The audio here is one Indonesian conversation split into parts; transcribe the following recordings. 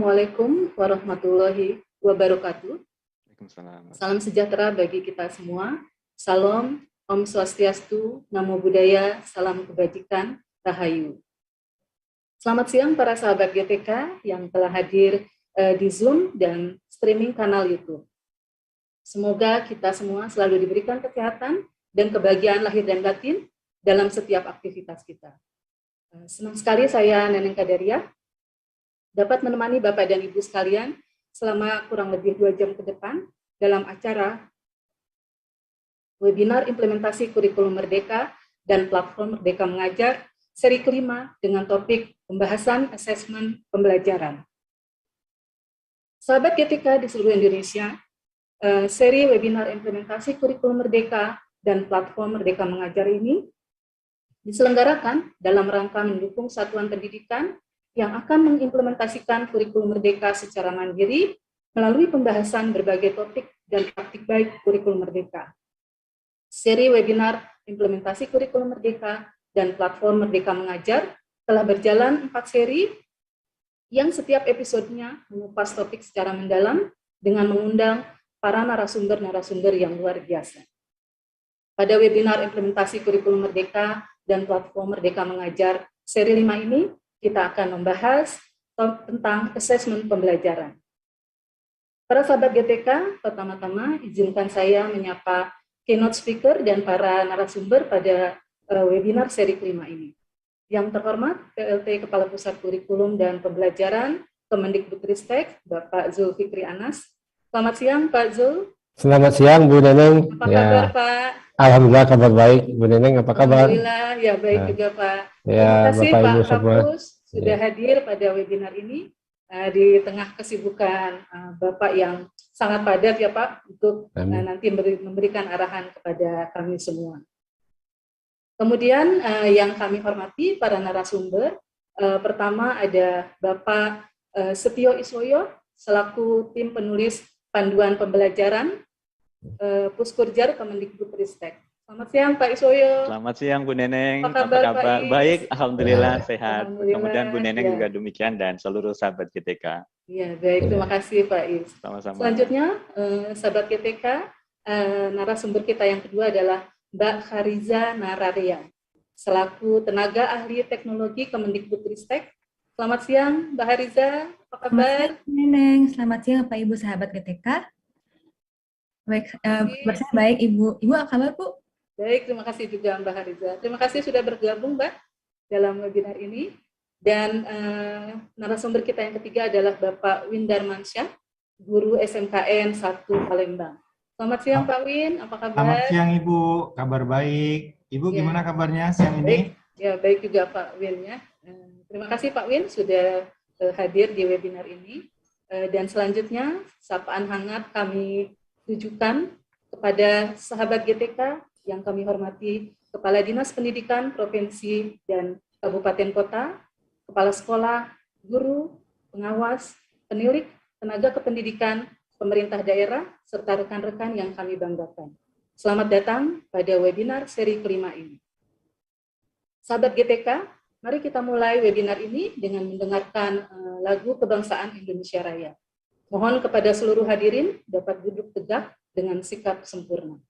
Assalamualaikum warahmatullahi wabarakatuh. Waalaikumsalam. Salam sejahtera bagi kita semua. Salam, Om Swastiastu, Namo Buddhaya, salam kebajikan, Rahayu. Selamat siang para sahabat GTK yang telah hadir di Zoom dan streaming kanal YouTube. Semoga kita semua selalu diberikan kesehatan dan kebahagiaan lahir dan batin dalam setiap aktivitas kita. Senang sekali saya Neneng Kadaria dapat menemani Bapak dan Ibu sekalian selama kurang lebih 2 jam ke depan dalam acara webinar implementasi kurikulum Merdeka dan platform Merdeka Mengajar seri kelima dengan topik pembahasan asesmen pembelajaran. Sahabat GTK di seluruh Indonesia, seri webinar implementasi kurikulum Merdeka dan platform Merdeka Mengajar ini diselenggarakan dalam rangka mendukung satuan pendidikan yang akan mengimplementasikan kurikulum Merdeka secara mandiri melalui pembahasan berbagai topik dan praktik baik kurikulum Merdeka. Seri webinar implementasi kurikulum Merdeka dan platform Merdeka Mengajar telah berjalan 4 seri yang setiap episodenya mengupas topik secara mendalam dengan mengundang para narasumber-narasumber yang luar biasa. Pada webinar implementasi kurikulum Merdeka dan platform Merdeka Mengajar seri 5 ini, kita akan membahas tentang asesmen pembelajaran. Para sahabat GTK, pertama-tama izinkan saya menyapa keynote speaker dan para narasumber pada webinar seri kelima ini. Yang terhormat, PLT Kepala Pusat Kurikulum dan Pembelajaran Kemendikbudristek, Bapak Zulfikri Anas. Selamat siang, Pak Zul. Selamat siang, Bu Neneng. Apa kabar, Pak? Alhamdulillah kabar baik. Bu Neneng, apa kabar? Alhamdulillah, ya baik juga, Pak. Ya, Terima kasih Bapak, Pak Ibu semua Kapus sudah hadir pada webinar ini di tengah kesibukan Bapak yang sangat padat ya Pak untuk nanti memberikan arahan kepada kami semua. Kemudian yang kami hormati para narasumber, pertama ada Bapak Setio Iswoyo selaku tim penulis panduan pembelajaran Puskurjar Kemendikbudristek. Selamat siang Pak Iswoyo. Selamat siang Bu Neneng. Apa kabar? Pak Baik, alhamdulillah sehat. Alhamdulillah, Kemudian Bu Neneng ya. juga demikian dan seluruh sahabat GTK. Iya, baik. Terima kasih Pak Is. Sama-sama. Selanjutnya, sahabat GTK, narasumber kita yang kedua adalah Mbak Khariza Nararia, selaku tenaga ahli teknologi Kemendikbudristek. Selamat siang, Mbak Khariza. Apa kabar? Selamat siang, Neneng. Selamat siang, Pak Ibu sahabat GTK. Baik, saya baik, Ibu. Ibu apa kabar, Bu? Baik, terima kasih juga Mbak Khariza. Terima kasih sudah bergabung, Mbak, dalam webinar ini. Dan narasumber kita yang ketiga adalah Bapak Win Darmansyah, guru SMKN 1 Palembang. Selamat siang Pak Win, apa kabar? Selamat siang Ibu, kabar baik. Ibu Ya. gimana kabarnya siang ini? Ya, baik juga Pak Win ya. Terima kasih Pak Win sudah hadir di webinar ini. Dan selanjutnya, sapaan hangat kami tujukan kepada sahabat GTK yang kami hormati, Kepala Dinas Pendidikan Provinsi dan Kabupaten Kota, Kepala Sekolah, Guru, Pengawas, Penilik, Tenaga Kependidikan, Pemerintah Daerah, serta rekan-rekan yang kami banggakan. Selamat datang pada webinar seri kelima ini. Sahabat GTK, mari kita mulai webinar ini dengan mendengarkan lagu Kebangsaan Indonesia Raya. Mohon kepada seluruh hadirin dapat duduk tegak dengan sikap sempurna.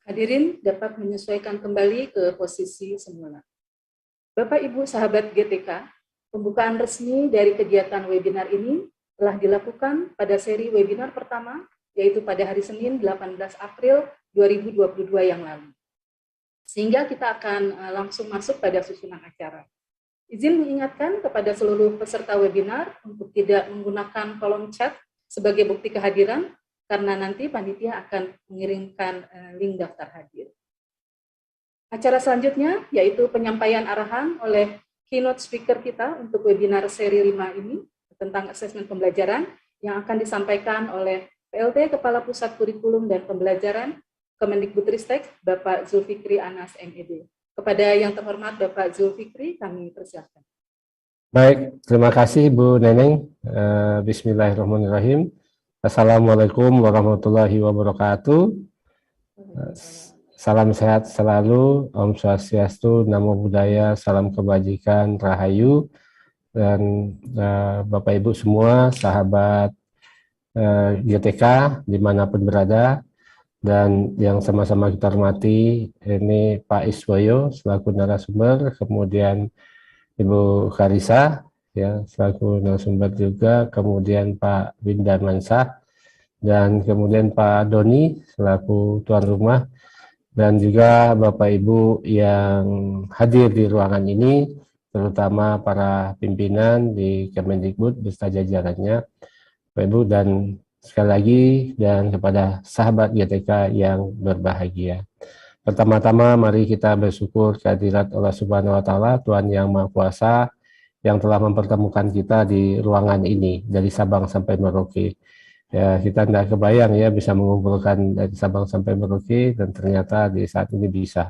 Hadirin dapat menyesuaikan kembali ke posisi semula. Bapak Ibu sahabat GTK, pembukaan resmi dari kegiatan webinar ini telah dilakukan pada seri webinar pertama, yaitu pada hari Senin 18 April 2022 yang lalu. Sehingga kita akan langsung masuk pada susunan acara. Izin mengingatkan kepada seluruh peserta webinar untuk tidak menggunakan kolom chat sebagai bukti kehadiran, karena nanti panitia akan mengirimkan link daftar hadir. Acara selanjutnya yaitu penyampaian arahan oleh keynote speaker kita untuk webinar seri 5 ini tentang asesmen pembelajaran yang akan disampaikan oleh PLT Kepala Pusat Kurikulum dan Pembelajaran Kemendikbudristek, Bapak Zulfikri Anas MED. Kepada yang terhormat Bapak Zulfikri, kami persilakan. Baik, terima kasih Bu Neneng. Bismillahirrahmanirrahim. Assalamualaikum warahmatullahi wabarakatuh. Salam sehat selalu, Om Swastiastu, Namo Buddhaya, salam kebajikan, Rahayu, dan Bapak Ibu semua, sahabat GTK dimanapun berada, dan yang sama-sama kita hormati, ini Pak Iswoyo selaku narasumber, kemudian Ibu Karisa, ya, selaku narasumber juga, kemudian Pak Winda Mansah, dan kemudian Pak Doni selaku tuan rumah, dan juga Bapak Ibu yang hadir di ruangan ini, terutama para pimpinan di Kemendikbud beserta jajarannya, Bapak Ibu, dan sekali lagi, dan kepada sahabat GTK yang berbahagia. Pertama-tama mari kita bersyukur kehadirat Allah Subhanahu wa Ta'ala, Tuhan yang Maha Kuasa, yang telah mempertemukan kita di ruangan ini dari Sabang sampai Merauke. Ya, kita tidak kebayang ya bisa mengumpulkan dari Sabang sampai Merauke, dan ternyata di saat ini bisa.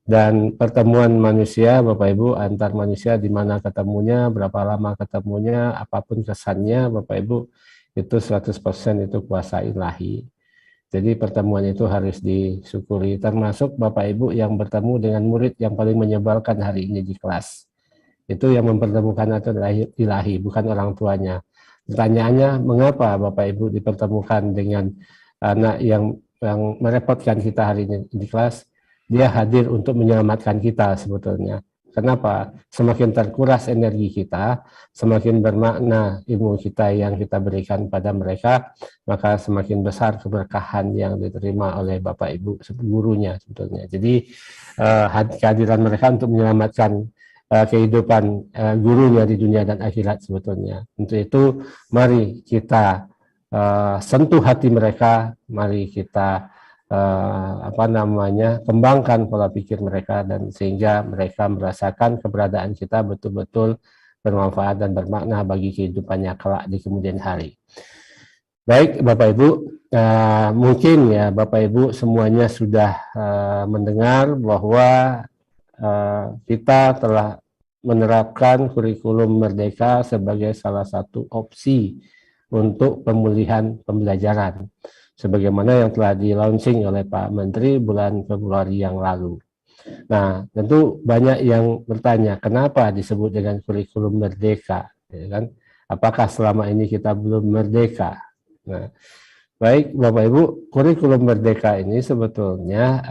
Dan pertemuan manusia, Bapak Ibu, antar manusia, di mana ketemunya, berapa lama ketemunya, apapun kesannya, Bapak Ibu, itu 100% itu kuasa ilahi. Jadi pertemuan itu harus disyukuri, termasuk Bapak Ibu yang bertemu dengan murid yang paling menyebalkan hari ini di kelas. Itu yang mempertemukan itu ilahi, bukan orang tuanya. Pertanyaannya, mengapa Bapak Ibu dipertemukan dengan anak yang merepotkan kita hari ini di kelas? Dia hadir untuk menyelamatkan kita sebetulnya. Kenapa? Semakin terkuras energi kita, semakin bermakna ilmu kita yang kita berikan pada mereka, maka semakin besar keberkahan yang diterima oleh Bapak Ibu gurunya sebetulnya. Jadi kehadiran mereka untuk menyelamatkan kehidupan gurunya di dunia dan akhirat sebetulnya. Untuk itu mari kita sentuh hati mereka, mari kita kembangkan pola pikir mereka, dan sehingga mereka merasakan keberadaan kita betul-betul bermanfaat dan bermakna bagi kehidupannya kelak di kemudian hari. Baik Bapak Ibu, mungkin ya Bapak Ibu semuanya sudah mendengar bahwa kita telah menerapkan kurikulum Merdeka sebagai salah satu opsi untuk pemulihan pembelajaran, sebagaimana yang telah di-launching oleh Pak Menteri bulan Februari yang lalu. Nah, tentu banyak yang bertanya, kenapa disebut dengan kurikulum Merdeka? Ya kan? Apakah selama ini kita belum merdeka? Nah, baik Bapak Ibu, kurikulum Merdeka ini sebetulnya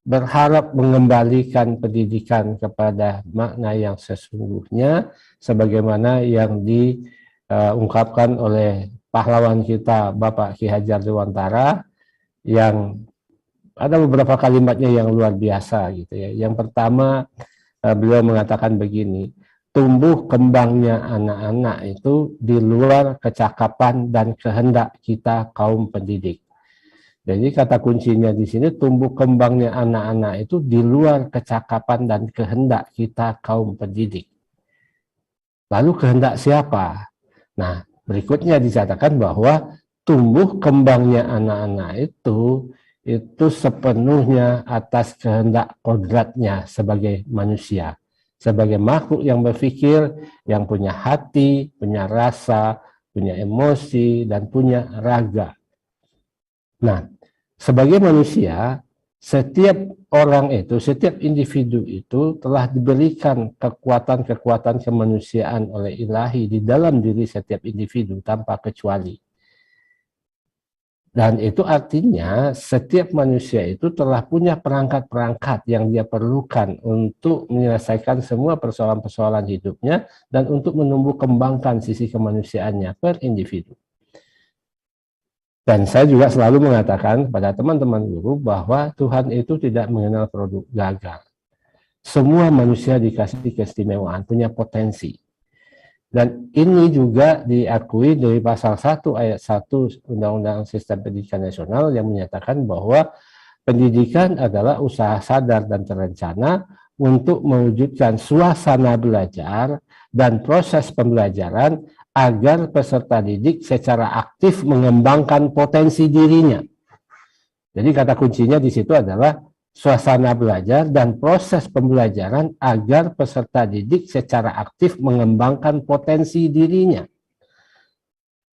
berharap mengembalikan pendidikan kepada makna yang sesungguhnya, sebagaimana yang diungkapkan oleh pahlawan kita Bapak Ki Hajar Dewantara, yang ada beberapa kalimatnya yang luar biasa gitu ya. Yang pertama, beliau mengatakan begini, tumbuh kembangnya anak-anak itu di luar kecakapan dan kehendak kita kaum pendidik. Jadi kata kuncinya di sini, tumbuh kembangnya anak-anak itu di luar kecakapan dan kehendak kita kaum pendidik. Lalu kehendak siapa? Nah, berikutnya dikatakan bahwa tumbuh kembangnya anak-anak itu sepenuhnya atas kehendak kodratnya sebagai manusia, sebagai makhluk yang berpikir, yang punya hati, punya rasa, punya emosi, dan punya raga. Nah, sebagai manusia, setiap orang itu, setiap individu itu telah diberikan kekuatan-kekuatan kemanusiaan oleh ilahi di dalam diri setiap individu tanpa kecuali. Dan itu artinya setiap manusia itu telah punya perangkat-perangkat yang dia perlukan untuk menyelesaikan semua persoalan-persoalan hidupnya dan untuk menumbuh kembangkan sisi kemanusiaannya per individu. Dan saya juga selalu mengatakan kepada teman-teman guru bahwa Tuhan itu tidak mengenal produk gagal. Semua manusia dikasih keistimewaan, punya potensi. Dan ini juga diakui dari pasal 1 ayat 1 Undang-Undang Sistem Pendidikan Nasional yang menyatakan bahwa pendidikan adalah usaha sadar dan terencana untuk mewujudkan suasana belajar dan proses pembelajaran agar peserta didik secara aktif mengembangkan potensi dirinya. Jadi kata kuncinya di situ adalah suasana belajar dan proses pembelajaran agar peserta didik secara aktif mengembangkan potensi dirinya.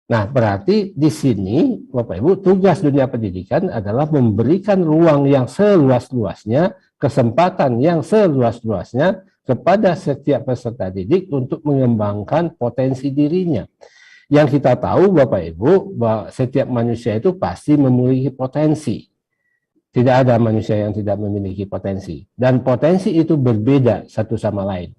Nah, berarti di sini, Bapak Ibu, tugas dunia pendidikan adalah memberikan ruang yang seluas-luasnya, kesempatan yang seluas-luasnya kepada setiap peserta didik untuk mengembangkan potensi dirinya. Yang kita tahu, Bapak Ibu, bahwa setiap manusia itu pasti memiliki potensi. Tidak ada manusia yang tidak memiliki potensi. Dan potensi itu berbeda satu sama lain.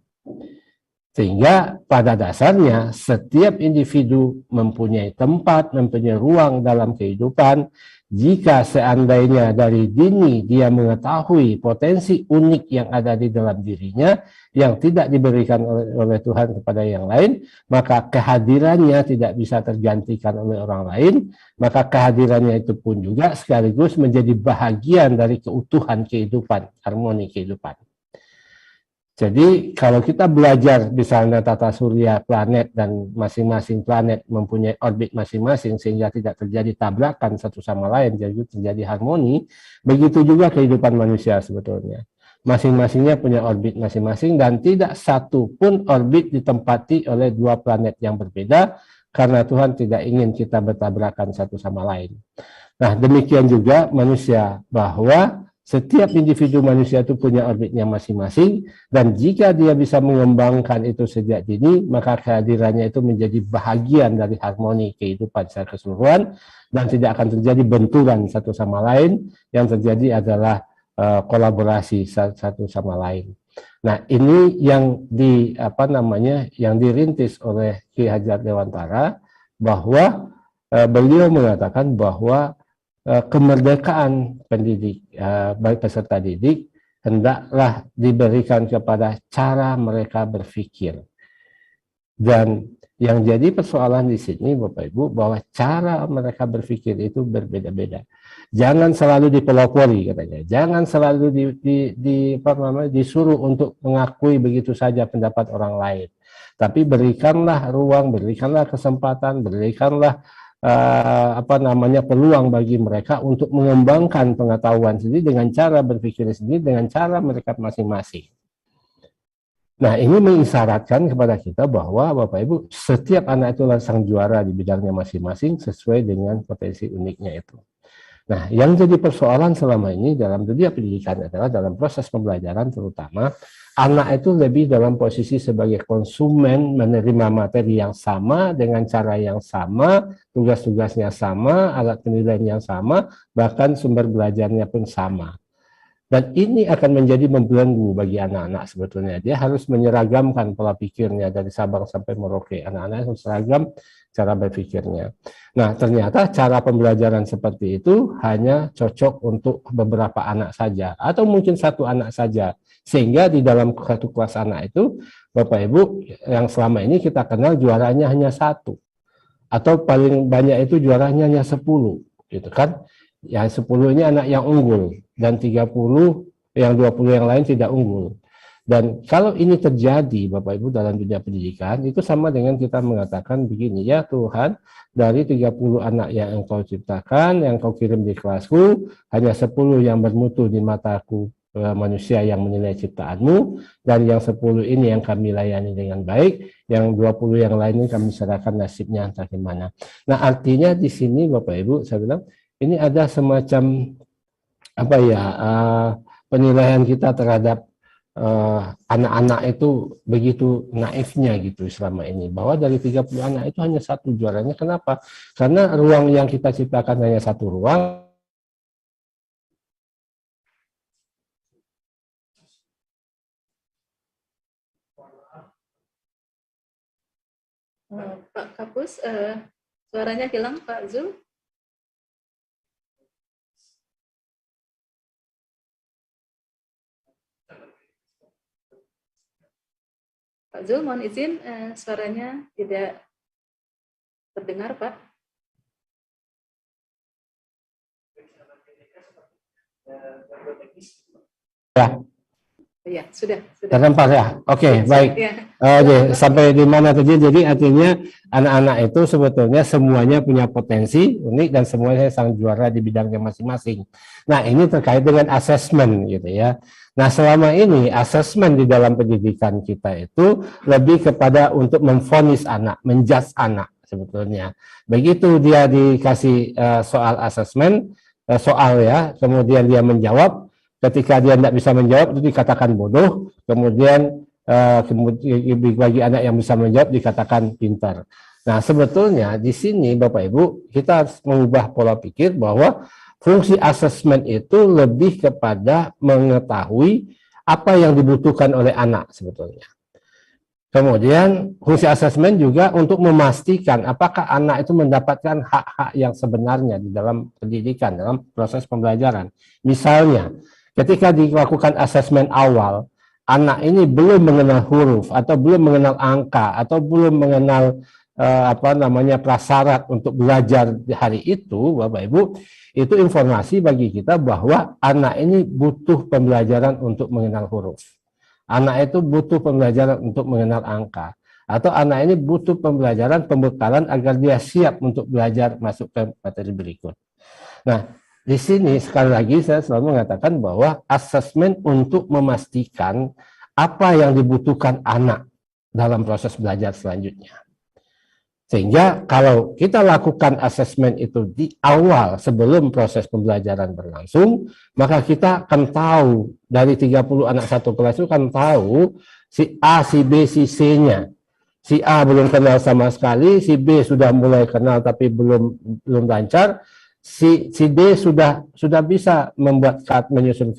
Sehingga pada dasarnya setiap individu mempunyai tempat, mempunyai ruang dalam kehidupan. Jika seandainya dari dini dia mengetahui potensi unik yang ada di dalam dirinya, yang tidak diberikan oleh Tuhan kepada yang lain, maka kehadirannya tidak bisa tergantikan oleh orang lain, maka kehadirannya itu pun juga sekaligus menjadi bahagian dari keutuhan kehidupan, harmoni kehidupan. Jadi kalau kita belajar misalnya tata surya planet dan masing-masing planet mempunyai orbit masing-masing sehingga tidak terjadi tabrakan satu sama lain, jadi terjadi harmoni, begitu juga kehidupan manusia sebetulnya. Masing-masingnya punya orbit masing-masing dan tidak satu pun orbit ditempati oleh dua planet yang berbeda karena Tuhan tidak ingin kita bertabrakan satu sama lain. Nah, demikian juga manusia, bahwa setiap individu manusia itu punya orbitnya masing-masing, dan jika dia bisa mengembangkan itu sejak dini, maka kehadirannya itu menjadi bahagian dari harmoni kehidupan secara keseluruhan, dan tidak akan terjadi benturan satu sama lain. Yang terjadi adalah kolaborasi satu sama lain. Nah, ini yang yang dirintis oleh Ki Hajar Dewantara, bahwa beliau mengatakan bahwa kemerdekaan pendidik, baik peserta didik, hendaklah diberikan kepada cara mereka berpikir. Dan yang jadi persoalan di sini, Bapak Ibu, bahwa cara mereka berpikir itu berbeda-beda. Jangan selalu dipelopori, katanya. Jangan selalu disuruh untuk mengakui begitu saja pendapat orang lain. Tapi berikanlah ruang, berikanlah kesempatan, berikanlah peluang bagi mereka untuk mengembangkan pengetahuan sendiri dengan cara berpikir sendiri, dengan cara mereka masing-masing. Nah, ini mengisyaratkan kepada kita bahwa Bapak Ibu, setiap anak itu adalah sang juara di bidangnya masing-masing sesuai dengan potensi uniknya itu. Nah, yang jadi persoalan selama ini dalam dunia pendidikan adalah dalam proses pembelajaran terutama, anak itu lebih dalam posisi sebagai konsumen, menerima materi yang sama, dengan cara yang sama, tugas-tugasnya sama, alat penilaian yang sama, bahkan sumber belajarnya pun sama. Dan ini akan menjadi membelenggu bagi anak-anak sebetulnya. Dia harus menyeragamkan pola pikirnya dari Sabang sampai Merauke. Anak-anak harus seragam cara berpikirnya. Nah, ternyata cara pembelajaran seperti itu hanya cocok untuk beberapa anak saja, atau mungkin satu anak saja. Sehingga di dalam satu kelas anak itu, Bapak Ibu, yang selama ini kita kenal juaranya hanya 1. Atau paling banyak itu juaranya hanya 10. Gitu kan? Yang 10 ini anak yang unggul, dan 30, yang 20 yang lain tidak unggul. Dan kalau ini terjadi, Bapak Ibu, dalam dunia pendidikan, itu sama dengan kita mengatakan begini, ya Tuhan, dari 30 anak yang Engkau ciptakan, yang Engkau kirim di kelasku, hanya 10 yang bermutu di mataku, manusia yang menilai ciptaanmu, dan yang 10 ini yang kami layani dengan baik, yang 20 yang lain ini kami serahkan nasibnya entah gimana. Nah, artinya di sini Bapak Ibu, saya bilang, ini ada semacam penilaian kita terhadap anak-anak itu begitu naifnya gitu selama ini, bahwa dari 30 anak itu hanya satu juaranya. Kenapa? Karena ruang yang kita ciptakan hanya satu ruang. Pak Kapus, suaranya hilang Pak Zul. Pak Zul, mohon izin, suaranya tidak terdengar, Pak. Ya. Ya, sudah. Terlempar ya. Oke, baik. Ya. Oke, sampai di mana tadi? Jadi artinya anak-anak itu sebetulnya semuanya punya potensi unik dan semuanya sang juara di bidangnya masing-masing. Nah, ini terkait dengan asesmen gitu ya. Nah, selama ini asesmen di dalam pendidikan kita itu lebih kepada untuk memvonis anak, menjudge anak sebetulnya. Begitu dia dikasih soal asesmen, soal ya, kemudian dia menjawab. Ketika dia tidak bisa menjawab itu dikatakan bodoh, kemudian bagi anak yang bisa menjawab dikatakan pintar. Nah, sebetulnya di sini Bapak Ibu kita harus mengubah pola pikir bahwa fungsi asesmen itu lebih kepada mengetahui apa yang dibutuhkan oleh anak sebetulnya. Kemudian fungsi asesmen juga untuk memastikan apakah anak itu mendapatkan hak-hak yang sebenarnya di dalam pendidikan, dalam proses pembelajaran. Misalnya, ketika dilakukan asesmen awal, anak ini belum mengenal huruf atau belum mengenal angka atau belum mengenal prasyarat untuk belajar di hari itu, Bapak Ibu, itu informasi bagi kita bahwa anak ini butuh pembelajaran untuk mengenal huruf. Anak itu butuh pembelajaran untuk mengenal angka. Atau anak ini butuh pembelajaran, pembekalan agar dia siap untuk belajar masuk ke materi berikut. Nah, di sini sekali lagi saya selalu mengatakan bahwa asesmen untuk memastikan apa yang dibutuhkan anak dalam proses belajar selanjutnya. Sehingga kalau kita lakukan asesmen itu di awal sebelum proses pembelajaran berlangsung, maka kita akan tahu dari 30 anak satu kelas itu kan tahu si A, si B, si C-nya. Si A belum kenal sama sekali, si B sudah mulai kenal tapi belum lancar. Si D sudah bisa membuat menyusun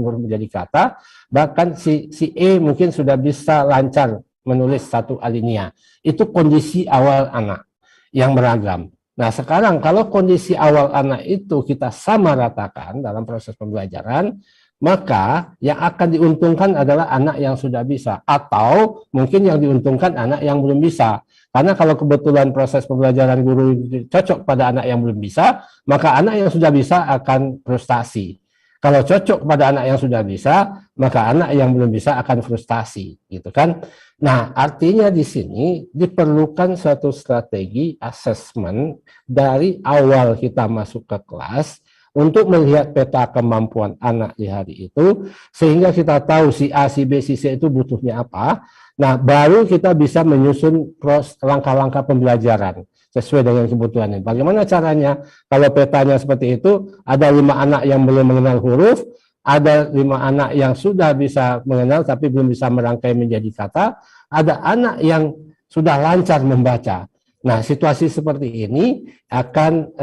huruf menjadi kata, bahkan si E mungkin sudah bisa lancar menulis satu alinea. Itu kondisi awal anak yang beragam. Nah, sekarang kalau kondisi awal anak itu kita sama ratakan dalam proses pembelajaran, maka yang akan diuntungkan adalah anak yang sudah bisa, atau mungkin yang diuntungkan anak yang belum bisa. Karena kalau kebetulan proses pembelajaran guru cocok pada anak yang belum bisa, maka anak yang sudah bisa akan frustasi. Kalau cocok pada anak yang sudah bisa, maka anak yang belum bisa akan frustasi, gitu kan? Nah, artinya di sini diperlukan suatu strategi asesmen dari awal kita masuk ke kelas untuk melihat peta kemampuan anak di hari itu, sehingga kita tahu si A, si B, si C itu butuhnya apa. Nah, baru kita bisa menyusun langkah-langkah pembelajaran sesuai dengan kebutuhannya. Bagaimana caranya? Kalau petanya seperti itu, ada 5 anak yang belum mengenal huruf, ada 5 anak yang sudah bisa mengenal tapi belum bisa merangkai menjadi kata, ada anak yang sudah lancar membaca. Nah, situasi seperti ini akan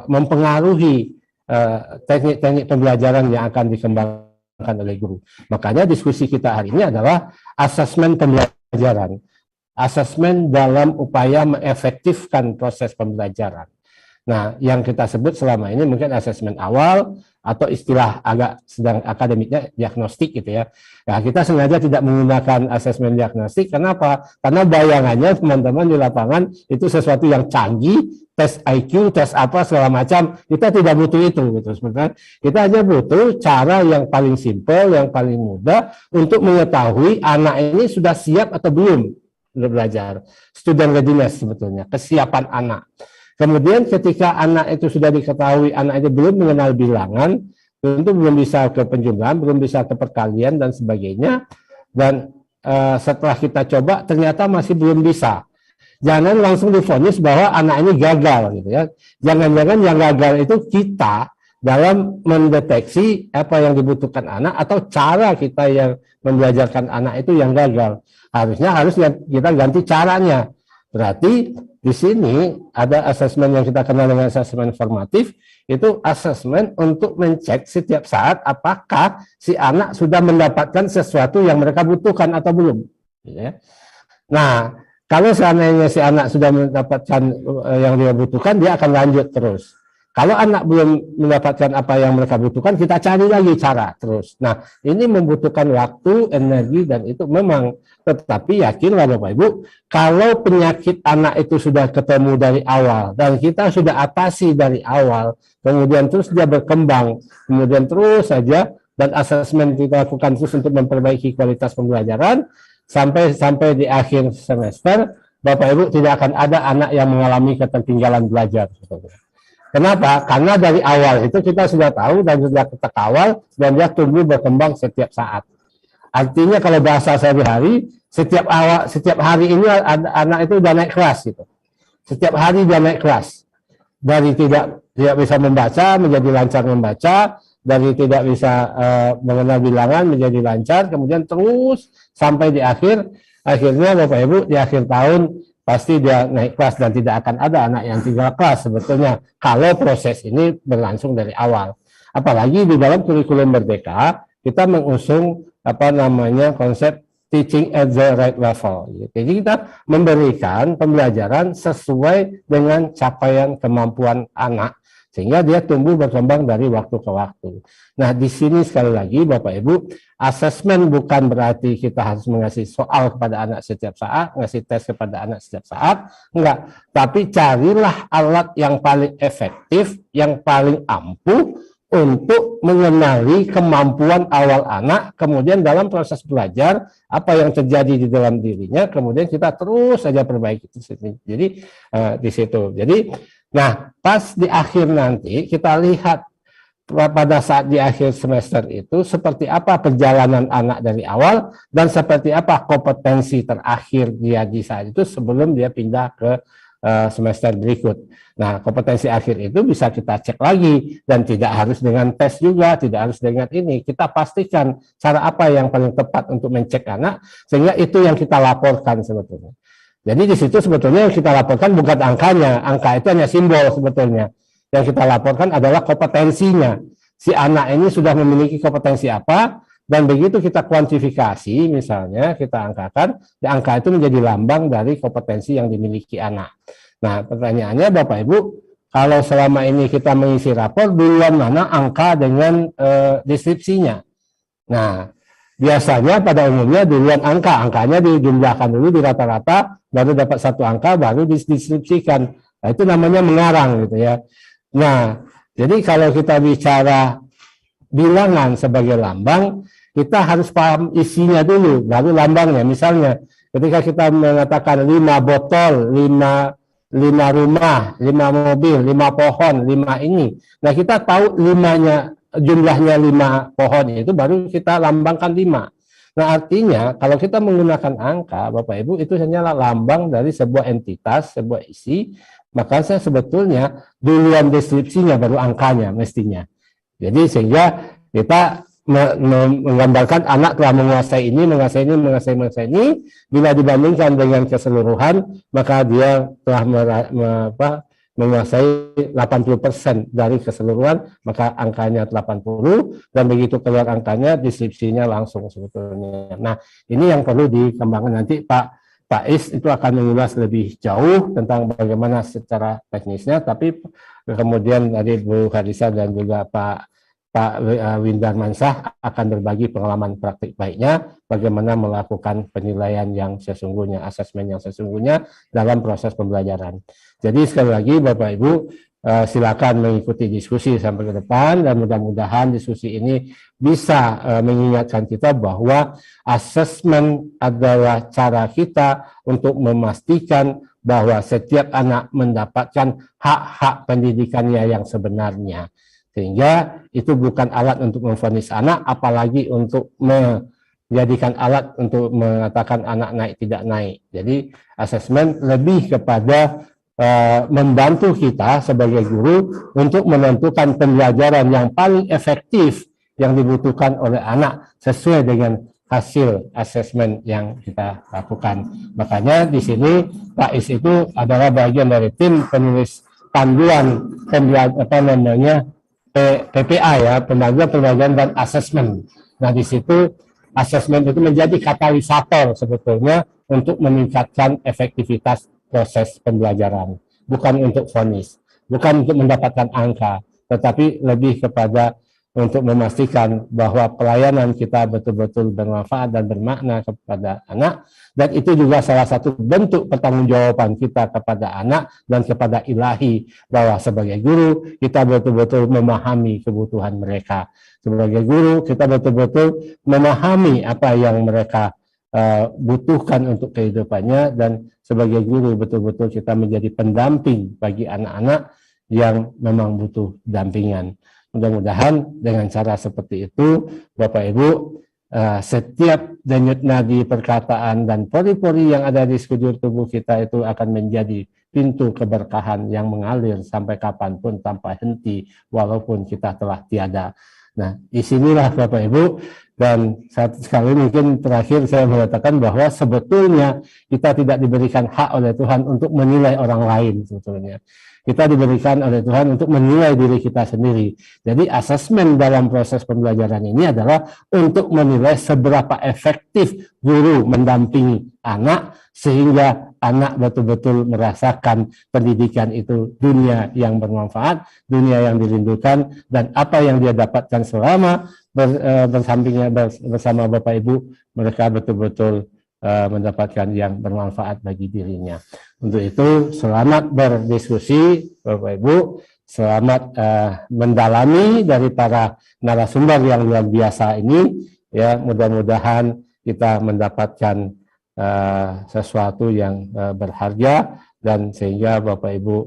mempengaruhi teknik-teknik pembelajaran yang akan dikembangkan oleh guru. Makanya diskusi kita hari ini adalah asesmen pembelajaran. Asesmen dalam upaya mengefektifkan proses pembelajaran. Nah, yang kita sebut selama ini mungkin asesmen awal atau istilah agak sedang akademiknya diagnostik gitu ya. Nah, kita sengaja tidak menggunakan asesmen diagnostik. Kenapa? Karena bayangannya teman-teman di lapangan itu sesuatu yang canggih, tes IQ, tes apa segala macam. Kita tidak butuh itu gitu sebenarnya. Kita hanya butuh cara yang paling simpel, yang paling mudah untuk mengetahui anak ini sudah siap atau belum belajar. Student readiness sebetulnya, kesiapan anak. Kemudian ketika anak itu sudah diketahui anak itu belum mengenal bilangan, tentu belum bisa ke penjumlahan, belum bisa ke perkalian dan sebagainya, dan setelah kita coba ternyata masih belum bisa. Jangan langsung divonis bahwa anak ini gagal gitu ya. Jangan-jangan yang gagal itu kita dalam mendeteksi apa yang dibutuhkan anak atau cara kita yang membelajarkan anak itu yang gagal. Harusnya kita ganti caranya. Berarti di sini ada asesmen yang kita kenal dengan asesmen formatif, itu asesmen untuk mencek setiap saat apakah si anak sudah mendapatkan sesuatu yang mereka butuhkan atau belum. Ya. Nah, kalau seandainya si anak sudah mendapatkan yang dia butuhkan, dia akan lanjut terus. Kalau anak belum mendapatkan apa yang mereka butuhkan, kita cari lagi cara terus. Nah, ini membutuhkan waktu, energi, dan itu memang. Tetapi yakinlah Bapak Ibu, kalau penyakit anak itu sudah ketemu dari awal, dan kita sudah atasi dari awal, kemudian terus dia berkembang, kemudian terus saja, dan asesmen kita lakukan terus untuk memperbaiki kualitas pembelajaran, sampai di akhir semester, Bapak Ibu tidak akan ada anak yang mengalami ketertinggalan belajar. Kenapa? Karena dari awal itu kita sudah tahu dan sudah kita kawal dan dia tumbuh berkembang setiap saat. Artinya kalau bahasa sehari-hari, setiap hari ini anak itu udah naik kelas gitu. Setiap hari dia naik kelas. Dari tidak bisa membaca menjadi lancar membaca, dari tidak bisa mengenal bilangan menjadi lancar, kemudian terus sampai di akhirnya Bapak Ibu di akhir tahun pasti dia naik kelas dan tidak akan ada anak yang tinggal kelas sebetulnya kalau proses ini berlangsung dari awal. Apalagi di dalam kurikulum Merdeka kita mengusung konsep teaching at the right level. Jadi kita memberikan pembelajaran sesuai dengan capaian kemampuan anak sehingga dia tumbuh berkembang dari waktu ke waktu. Nah, di sini sekali lagi Bapak Ibu, asesmen bukan berarti kita harus mengasih soal kepada anak setiap saat, ngasih tes kepada anak setiap saat, enggak. Tapi carilah alat yang paling efektif, yang paling ampuh untuk mengenali kemampuan awal anak, kemudian dalam proses belajar, apa yang terjadi di dalam dirinya, kemudian kita terus saja perbaiki. Jadi, di situ. Jadi, nah, pas di akhir nanti kita lihat pada saat di akhir semester itu seperti apa perjalanan anak dari awal dan seperti apa kompetensi terakhir dia di saat itu sebelum dia pindah ke semester berikut. Nah, kompetensi akhir itu bisa kita cek lagi dan tidak harus dengan tes juga, tidak harus dengan ini. Kita pastikan cara apa yang paling tepat untuk mencek anak sehingga itu yang kita laporkan sebetulnya. Jadi di situ sebetulnya yang kita laporkan bukan angkanya, angka itu hanya simbol sebetulnya. Yang kita laporkan adalah kompetensinya. Si anak ini sudah memiliki kompetensi apa, dan begitu kita kuantifikasi, misalnya kita angkakan, angka itu menjadi lambang dari kompetensi yang dimiliki anak. Nah, pertanyaannya Bapak Ibu, kalau selama ini kita mengisi rapor, duluan mana angka dengan deskripsinya? Nah, biasanya pada umumnya duluan angkanya dijumlahkan dulu di rata-rata, baru dapat satu angka, baru dideskripsikan. Nah, itu namanya mengarang gitu ya. Nah, jadi kalau kita bicara bilangan sebagai lambang, kita harus paham isinya dulu, baru lambangnya. Misalnya, ketika kita mengatakan 5 botol, 5 rumah, 5 mobil, 5 pohon, 5 ini. Nah, kita tahu jumlahnya 5 pohon itu baru kita lambangkan 5. Nah, artinya kalau kita menggunakan angka, Bapak Ibu, itu hanyalah lambang dari sebuah entitas, sebuah isi, maka saya sebetulnya duluan deskripsinya baru angkanya mestinya. Jadi sehingga kita menggambarkan anak telah menguasai ini, menguasai ini, bila dibandingkan dengan keseluruhan, maka dia telah menguasai 80% dari keseluruhan, maka angkanya 80, dan begitu keluar angkanya, deskripsinya langsung sebetulnya. Nah, ini yang perlu dikembangkan nanti Pak Is itu akan mengulas lebih jauh tentang bagaimana secara teknisnya, tapi kemudian tadi Bu Kharissa dan juga Pak Windar Mansah akan berbagi pengalaman praktik baiknya bagaimana melakukan penilaian yang sesungguhnya, asesmen yang sesungguhnya dalam proses pembelajaran. Jadi sekali lagi Bapak Ibu, silakan mengikuti diskusi sampai ke depan dan mudah-mudahan diskusi ini bisa mengingatkan kita bahwa asesmen adalah cara kita untuk memastikan bahwa setiap anak mendapatkan hak-hak pendidikannya yang sebenarnya. Sehingga itu bukan alat untuk memvonis anak, apalagi untuk menjadikan alat untuk mengatakan anak naik tidak naik. Jadi asesmen lebih kepada membantu kita sebagai guru untuk menentukan pembelajaran yang paling efektif yang dibutuhkan oleh anak sesuai dengan hasil asesmen yang kita lakukan. Makanya di sini PAIS itu adalah bagian dari tim penulis panduan PPA ya, panduan pembelajaran dan asesmen. Nah di situ asesmen itu menjadi katalisator sebetulnya untuk meningkatkan efektivitas proses pembelajaran, bukan untuk vonis, bukan untuk mendapatkan angka, tetapi lebih kepada untuk memastikan bahwa pelayanan kita betul-betul bermanfaat dan bermakna kepada anak, dan itu juga salah satu bentuk pertanggungjawaban kita kepada anak dan kepada ilahi, bahwa sebagai guru kita betul-betul memahami kebutuhan mereka. Sebagai guru kita betul-betul memahami apa yang mereka butuhkan untuk kehidupannya, dan sebagai guru betul-betul kita menjadi pendamping bagi anak-anak yang memang butuh dampingan. Mudah-mudahan dengan cara seperti itu, Bapak Ibu, setiap denyut nadi perkataan dan pori-pori yang ada di sekujur tubuh kita itu akan menjadi pintu keberkahan yang mengalir sampai kapanpun tanpa henti, walaupun kita telah tiada. Nah, disinilah Bapak Ibu, dan satu sekali mungkin terakhir saya mengatakan bahwa sebetulnya kita tidak diberikan hak oleh Tuhan untuk menilai orang lain sebetulnya. Kita diberikan oleh Tuhan untuk menilai diri kita sendiri. Jadi asesmen dalam proses pembelajaran ini adalah untuk menilai seberapa efektif guru mendampingi anak sehingga anak betul-betul merasakan pendidikan itu dunia yang bermanfaat, dunia yang dirindukan, dan apa yang dia dapatkan selama bersampingnya bersama Bapak Ibu, mereka betul-betul mendapatkan yang bermanfaat bagi dirinya. Untuk itu selamat berdiskusi Bapak Ibu, selamat mendalami dari para narasumber yang luar biasa ini, ya, mudah-mudahan kita mendapatkan sesuatu yang berharga, dan sehingga Bapak Ibu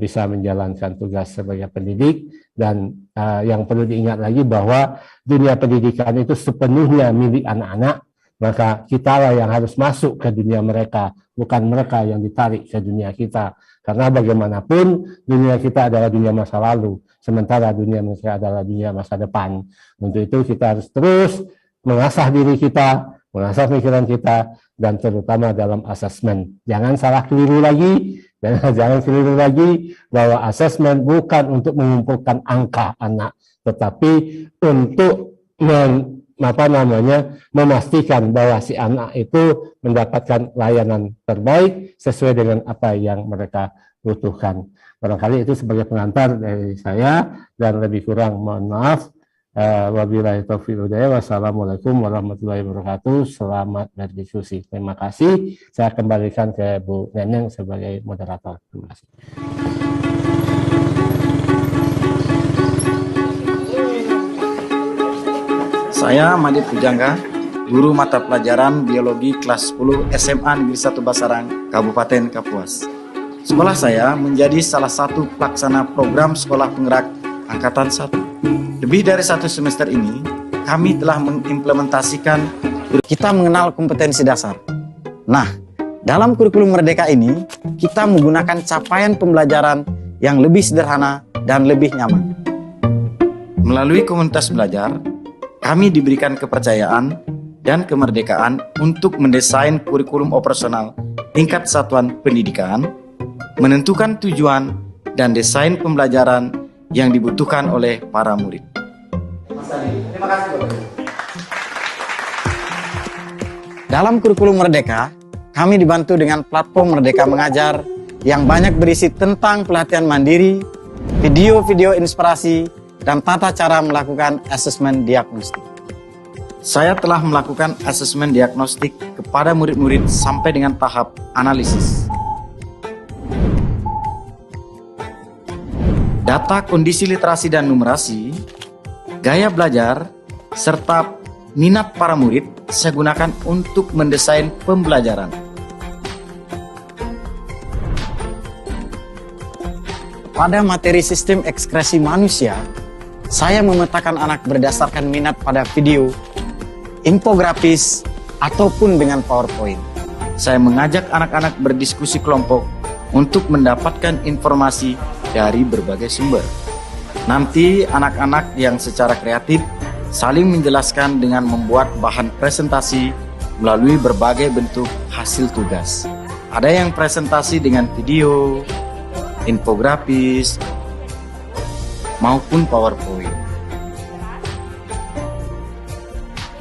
bisa menjalankan tugas sebagai pendidik. Dan yang perlu diingat lagi bahwa dunia pendidikan itu sepenuhnya milik anak-anak, maka kitalah yang harus masuk ke dunia mereka, bukan mereka yang ditarik ke dunia kita. Karena bagaimanapun dunia kita adalah dunia masa lalu, sementara dunia mereka adalah dunia masa depan. Untuk itu kita harus terus mengasah diri kita, mengasah pikiran kita, dan terutama dalam asesmen. Jangan salah keliru lagi, jangan keliru lagi bahwa asesmen bukan untuk mengumpulkan angka anak, tetapi untuk memastikan bahwa si anak itu mendapatkan layanan terbaik sesuai dengan apa yang mereka butuhkan. Barangkali itu sebagai pengantar dari saya, dan lebih kurang mohon maaf. Wabillahi taufiq wal hidayah. Wassalamualaikum warahmatullahi wabarakatuh. Selamat berdiskusi. Terima kasih. Saya kembalikan ke Bu Neneng sebagai moderator. Terima kasih. Saya Madit Pujangga, guru mata pelajaran biologi kelas 10 SMA Negeri 1 Basarang, Kabupaten Kapuas. Sekolah saya menjadi salah satu pelaksana program sekolah penggerak Angkatan 1. Lebih dari 1 semester ini, kami telah mengimplementasikan kita mengenal kompetensi dasar. Nah, dalam kurikulum Merdeka ini, kita menggunakan capaian pembelajaran yang lebih sederhana dan lebih nyaman. Melalui komunitas belajar, kami diberikan kepercayaan dan kemerdekaan untuk mendesain kurikulum operasional tingkat satuan pendidikan, menentukan tujuan dan desain pembelajaran yang dibutuhkan oleh para murid. Terima kasih, Bapak. Dalam kurikulum Merdeka, kami dibantu dengan platform Merdeka Mengajar yang banyak berisi tentang pelatihan mandiri, video-video inspirasi, dan tata cara melakukan asesmen diagnostik. Saya telah melakukan asesmen diagnostik kepada murid-murid sampai dengan tahap analisis. Data kondisi literasi dan numerasi, gaya belajar, serta minat para murid saya gunakan untuk mendesain pembelajaran. Pada materi sistem ekspresi manusia, saya memetakan anak berdasarkan minat pada video, infografis, ataupun dengan PowerPoint. Saya mengajak anak-anak berdiskusi kelompok untuk mendapatkan informasi dari berbagai sumber. Nanti anak-anak yang secara kreatif saling menjelaskan dengan membuat bahan presentasi melalui berbagai bentuk hasil tugas. Ada yang presentasi dengan video, infografis, maupun PowerPoint.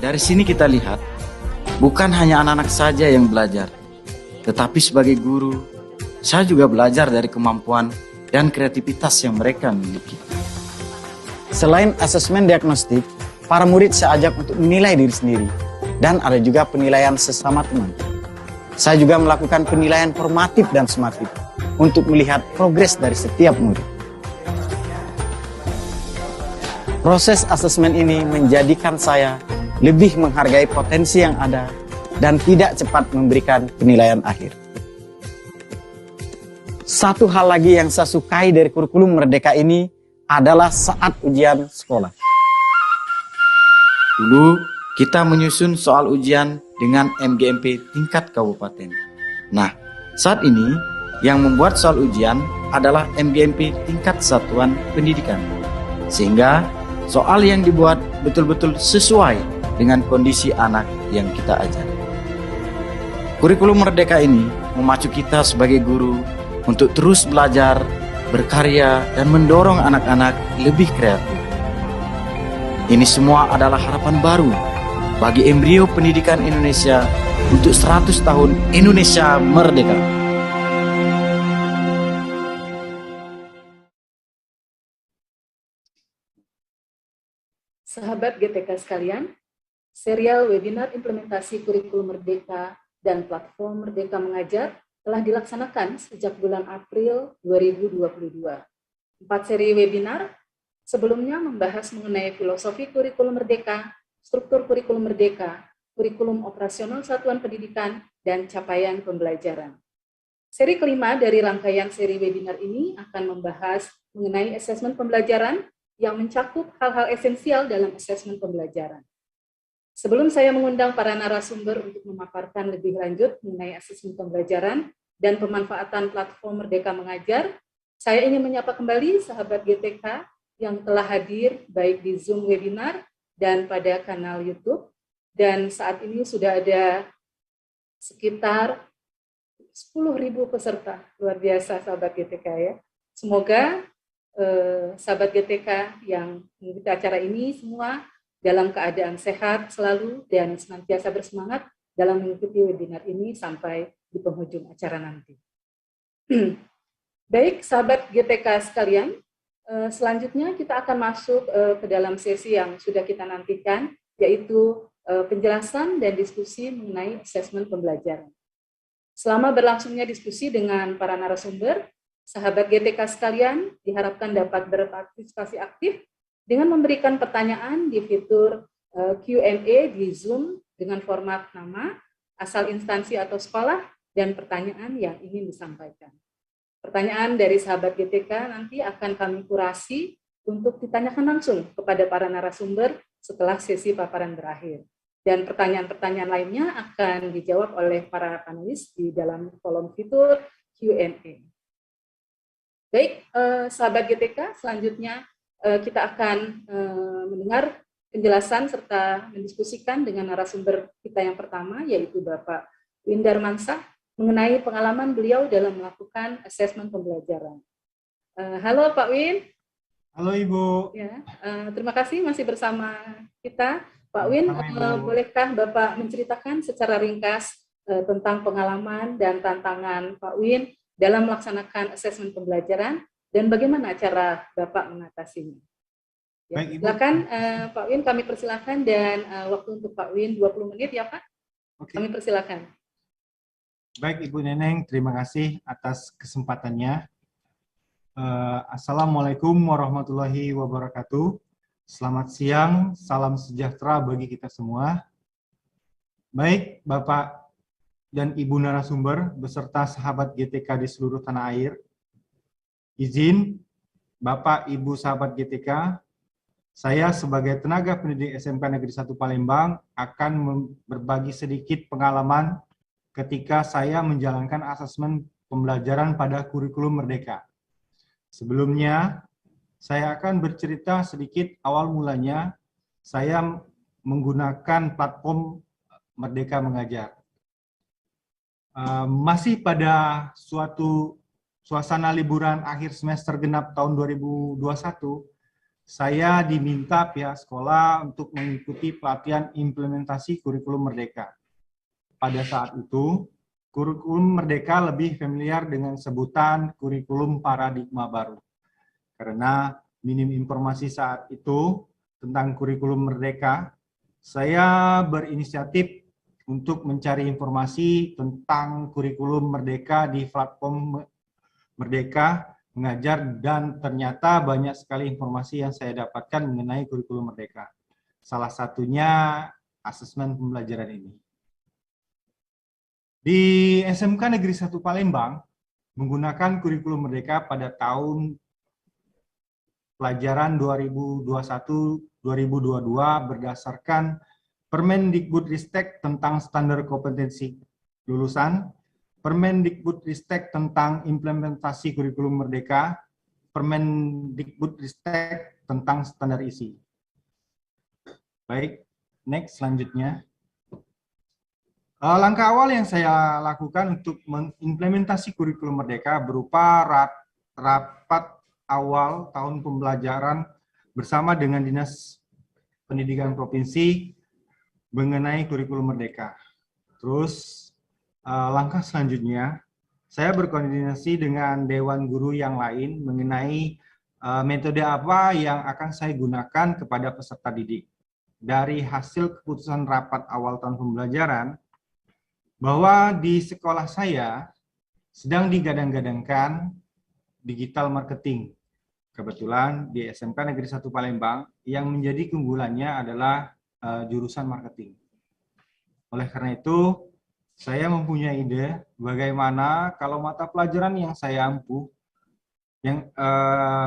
Dari sini kita lihat, bukan hanya anak-anak saja yang belajar, tetapi sebagai guru, saya juga belajar dari kemampuan dan kreativitas yang mereka miliki. Selain asesmen diagnostik, para murid saya ajak untuk menilai diri sendiri, dan ada juga penilaian sesama teman. Saya juga melakukan penilaian formatif dan sumatif untuk melihat progres dari setiap murid. Proses asesmen ini menjadikan saya lebih menghargai potensi yang ada dan tidak cepat memberikan penilaian akhir. Satu hal lagi yang saya sukai dari kurikulum Merdeka ini adalah saat ujian sekolah. Dulu kita menyusun soal ujian dengan MGMP tingkat kabupaten. Nah, saat ini yang membuat soal ujian adalah MGMP tingkat satuan pendidikan. Sehingga soal yang dibuat betul-betul sesuai dengan kondisi anak yang kita ajar. Kurikulum Merdeka ini memacu kita sebagai guru untuk terus belajar, berkarya, dan mendorong anak-anak lebih kreatif. Ini semua adalah harapan baru bagi embrio pendidikan Indonesia untuk 100 tahun Indonesia Merdeka. Sahabat GTK sekalian, serial webinar implementasi kurikulum Merdeka dan platform Merdeka Mengajar telah dilaksanakan sejak bulan April 2022. 4 seri webinar sebelumnya membahas mengenai filosofi kurikulum Merdeka, struktur kurikulum Merdeka, kurikulum operasional satuan pendidikan, dan capaian pembelajaran. Seri kelima dari rangkaian seri webinar ini akan membahas mengenai asesmen pembelajaran yang mencakup hal-hal esensial dalam asesmen pembelajaran. Sebelum saya mengundang para narasumber untuk memaparkan lebih lanjut mengenai asesmen pembelajaran dan pemanfaatan platform Merdeka Mengajar, saya ingin menyapa kembali sahabat GTK yang telah hadir baik di Zoom webinar dan pada kanal YouTube. Dan saat ini sudah ada sekitar 10.000 peserta. Luar biasa sahabat GTK ya. Semoga sahabat GTK yang mengikuti acara ini semua dalam keadaan sehat selalu dan senantiasa bersemangat dalam mengikuti webinar ini sampai di penghujung acara nanti. Baik, sahabat GTK sekalian, selanjutnya kita akan masuk ke dalam sesi yang sudah kita nantikan, yaitu penjelasan dan diskusi mengenai asesmen pembelajaran. Selama berlangsungnya diskusi dengan para narasumber, sahabat GTK sekalian diharapkan dapat berpartisipasi aktif dengan memberikan pertanyaan di fitur Q&A di Zoom dengan format nama, asal instansi atau sekolah, dan pertanyaan yang ingin disampaikan. Pertanyaan dari sahabat GTK nanti akan kami kurasi untuk ditanyakan langsung kepada para narasumber setelah sesi paparan berakhir. Dan pertanyaan-pertanyaan lainnya akan dijawab oleh para panelis di dalam kolom fitur Q&A. Baik, sahabat GTK, selanjutnya kita akan mendengar penjelasan serta mendiskusikan dengan narasumber kita yang pertama, yaitu Bapak Win Darmansah, mengenai pengalaman beliau dalam melakukan asesmen pembelajaran. Halo Pak Win. Halo Ibu. Ya, terima kasih masih bersama kita. Pak Win, bolehkah Bapak menceritakan secara ringkas tentang pengalaman dan tantangan Pak Win dalam melaksanakan asesmen pembelajaran dan bagaimana cara Bapak mengatasinya? Ya, Baik, Ibu. silakan Pak Win, kami persilakan, dan waktu untuk Pak Win 20 menit ya Pak. Oke. Kami persilakan. Baik Ibu Neneng, terima kasih atas kesempatannya. Assalamualaikum warahmatullahi wabarakatuh. Selamat siang, salam sejahtera bagi kita semua. Baik Bapak dan Ibu narasumber beserta sahabat GTK di seluruh tanah air. Izin Bapak Ibu sahabat GTK, saya sebagai tenaga pendidik SMK Negeri 1 Palembang akan berbagi sedikit pengalaman ketika saya menjalankan asesmen pembelajaran pada kurikulum Merdeka. Sebelumnya, saya akan bercerita sedikit awal mulanya saya menggunakan platform Merdeka Mengajar. Masih pada suatu suasana liburan akhir semester genap tahun 2021, saya diminta pihak sekolah untuk mengikuti pelatihan implementasi kurikulum Merdeka. Pada saat itu, kurikulum Merdeka lebih familiar dengan sebutan kurikulum paradigma baru. Karena minim informasi saat itu tentang kurikulum Merdeka, saya berinisiatif untuk mencari informasi tentang kurikulum Merdeka di platform Merdeka Mengajar, dan ternyata banyak sekali informasi yang saya dapatkan mengenai kurikulum Merdeka. Salah satunya asesmen pembelajaran ini. Di SMK Negeri 1 Palembang menggunakan kurikulum Merdeka pada tahun pelajaran 2021-2022 berdasarkan Permendikbudristek tentang standar kompetensi lulusan, Permendikbudristek tentang implementasi kurikulum Merdeka, Permendikbudristek tentang standar isi. Baik, next selanjutnya. Langkah awal yang saya lakukan untuk mengimplementasi kurikulum Merdeka berupa rapat awal tahun pembelajaran bersama dengan Dinas Pendidikan Provinsi mengenai kurikulum Merdeka. Terus langkah selanjutnya, saya berkoordinasi dengan Dewan Guru yang lain mengenai metode apa yang akan saya gunakan kepada peserta didik. Dari hasil keputusan rapat awal tahun pembelajaran, bahwa di sekolah saya sedang digadang-gadangkan digital marketing. Kebetulan di SMK Negeri 1 Palembang yang menjadi keunggulannya adalah jurusan marketing. Oleh karena itu, saya mempunyai ide bagaimana kalau mata pelajaran yang saya ampuh, yang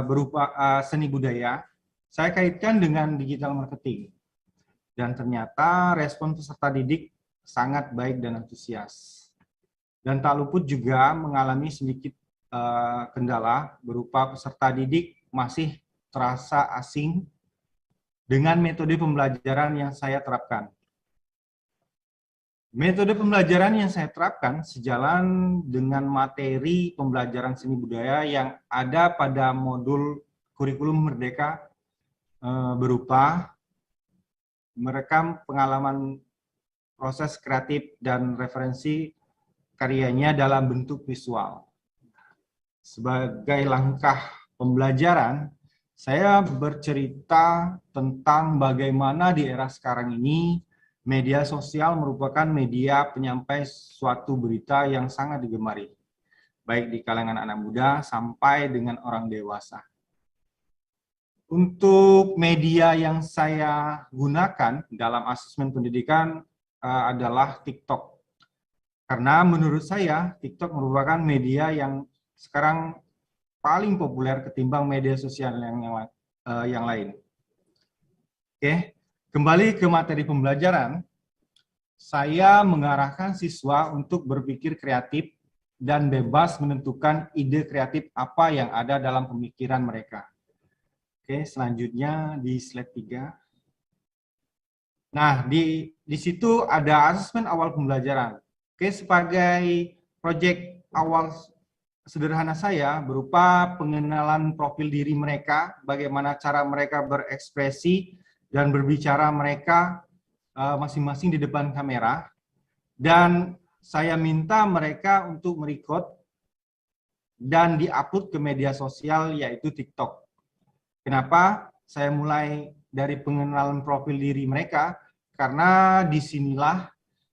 berupa seni budaya, saya kaitkan dengan digital marketing. Dan ternyata respon peserta didik sangat baik dan antusias. Dan tak luput juga mengalami sedikit kendala berupa peserta didik masih terasa asing dengan metode pembelajaran yang saya terapkan. Metode pembelajaran yang saya terapkan sejalan dengan materi pembelajaran seni budaya yang ada pada modul kurikulum Merdeka berupa merekam pengalaman proses kreatif dan referensi karyanya dalam bentuk visual. Sebagai langkah pembelajaran, saya bercerita tentang bagaimana di era sekarang ini media sosial merupakan media penyampai suatu berita yang sangat digemari, baik di kalangan anak muda sampai dengan orang dewasa. Untuk media yang saya gunakan dalam asesmen pendidikan adalah TikTok. Karena menurut saya, TikTok merupakan media yang sekarang paling populer ketimbang media sosial yang lain. Oke, kembali ke materi pembelajaran, saya mengarahkan siswa untuk berpikir kreatif dan bebas menentukan ide kreatif apa yang ada dalam pemikiran mereka. Oke, selanjutnya di slide 3. Nah, di situ ada asesmen awal pembelajaran. Oke, sebagai proyek awal sederhana saya berupa pengenalan profil diri mereka, bagaimana cara mereka berekspresi dan berbicara mereka masing-masing di depan kamera, dan saya minta mereka untuk merekod dan diupload ke media sosial yaitu TikTok. Kenapa saya mulai dari pengenalan profil diri mereka? Karena disinilah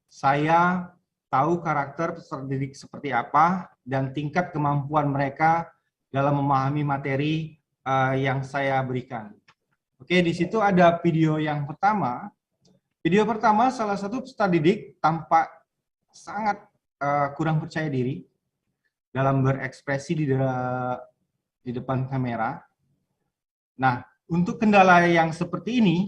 saya tahu karakter peserta didik seperti apa dan tingkat kemampuan mereka dalam memahami materi yang saya berikan. Oke, di situ ada video yang pertama. Video pertama, salah satu peserta didik tampak sangat kurang percaya diri dalam berekspresi di depan kamera. Nah, untuk kendala yang seperti ini,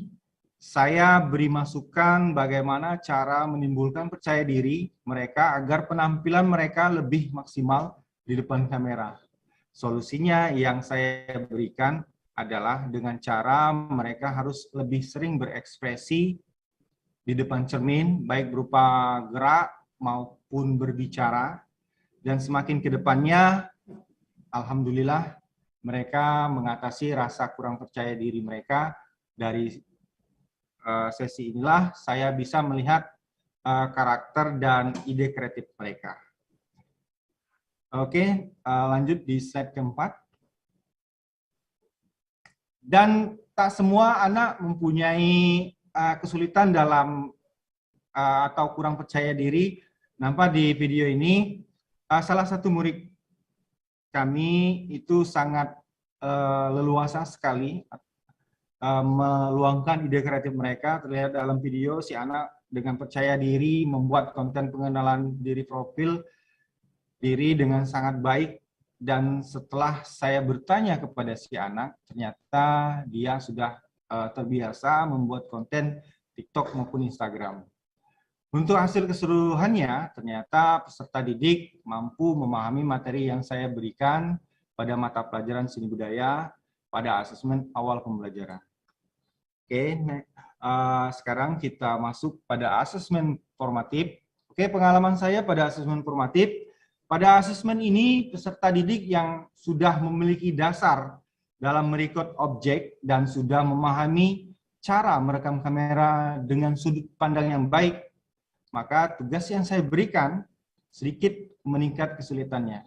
saya beri masukan bagaimana cara menimbulkan percaya diri mereka agar penampilan mereka lebih maksimal di depan kamera. Solusinya yang saya berikan adalah dengan cara mereka harus lebih sering berekspresi di depan cermin, baik berupa gerak maupun berbicara. Dan semakin ke depannya, alhamdulillah, mereka mengatasi rasa kurang percaya diri mereka. Dari sesi inilah saya bisa melihat karakter dan ide kreatif mereka. Oke, lanjut di slide keempat. Dan tak semua anak mempunyai kesulitan dalam atau kurang percaya diri. Nampak di video ini, salah satu murid kami itu sangat leluasa sekali meluangkan ide kreatif mereka. Terlihat dalam video si anak dengan percaya diri membuat konten pengenalan diri profil diri dengan sangat baik, dan setelah saya bertanya kepada si anak, ternyata dia sudah terbiasa membuat konten TikTok maupun Instagram. Untuk hasil keseluruhannya, ternyata peserta didik mampu memahami materi yang saya berikan pada mata pelajaran seni budaya pada asesmen awal pembelajaran. Oke, sekarang kita masuk pada asesmen formatif. Oke, pengalaman saya pada asesmen formatif. Pada asesmen ini, peserta didik yang sudah memiliki dasar dalam merecord objek dan sudah memahami cara merekam kamera dengan sudut pandang yang baik, maka tugas yang saya berikan sedikit meningkat kesulitannya.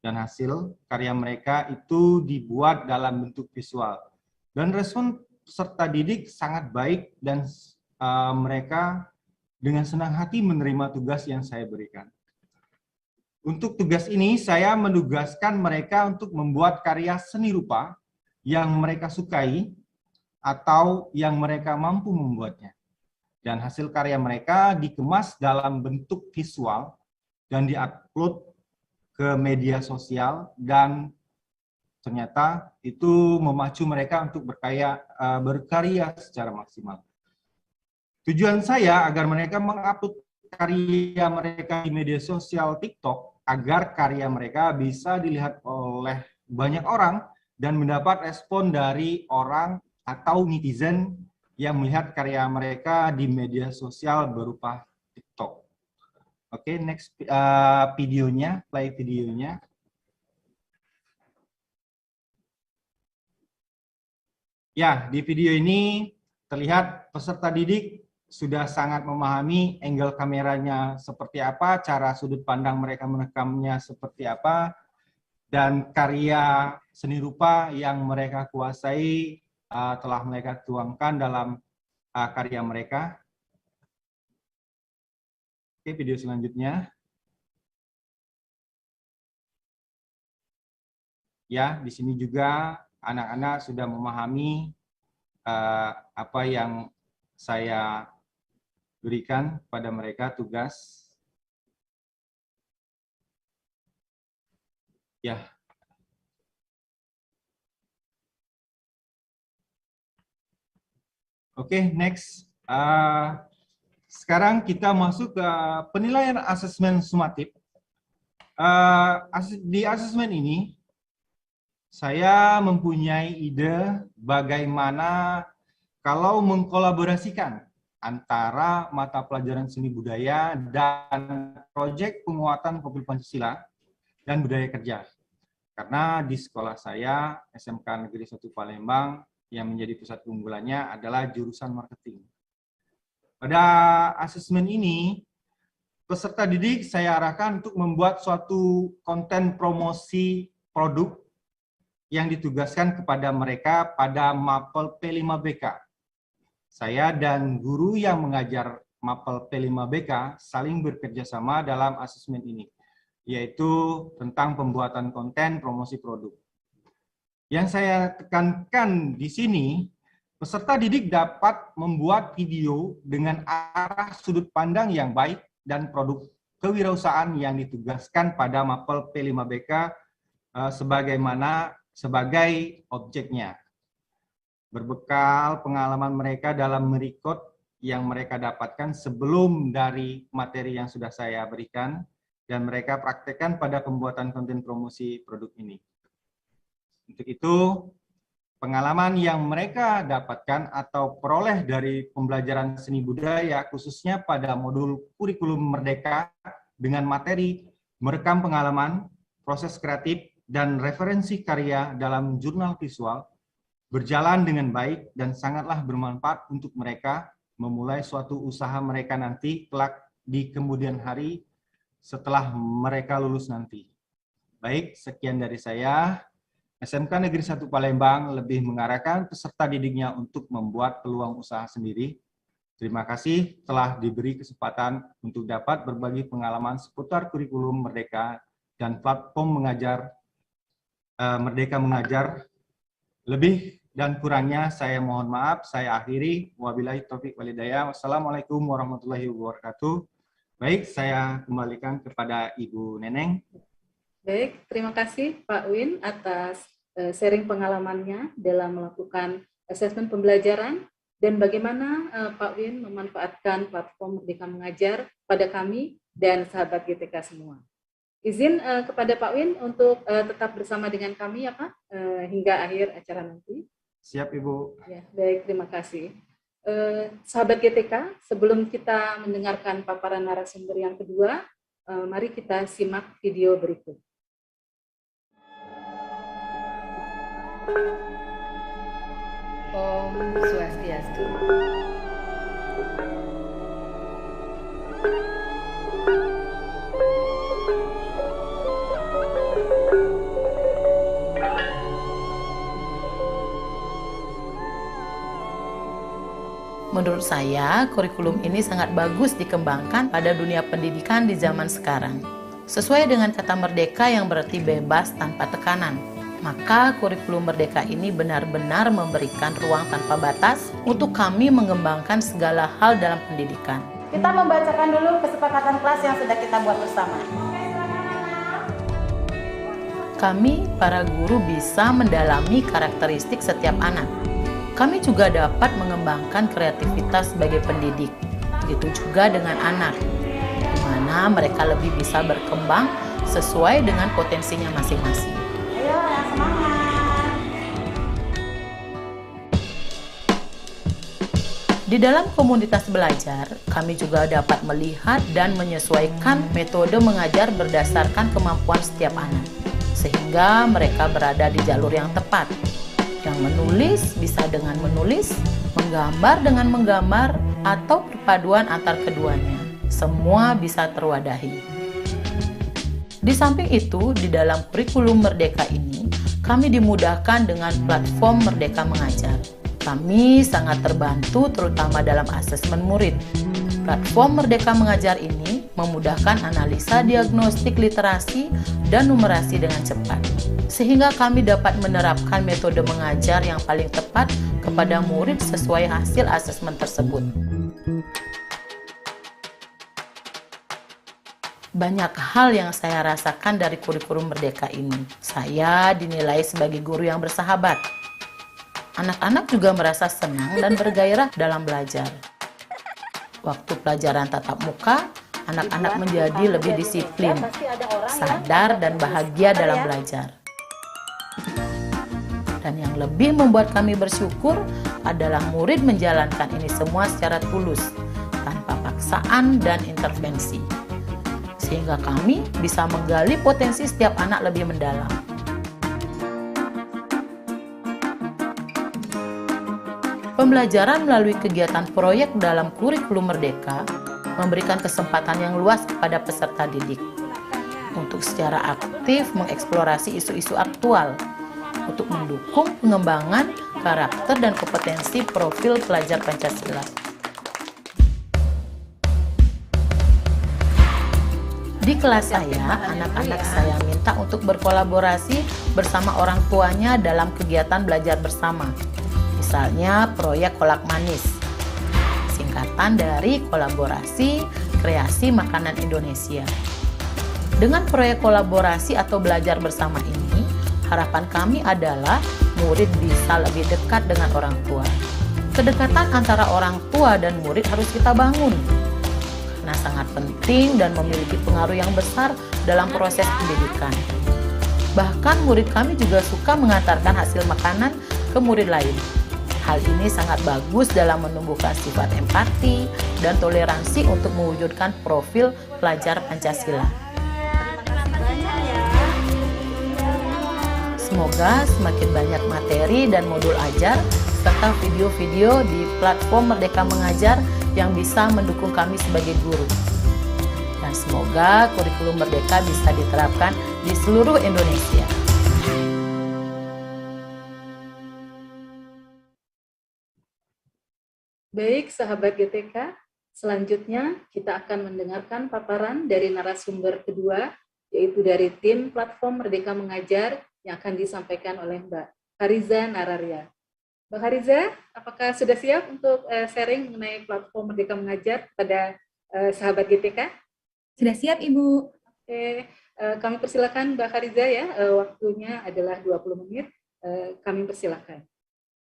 Dan hasil karya mereka itu dibuat dalam bentuk visual. Dan respon peserta didik sangat baik dan mereka dengan senang hati menerima tugas yang saya berikan. Untuk tugas ini, saya menugaskan mereka untuk membuat karya seni rupa yang mereka sukai atau yang mereka mampu membuatnya. Dan hasil karya mereka dikemas dalam bentuk visual dan diupload ke media sosial, dan ternyata itu memacu mereka untuk berkarya secara maksimal. Tujuan saya agar mereka mengupload karya mereka di media sosial TikTok, agar karya mereka bisa dilihat oleh banyak orang dan mendapat respon dari orang atau netizen yang melihat karya mereka di media sosial berupa TikTok. Oke, next videonya, play videonya. Ya, di video ini terlihat peserta didik sudah sangat memahami angle kameranya seperti apa, cara sudut pandang mereka merekamnya seperti apa, dan karya seni rupa yang mereka kuasai telah mereka tuangkan dalam karya mereka. Oke, video selanjutnya. Ya, di sini juga anak-anak sudah memahami apa yang saya berikan pada mereka tugas. Ya. Oke, next. Sekarang kita masuk ke penilaian asesmen sumatif. Di asesmen ini, saya mempunyai ide bagaimana kalau mengkolaborasikan antara mata pelajaran seni budaya dan proyek penguatan profil Pancasila dan budaya kerja. Karena di sekolah saya, SMK Negeri 1 Palembang, yang menjadi pusat keunggulannya adalah jurusan marketing. Pada asesmen ini, peserta didik saya arahkan untuk membuat suatu konten promosi produk yang ditugaskan kepada mereka pada mapel P5BK. Saya dan guru yang mengajar mapel P5BK saling bekerja sama dalam asesmen ini, yaitu tentang pembuatan konten promosi produk. Yang saya tekankan di sini, peserta didik dapat membuat video dengan arah sudut pandang yang baik dan produk kewirausahaan yang ditugaskan pada mapel P5BK sebagai objeknya. Berbekal pengalaman mereka dalam merecord yang mereka dapatkan sebelum dari materi yang sudah saya berikan, dan mereka praktekkan pada pembuatan konten promosi produk ini. Untuk itu, pengalaman yang mereka dapatkan atau peroleh dari pembelajaran seni budaya, khususnya pada modul kurikulum Merdeka dengan materi merekam pengalaman, proses kreatif, dan referensi karya dalam jurnal visual, berjalan dengan baik dan sangatlah bermanfaat untuk mereka memulai suatu usaha mereka nanti kelak di kemudian hari setelah mereka lulus nanti. Baik, sekian dari saya. SMK Negeri 1 Palembang lebih mengarahkan peserta didiknya untuk membuat peluang usaha sendiri. Terima kasih telah diberi kesempatan untuk dapat berbagi pengalaman seputar kurikulum Merdeka dan platform mengajar Merdeka Mengajar. Lebih dan kurangnya saya mohon maaf, saya akhiri. Wabillahi taufiq walhidayah. Wassalamualaikum warahmatullahi wabarakatuh. Baik, saya kembalikan kepada Ibu Neneng. Baik, terima kasih Pak Win atas sharing pengalamannya dalam melakukan asesmen pembelajaran dan bagaimana Pak Win memanfaatkan platform Merdeka Mengajar pada kami dan sahabat GTK semua. Izin kepada Pak Win untuk tetap bersama dengan kami ya Pak, hingga akhir acara nanti. Siap Ibu. Ya, baik, terima kasih. Sahabat GTK, sebelum kita mendengarkan paparan narasumber yang kedua, mari kita simak video berikut. Om Swastiastu. Menurut saya, kurikulum ini sangat bagus dikembangkan pada dunia pendidikan di zaman sekarang. Sesuai dengan kata merdeka yang berarti bebas tanpa tekanan, maka kurikulum Merdeka ini benar-benar memberikan ruang tanpa batas untuk kami mengembangkan segala hal dalam pendidikan. Kita membacakan dulu kesepakatan kelas yang sudah kita buat bersama. Kami, para guru, bisa mendalami karakteristik setiap anak. Kami juga dapat mengembangkan kreativitas sebagai pendidik. Begitu juga dengan anak, di mana mereka lebih bisa berkembang sesuai dengan potensinya masing-masing. Ayo, yang semangat! Di dalam komunitas belajar, kami juga dapat melihat dan menyesuaikan metode mengajar berdasarkan kemampuan setiap anak, sehingga mereka berada di jalur yang tepat. Yang menulis bisa dengan menulis, menggambar dengan menggambar, atau perpaduan antar keduanya. Semua bisa terwadahi. Di samping itu, di dalam kurikulum Merdeka ini, kami dimudahkan dengan platform Merdeka Mengajar. Kami sangat terbantu terutama dalam asesmen murid. Platform Merdeka Mengajar ini memudahkan analisa diagnostik literasi dan numerasi dengan cepat, sehingga kami dapat menerapkan metode mengajar yang paling tepat kepada murid sesuai hasil asesmen tersebut. Banyak hal yang saya rasakan dari kurikulum Merdeka ini. Saya dinilai sebagai guru yang bersahabat. Anak-anak juga merasa senang dan bergairah dalam belajar. Waktu pelajaran tatap muka, anak-anak menjadi lebih disiplin, sadar, dan bahagia dalam belajar. Dan yang lebih membuat kami bersyukur adalah murid menjalankan ini semua secara tulus, tanpa paksaan dan intervensi. Sehingga kami bisa menggali potensi setiap anak lebih mendalam. Pembelajaran melalui kegiatan proyek dalam kurikulum Merdeka memberikan kesempatan yang luas kepada peserta didik untuk secara aktif mengeksplorasi isu-isu aktual untuk mendukung pengembangan karakter dan kompetensi profil pelajar Pancasila. Di kelas saya, anak-anak saya minta untuk berkolaborasi bersama orang tuanya dalam kegiatan belajar bersama. Misalnya proyek kolak manis, singkatan dari kolaborasi kreasi makanan Indonesia. Dengan proyek kolaborasi atau belajar bersama ini, harapan kami adalah murid bisa lebih dekat dengan orang tua. Kedekatan antara orang tua dan murid harus kita bangun. karena sangat penting dan memiliki pengaruh yang besar dalam proses pendidikan. Bahkan murid kami juga suka mengantarkan hasil makanan ke murid lain. Hal ini sangat bagus dalam menumbuhkan sifat empati dan toleransi untuk mewujudkan profil pelajar Pancasila. Semoga semakin banyak materi dan modul ajar serta video-video di platform Merdeka Mengajar yang bisa mendukung kami sebagai guru. Dan semoga kurikulum Merdeka bisa diterapkan di seluruh Indonesia. Baik, sahabat GTK, selanjutnya kita akan mendengarkan paparan dari narasumber kedua, yaitu dari tim Platform Merdeka Mengajar yang akan disampaikan oleh Mbak Hariza Nararia. Mbak Hariza, apakah sudah siap untuk sharing mengenai Platform Merdeka Mengajar pada sahabat GTK? Sudah siap, Ibu. Oke, kami persilakan Mbak Hariza ya, waktunya adalah 20 menit, kami persilakan.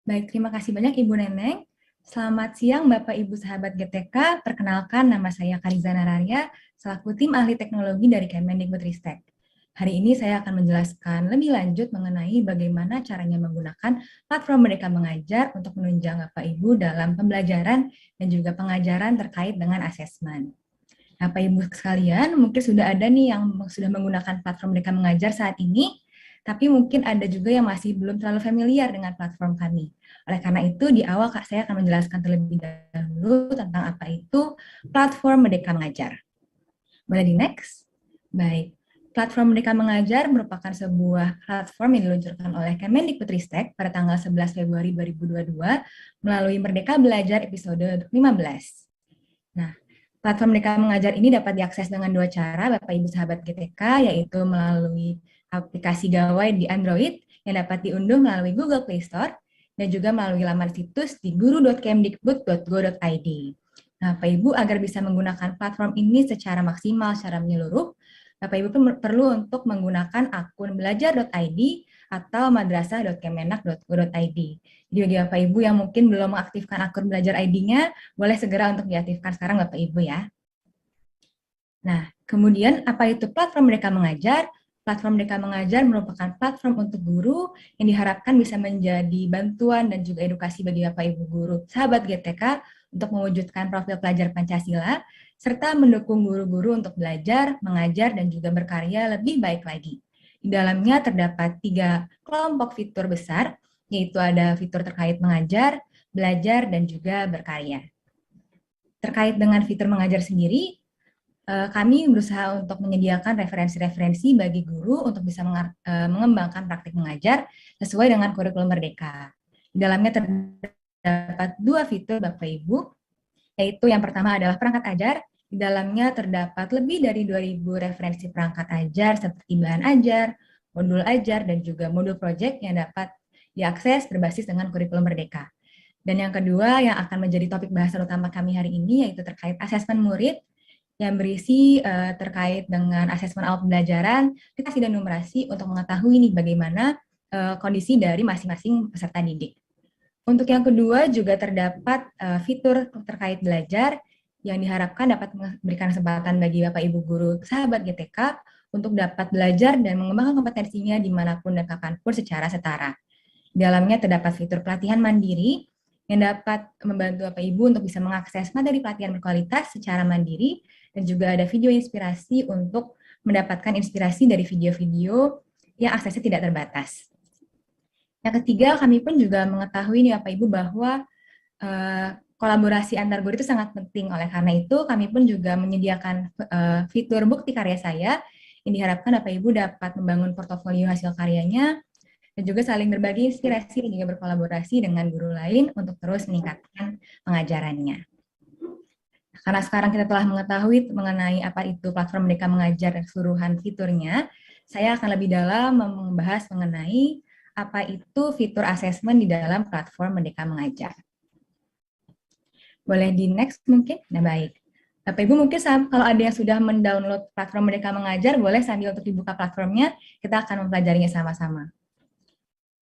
Baik, terima kasih banyak Ibu Neneng. Selamat siang Bapak Ibu sahabat GTK, perkenalkan nama saya Hariza Nararia, selaku tim ahli teknologi dari Kemendikbudristek. Hari ini saya akan menjelaskan lebih lanjut mengenai bagaimana caranya menggunakan platform Merdeka Mengajar untuk menunjang Bapak Ibu dalam pembelajaran dan juga pengajaran terkait dengan asesmen. Bapak Ibu sekalian, mungkin sudah ada nih yang sudah menggunakan platform Merdeka Mengajar saat ini, tapi mungkin ada juga yang masih belum terlalu familiar dengan platform kami. Oleh karena itu, di awal saya akan menjelaskan terlebih dahulu tentang apa itu platform Merdeka Mengajar. Boleh di next? Baik. Platform Merdeka Mengajar merupakan sebuah platform yang diluncurkan oleh Kemendikbudristek pada tanggal 11 Februari 2022 melalui Merdeka Belajar episode 15. Nah, platform Merdeka Mengajar ini dapat diakses dengan dua cara, Bapak Ibu sahabat GTK, yaitu melalui aplikasi Gawai di Android yang dapat diunduh melalui Google Play Store dan juga melalui laman situs di guru.kemdikbud.go.id. Nah, Bapak Ibu agar bisa menggunakan platform ini secara maksimal, secara menyeluruh, Bapak Ibu perlu untuk menggunakan akun belajar.id atau madrasah.kemenak.go.id. Jadi bagi Bapak Ibu yang mungkin belum mengaktifkan akun belajar ID-nya, boleh segera untuk diaktifkan sekarang Bapak Ibu ya. Nah, kemudian apa itu platform Merdeka Mengajar? Platform Merdeka Mengajar merupakan platform untuk guru yang diharapkan bisa menjadi bantuan dan juga edukasi bagi Bapak Ibu guru, sahabat GTK, untuk mewujudkan profil pelajar Pancasila, serta mendukung guru-guru untuk belajar, mengajar, dan juga berkarya lebih baik lagi. Di dalamnya terdapat 3 kelompok fitur besar, yaitu ada fitur terkait mengajar, belajar, dan juga berkarya. Terkait dengan fitur mengajar sendiri, kami berusaha untuk menyediakan referensi-referensi bagi guru untuk bisa mengembangkan praktik mengajar sesuai dengan kurikulum Merdeka. Di dalamnya terdapat 2 fitur Bapak Ibu, yaitu yang pertama adalah perangkat ajar. Di dalamnya terdapat lebih dari 2.000 referensi perangkat ajar seperti bahan ajar, modul ajar, dan juga modul proyek yang dapat diakses berbasis dengan kurikulum Merdeka. Dan yang kedua yang akan menjadi topik bahasan utama kami hari ini yaitu terkait asesmen murid, yang berisi terkait dengan asesmen awal pembelajaran, literasi dan numerasi untuk mengetahui nih bagaimana kondisi dari masing-masing peserta didik. Untuk yang kedua juga terdapat fitur terkait belajar yang diharapkan dapat memberikan kesempatan bagi Bapak Ibu guru sahabat GTK untuk dapat belajar dan mengembangkan kompetensinya dimanapun dan kapanpun secara setara. Di dalamnya terdapat fitur pelatihan mandiri yang dapat membantu Bapak Ibu untuk bisa mengakses materi pelatihan berkualitas secara mandiri, dan juga ada video inspirasi untuk mendapatkan inspirasi dari video-video yang aksesnya tidak terbatas. Yang ketiga, kami pun juga mengetahui nih Bapak Ibu bahwa kolaborasi antar guru itu sangat penting. Oleh karena itu, kami pun juga menyediakan fitur bukti karya saya yang diharapkan Bapak Ibu dapat membangun portofolio hasil karyanya dan juga saling berbagi inspirasi dan juga berkolaborasi dengan guru lain untuk terus meningkatkan pengajarannya. Karena sekarang kita telah mengetahui mengenai apa itu platform Merdeka Mengajar dan keseluruhan fiturnya, saya akan lebih dalam membahas mengenai apa itu fitur asesmen di dalam platform Merdeka Mengajar. Boleh di next mungkin? Nah baik. Bapak Ibu mungkin kalau ada yang sudah mendownload platform Merdeka Mengajar, boleh sambil untuk dibuka platformnya, kita akan mempelajarinya sama-sama.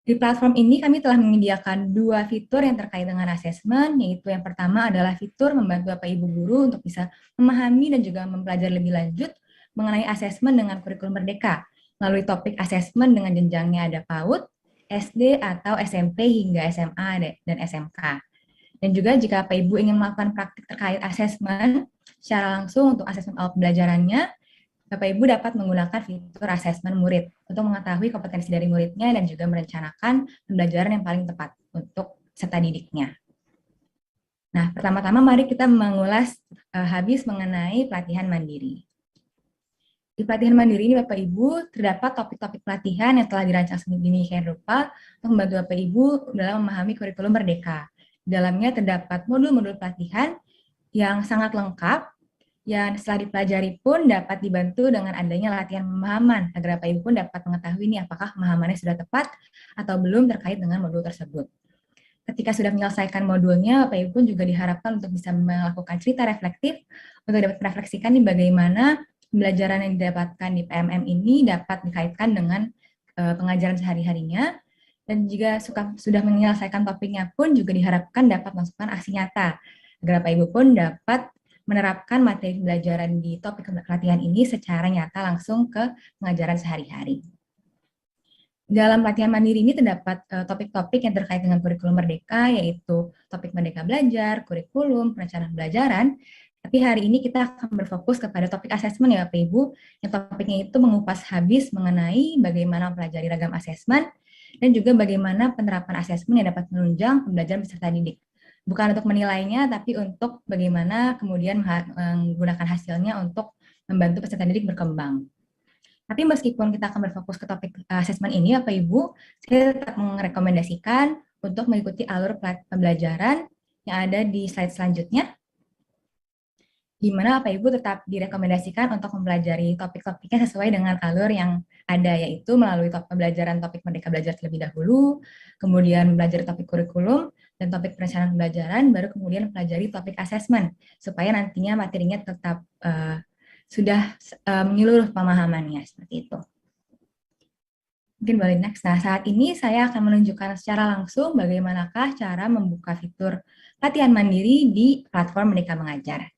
Di platform ini kami telah menyediakan 2 fitur yang terkait dengan asesmen, yaitu yang pertama adalah fitur membantu Bapak Ibu guru untuk bisa memahami dan juga mempelajari lebih lanjut mengenai asesmen dengan kurikulum Merdeka, melalui topik asesmen dengan jenjangnya ada PAUD, SD atau SMP hingga SMA dan SMK. Dan juga jika Bapak Ibu ingin melakukan praktik terkait asesmen secara langsung untuk asesmen awal pembelajarannya, Bapak Ibu dapat menggunakan fitur asesmen murid untuk mengetahui kompetensi dari muridnya dan juga merencanakan pembelajaran yang paling tepat untuk peserta didiknya. Nah, pertama-tama mari kita mengulas habis mengenai pelatihan mandiri. Di pelatihan mandiri ini Bapak Ibu terdapat topik-topik pelatihan yang telah dirancang sedemikian rupa untuk membantu Bapak Ibu dalam memahami kurikulum Merdeka. Di dalamnya terdapat modul-modul pelatihan yang sangat lengkap yang setelah dipelajari pun dapat dibantu dengan adanya latihan pemahaman agar Bapak Ibu pun dapat mengetahui ini apakah pemahamannya sudah tepat atau belum terkait dengan modul tersebut. Ketika sudah menyelesaikan modulnya, Bapak Ibu pun juga diharapkan untuk bisa melakukan cerita reflektif untuk dapat merefleksikan nih bagaimana pembelajaran yang didapatkan di PMM ini dapat dikaitkan dengan pengajaran sehari-harinya, dan jika sudah menyelesaikan topiknya pun juga diharapkan dapat melakukan aksi nyata agar Bapak Ibu pun dapat menerapkan materi pembelajaran di topik pelatihan ini secara nyata langsung ke pengajaran sehari-hari. Dalam pelatihan mandiri ini terdapat topik-topik yang terkait dengan kurikulum Merdeka, yaitu topik Merdeka Belajar, kurikulum, perencanaan pembelajaran. Tapi hari ini kita akan berfokus kepada topik asesmen ya Bapak Ibu, yang topiknya itu mengupas habis mengenai bagaimana mempelajari ragam asesmen dan juga bagaimana penerapan asesmen yang dapat menunjang pembelajaran peserta didik. Bukan untuk menilainya, tapi untuk bagaimana kemudian menggunakan hasilnya untuk membantu peserta didik berkembang. Tapi meskipun kita akan berfokus ke topik asesmen ini, Bapak Ibu, saya tetap merekomendasikan untuk mengikuti alur pembelajaran yang ada di slide selanjutnya, di mana Bapak Ibu tetap direkomendasikan untuk mempelajari topik-topiknya sesuai dengan alur yang ada, yaitu melalui pembelajaran topik Merdeka Belajar terlebih dahulu, kemudian belajar topik kurikulum, dan topik perencanaan pembelajaran, baru kemudian pelajari topik asesmen, supaya nantinya materinya tetap sudah menyeluruh pemahamannya, seperti itu. Mungkin boleh next. Nah, saat ini saya akan menunjukkan secara langsung bagaimanakah cara membuka fitur latihan mandiri di platform Merdeka Mengajar.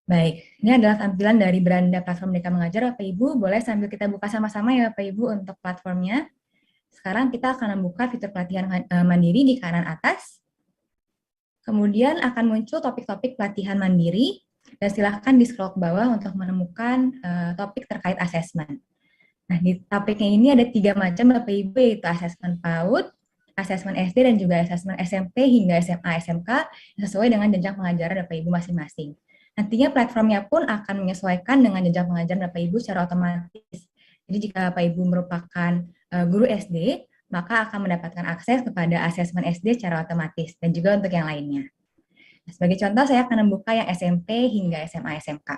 Baik, ini adalah tampilan dari beranda platform Merdeka Mengajar, Bapak Ibu. Boleh sambil kita buka sama-sama ya Bapak Ibu untuk platformnya. Sekarang kita akan membuka fitur pelatihan mandiri di kanan atas. Kemudian akan muncul topik-topik pelatihan mandiri, dan silahkan di-scroll ke bawah untuk menemukan topik terkait asesmen. Nah, di topiknya ini ada 3 macam Bapak Ibu, yaitu asesmen PAUD, asesmen SD, dan juga asesmen SMP hingga SMA SMK, sesuai dengan jenjang pengajaran Bapak Ibu masing-masing. Nantinya platformnya pun akan menyesuaikan dengan jenjang pengajaran Bapak Ibu secara otomatis. Jadi jika Bapak Ibu merupakan guru SD, maka akan mendapatkan akses kepada asesmen SD secara otomatis, dan juga untuk yang lainnya. Nah, sebagai contoh, saya akan membuka yang SMP hingga SMA SMK.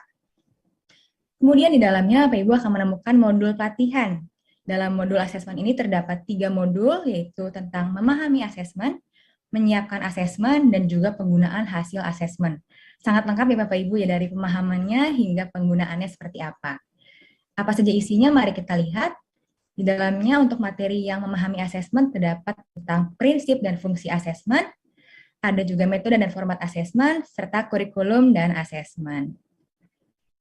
Kemudian di dalamnya Bapak Ibu akan menemukan modul pelatihan. Dalam modul asesmen ini terdapat 3 modul, yaitu tentang memahami asesmen, menyiapkan asesmen, dan juga penggunaan hasil asesmen. Sangat lengkap ya Bapak Ibu ya, dari pemahamannya hingga penggunaannya seperti apa. Apa saja isinya, mari kita lihat. Di dalamnya untuk materi yang memahami asesmen terdapat tentang prinsip dan fungsi asesmen, ada juga metode dan format asesmen, serta kurikulum dan asesmen.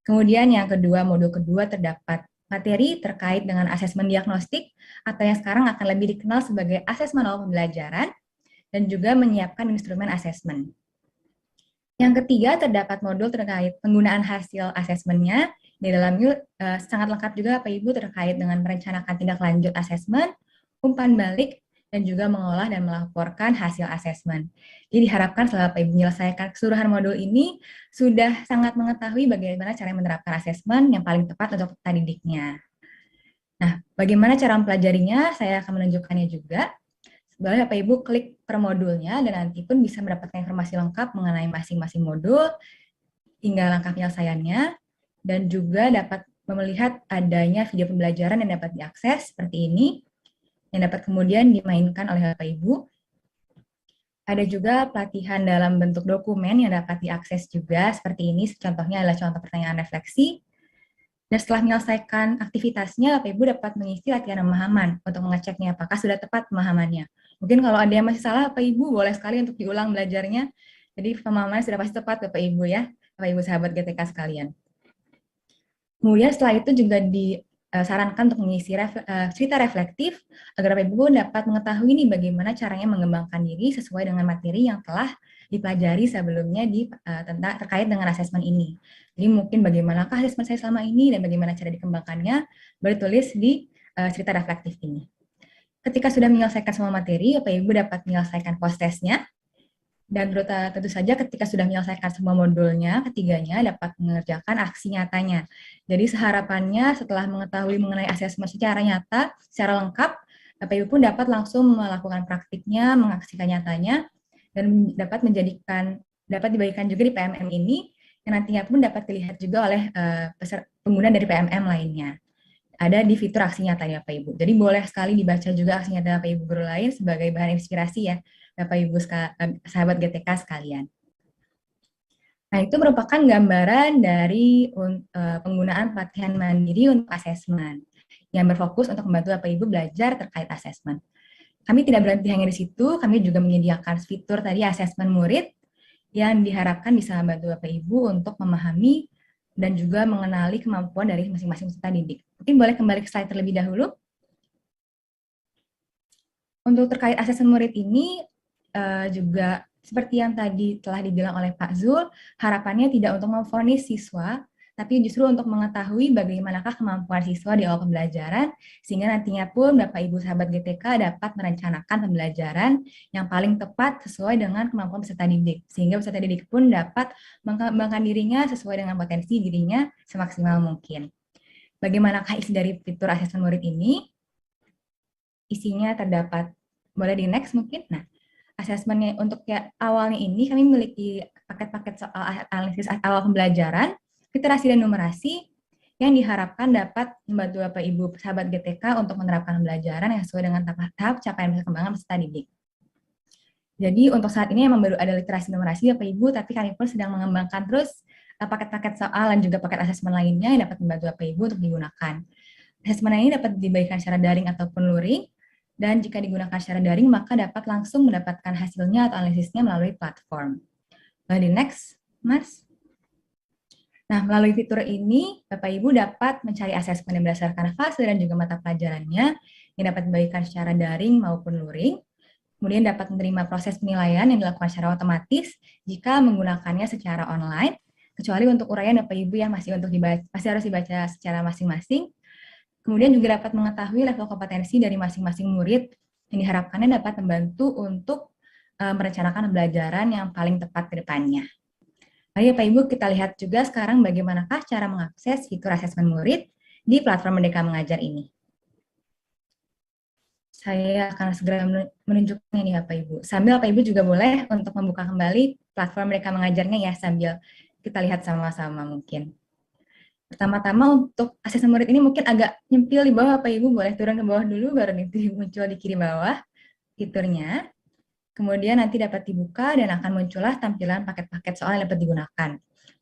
Kemudian yang kedua, modul kedua terdapat materi terkait dengan asesmen diagnostik, atau yang sekarang akan lebih dikenal sebagai asesmen awal pembelajaran, dan juga menyiapkan instrumen asesmen. Yang ketiga, terdapat modul terkait penggunaan hasil asesmennya. Di dalamnya sangat lengkap juga Bapak Ibu terkait dengan merencanakan tindak lanjut asesmen, umpan balik, dan juga mengolah dan melaporkan hasil asesmen. Jadi diharapkan setelah Bapak Ibu menyelesaikan keseluruhan modul ini, sudah sangat mengetahui bagaimana cara menerapkan asesmen yang paling tepat untuk peserta didiknya. Nah, bagaimana cara mempelajarinya? Saya akan menunjukkannya juga. Boleh Bapak Ibu klik per modulnya, dan nanti pun bisa mendapatkan informasi lengkap mengenai masing-masing modul, hingga langkah penyelesaiannya, dan juga dapat melihat adanya video pembelajaran yang dapat diakses seperti ini, yang dapat kemudian dimainkan oleh Bapak Ibu. Ada juga pelatihan dalam bentuk dokumen yang dapat diakses juga seperti ini. Contohnya adalah contoh pertanyaan refleksi. Dan setelah menyelesaikan aktivitasnya, Bapak Ibu dapat mengisi latihan pemahaman untuk mengeceknya apakah sudah tepat pemahamannya. Mungkin kalau ada yang masih salah, Bapak Ibu boleh sekali untuk diulang belajarnya. Jadi pemahamannya sudah pasti tepat, Bapak Ibu ya, Bapak Ibu sahabat GTK sekalian. Kemudian setelah itu juga disarankan untuk mengisi cerita reflektif agar Bapak Ibu dapat mengetahui nih bagaimana caranya mengembangkan diri sesuai dengan materi yang telah dipelajari sebelumnya terkait dengan asesmen ini. Jadi mungkin bagaimanakah asesmen saya selama ini dan bagaimana cara dikembangkannya bertulis di cerita reflektif ini. Ketika sudah menyelesaikan semua materi, Bapak Ibu dapat menyelesaikan post-testnya. Dan tentu saja ketika sudah menyelesaikan semua modulnya, ketiganya dapat mengerjakan aksi nyatanya. Jadi harapannya setelah mengetahui mengenai asesmen secara nyata, secara lengkap, Bapak Ibu pun dapat langsung melakukan praktiknya, mengaksikan nyatanya, dan dapat dibagikan juga di PMM ini, yang nantinya pun dapat dilihat juga oleh pengguna dari PMM lainnya. Ada di fitur aksi nyata ya Bapak Ibu. Jadi boleh sekali dibaca juga aksi nyata Bapak Ibu guru lain sebagai bahan inspirasi ya, Bapak Ibu sahabat GTK sekalian. Nah, itu merupakan gambaran dari penggunaan pelatihan mandiri untuk asesmen yang berfokus untuk membantu Bapak Ibu belajar terkait asesmen. Kami tidak berhenti hanya di situ, kami juga menyediakan fitur tadi asesmen murid yang diharapkan bisa membantu Bapak Ibu untuk memahami dan juga mengenali kemampuan dari masing-masing peserta didik. Mungkin boleh kembali ke slide terlebih dahulu. Untuk terkait asesmen murid ini, juga seperti yang tadi telah dibilang oleh Pak Zul, harapannya tidak untuk memvonis siswa, tapi justru untuk mengetahui bagaimanakah kemampuan siswa di awal pembelajaran, sehingga nantinya pun Bapak Ibu sahabat GTK dapat merencanakan pembelajaran yang paling tepat sesuai dengan kemampuan peserta didik, sehingga peserta didik pun dapat mengembangkan dirinya sesuai dengan potensi dirinya semaksimal mungkin. Bagaimanakah isi dari fitur asesmen murid ini? Isinya terdapat, boleh di next mungkin? Nah, asesmennya untuk awalnya ini kami memiliki paket-paket soal analisis awal pembelajaran, literasi dan numerasi yang diharapkan dapat membantu Bapak Ibu sahabat GTK untuk menerapkan pembelajaran yang sesuai dengan tahap capaian perkembangan peserta didik. Jadi untuk saat ini memang baru ada literasi numerasi Bapak Ibu, tapi kami pun sedang mengembangkan terus paket-paket soal dan juga paket asesmen lainnya yang dapat membantu Bapak Ibu untuk digunakan. Asesmen ini dapat dibagikan secara daring ataupun luring, dan jika digunakan secara daring maka dapat langsung mendapatkan hasilnya atau analisisnya melalui platform. Lalu di next, Mas. Nah, melalui fitur ini, Bapak Ibu dapat mencari asesmen yang berdasarkan fase dan juga mata pelajarannya, yang dapat dibagikan secara daring maupun luring. Kemudian dapat menerima proses penilaian yang dilakukan secara otomatis jika menggunakannya secara online, kecuali untuk uraian Bapak Ibu yang masih harus dibaca secara masing-masing. Kemudian juga dapat mengetahui level kompetensi dari masing-masing murid yang diharapkannya dapat membantu untuk merencanakan pembelajaran yang paling tepat ke depannya. Lalu Bapak Ibu kita lihat juga sekarang bagaimanakah cara mengakses fitur asesmen murid di platform Merdeka Mengajar ini. Saya akan segera menunjukkan ini Bapak Ibu. Sambil Bapak Ibu juga boleh untuk membuka kembali platform Merdeka Mengajarnya ya, sambil kita lihat sama-sama mungkin. Pertama-tama untuk asesmen murid ini mungkin agak nyempil di bawah Bapak Ibu, boleh turun ke bawah dulu baru nanti muncul di kiri bawah fiturnya. Kemudian nanti dapat dibuka dan akan muncullah tampilan paket-paket soal yang dapat digunakan.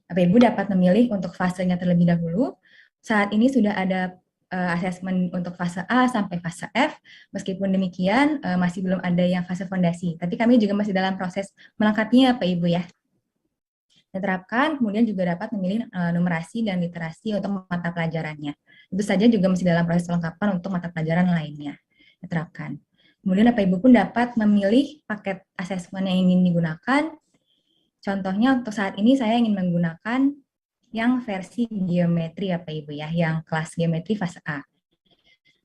Bapak Ibu dapat memilih untuk fasenya terlebih dahulu. Saat ini sudah ada asesmen untuk fase A sampai fase F. Meskipun demikian masih belum ada yang fase fondasi. Tapi kami juga masih dalam proses melengkapinya Bapak Ibu ya. Diterapkan, kemudian juga dapat memilih numerasi dan literasi untuk mata pelajarannya. Itu saja juga masih dalam proses kelengkapan untuk mata pelajaran lainnya. Diterapkan. Kemudian Bapak Ibu pun dapat memilih paket asesmen yang ingin digunakan. Contohnya untuk saat ini saya ingin menggunakan yang versi geometri Bapak Ibu ya, yang kelas geometri fase A.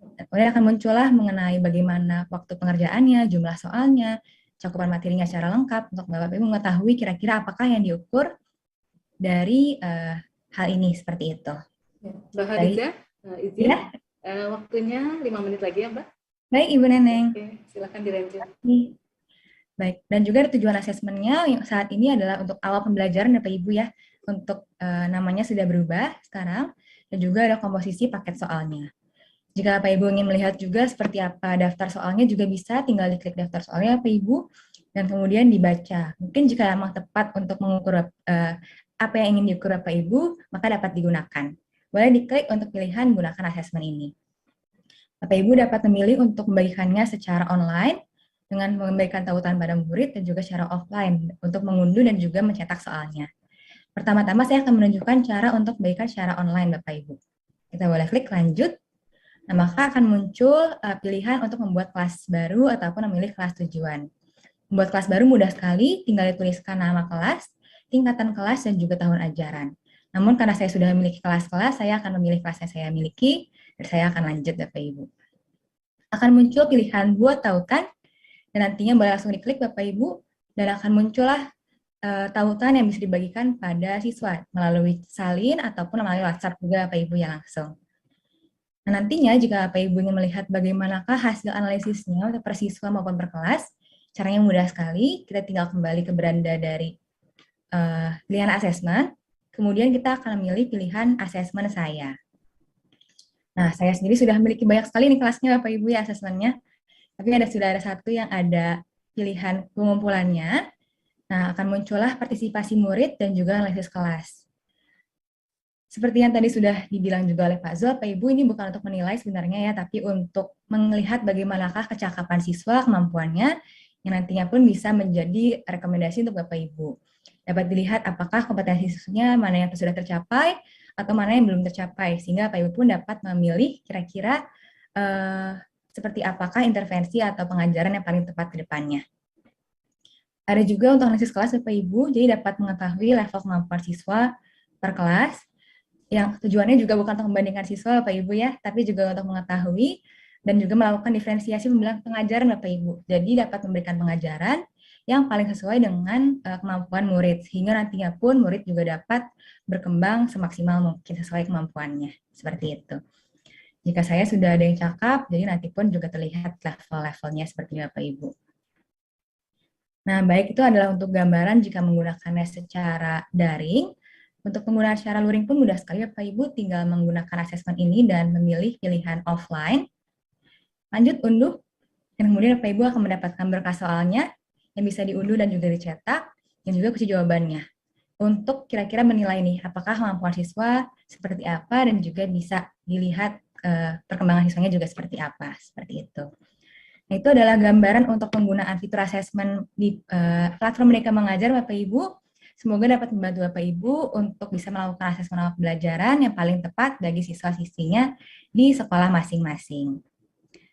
Kemudian akan muncullah mengenai bagaimana waktu pengerjaannya, jumlah soalnya, cakupan materinya secara lengkap untuk Bapak Ibu mengetahui kira-kira apakah yang diukur dari hal ini seperti itu. Mbak Hadiza, izin ya? Waktunya 5 menit lagi ya Mbak. Baik Ibu Neneng. Oke, silakan dilanjut. Baik, dan juga tujuan asesmennya yang saat ini adalah untuk awal pembelajaran Bapak Ibu ya, untuk namanya sudah berubah sekarang, dan juga ada komposisi paket soalnya. Jika Bapak Ibu ingin melihat juga seperti apa daftar soalnya juga bisa, tinggal diklik daftar soalnya Bapak Ibu, dan kemudian dibaca. Mungkin jika memang tepat untuk mengukur apa yang ingin diukur Bapak Ibu, maka dapat digunakan. boleh diklik untuk pilihan gunakan asesmen ini. Bapak Ibu dapat memilih untuk membagikannya secara online dengan memberikan tautan pada murid dan juga secara offline untuk mengunduh dan juga mencetak soalnya. Pertama-tama saya akan menunjukkan cara untuk membagikan secara online Bapak Ibu. Kita boleh klik lanjut. Nah, maka akan muncul pilihan untuk membuat kelas baru ataupun memilih kelas tujuan. Membuat kelas baru mudah sekali, tinggal dituliskan nama kelas, tingkatan kelas, dan juga tahun ajaran. Namun karena saya sudah memiliki kelas-kelas, saya akan memilih kelas yang saya miliki, dan saya akan lanjut Bapak Ibu. Akan muncul pilihan buat tautan, dan nantinya boleh langsung diklik Bapak Ibu, dan akan muncullah tautan yang bisa dibagikan pada siswa melalui salin ataupun melalui WhatsApp juga Bapak Ibu ya langsung. Nah, nantinya jika Bapak Ibu ingin melihat bagaimanakah hasil analisisnya untuk per siswa maupun per kelas, caranya mudah sekali, kita tinggal kembali ke beranda dari pilihan asesmen, kemudian kita akan memilih pilihan asesmen saya. Nah, saya sendiri sudah memiliki banyak sekali nih kelasnya Bapak Ibu ya asesmennya, tapi sudah ada satu yang ada pilihan pengumpulannya. Nah, akan muncullah partisipasi murid dan juga analisis kelas. Seperti yang tadi sudah dibilang juga oleh Pak Zul, Bapak Ibu ini bukan untuk menilai sebenarnya ya, tapi untuk melihat bagaimanakah kecakapan siswa, kemampuannya, yang nantinya pun bisa menjadi rekomendasi untuk Bapak Ibu. Dapat dilihat apakah kompetensi siswanya mana yang sudah tercapai, atau mana yang belum tercapai, sehingga Bapak Ibu pun dapat memilih kira-kira seperti apakah intervensi atau pengajaran yang paling tepat ke depannya. Ada juga untuk analisis kelas Bapak Ibu, jadi dapat mengetahui level kemampuan siswa per kelas, yang tujuannya juga bukan untuk membandingkan siswa Bapak Ibu ya, tapi juga untuk mengetahui dan juga melakukan diferensiasi pembelajaran pengajaran Bapak Ibu. Jadi dapat memberikan pengajaran yang paling sesuai dengan kemampuan murid, sehingga nantinya pun murid juga dapat berkembang semaksimal mungkin sesuai kemampuannya. Seperti itu. Jika saya sudah ada yang cakap, jadi nanti pun juga terlihat level-levelnya seperti Bapak Ibu. Nah, baik itu adalah untuk gambaran jika menggunakannya secara daring. Untuk penggunaan secara luring pun mudah sekali Bapak Ibu, tinggal menggunakan asesmen ini dan memilih pilihan offline. Lanjut unduh, dan kemudian Bapak Ibu akan mendapatkan berkas soalnya yang bisa diunduh dan juga dicetak, dan juga kunci jawabannya. Untuk kira-kira menilai nih, apakah kemampuan siswa seperti apa, dan juga bisa dilihat perkembangan siswanya juga seperti apa, seperti itu. Nah, itu adalah gambaran untuk penggunaan fitur asesmen di platform Merdeka Mengajar Bapak Ibu. Semoga dapat membantu Bapak Ibu untuk bisa melakukan asesmen awal pembelajaran yang paling tepat bagi siswa-siswinya di sekolah masing-masing.